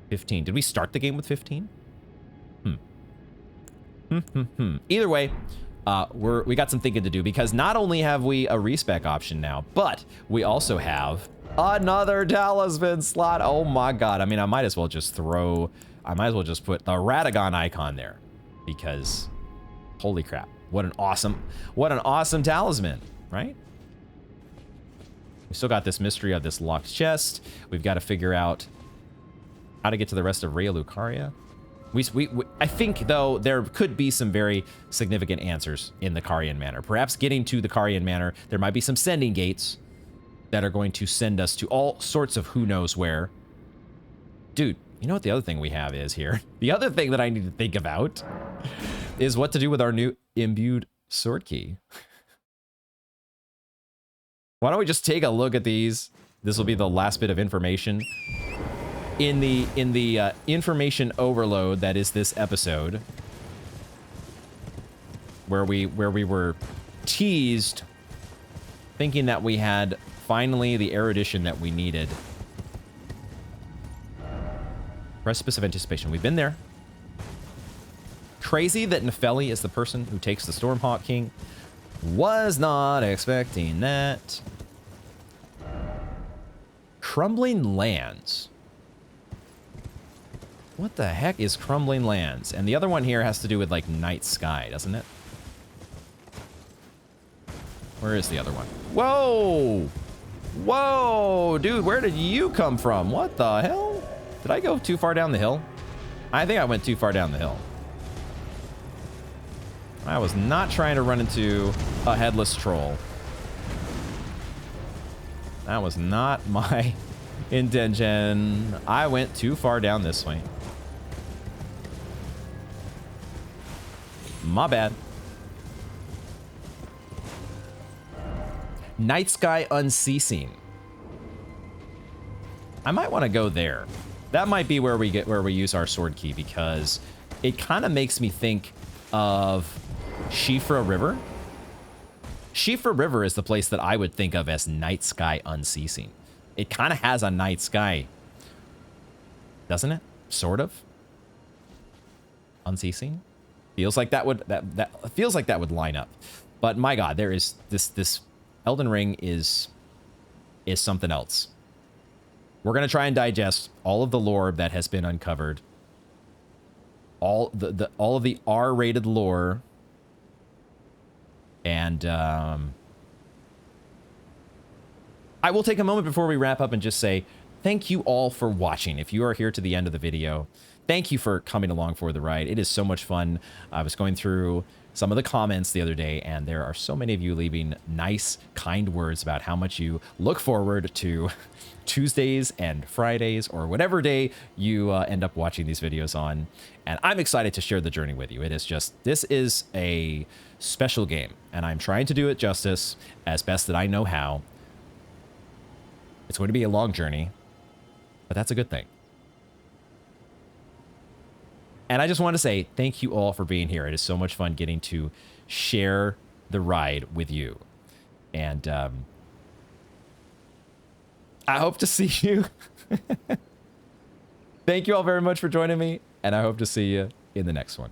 15. Did we start the game with 15? Either way, we got some thinking to do, because not only have we a respec option now, but we also have another talisman slot. Oh my god. I mean, I might as well just put the Radagon icon there, because holy crap. What an awesome talisman, right? We still got this mystery of this locked chest. We've got to figure out how to get to the rest of Raya Lucaria. I think, though, there could be some very significant answers in the Carian Manor. Perhaps getting to the Carian Manor, there might be some sending gates that are going to send us to all sorts of who knows where. Dude, you know what the other thing we have is here? The other thing that I need to think about is what to do with our new imbued sword key. Why don't we just take a look at these? This will be the last bit of information in the information overload that is this episode, where we were teased, thinking that we had finally the erudition that we needed. Precipice of Anticipation. We've been there. Crazy that Nefeli is the person who takes the Stormhawk King. Was not expecting that. Crumbling Lands. What the heck is Crumbling Lands? And the other one here has to do with, like, night sky, doesn't it? Where is the other one? Whoa! Whoa! Dude, where did you come from? What the hell? Did I go too far down the hill? I think I went too far down the hill. I was not trying to run into a headless troll. That was not my intention. I went too far down this way. My bad. Night Sky Unceasing. I might want to go there. That might be where we use our sword key, because it kind of makes me think of Shifra River. Shifra River is the place that I would think of as Night Sky Unceasing. It kind of has a night sky, doesn't it? Sort of. Unceasing. Feels like that would feels like that would line up. But my God, there is this Elden Ring is something else. We're gonna try and digest all of the lore that has been uncovered. All of the R-rated lore. And I will take a moment before we wrap up and just say thank you all for watching. If you are here to the end of the video, thank you for coming along for the ride. It is so much fun. I was going through some of the comments the other day, and there are so many of you leaving nice, kind words about how much you look forward to Tuesdays and Fridays, or whatever day you end up watching these videos on. And I'm excited to share the journey with you. It is just, this is a special game, and I'm trying to do it justice as best that I know how. It's going to be a long journey, but that's a good thing. And I just want to say thank you all for being here. It is so much fun getting to share the ride with you. And I hope to see you. Thank you all very much for joining me, and I hope to see you in the next one.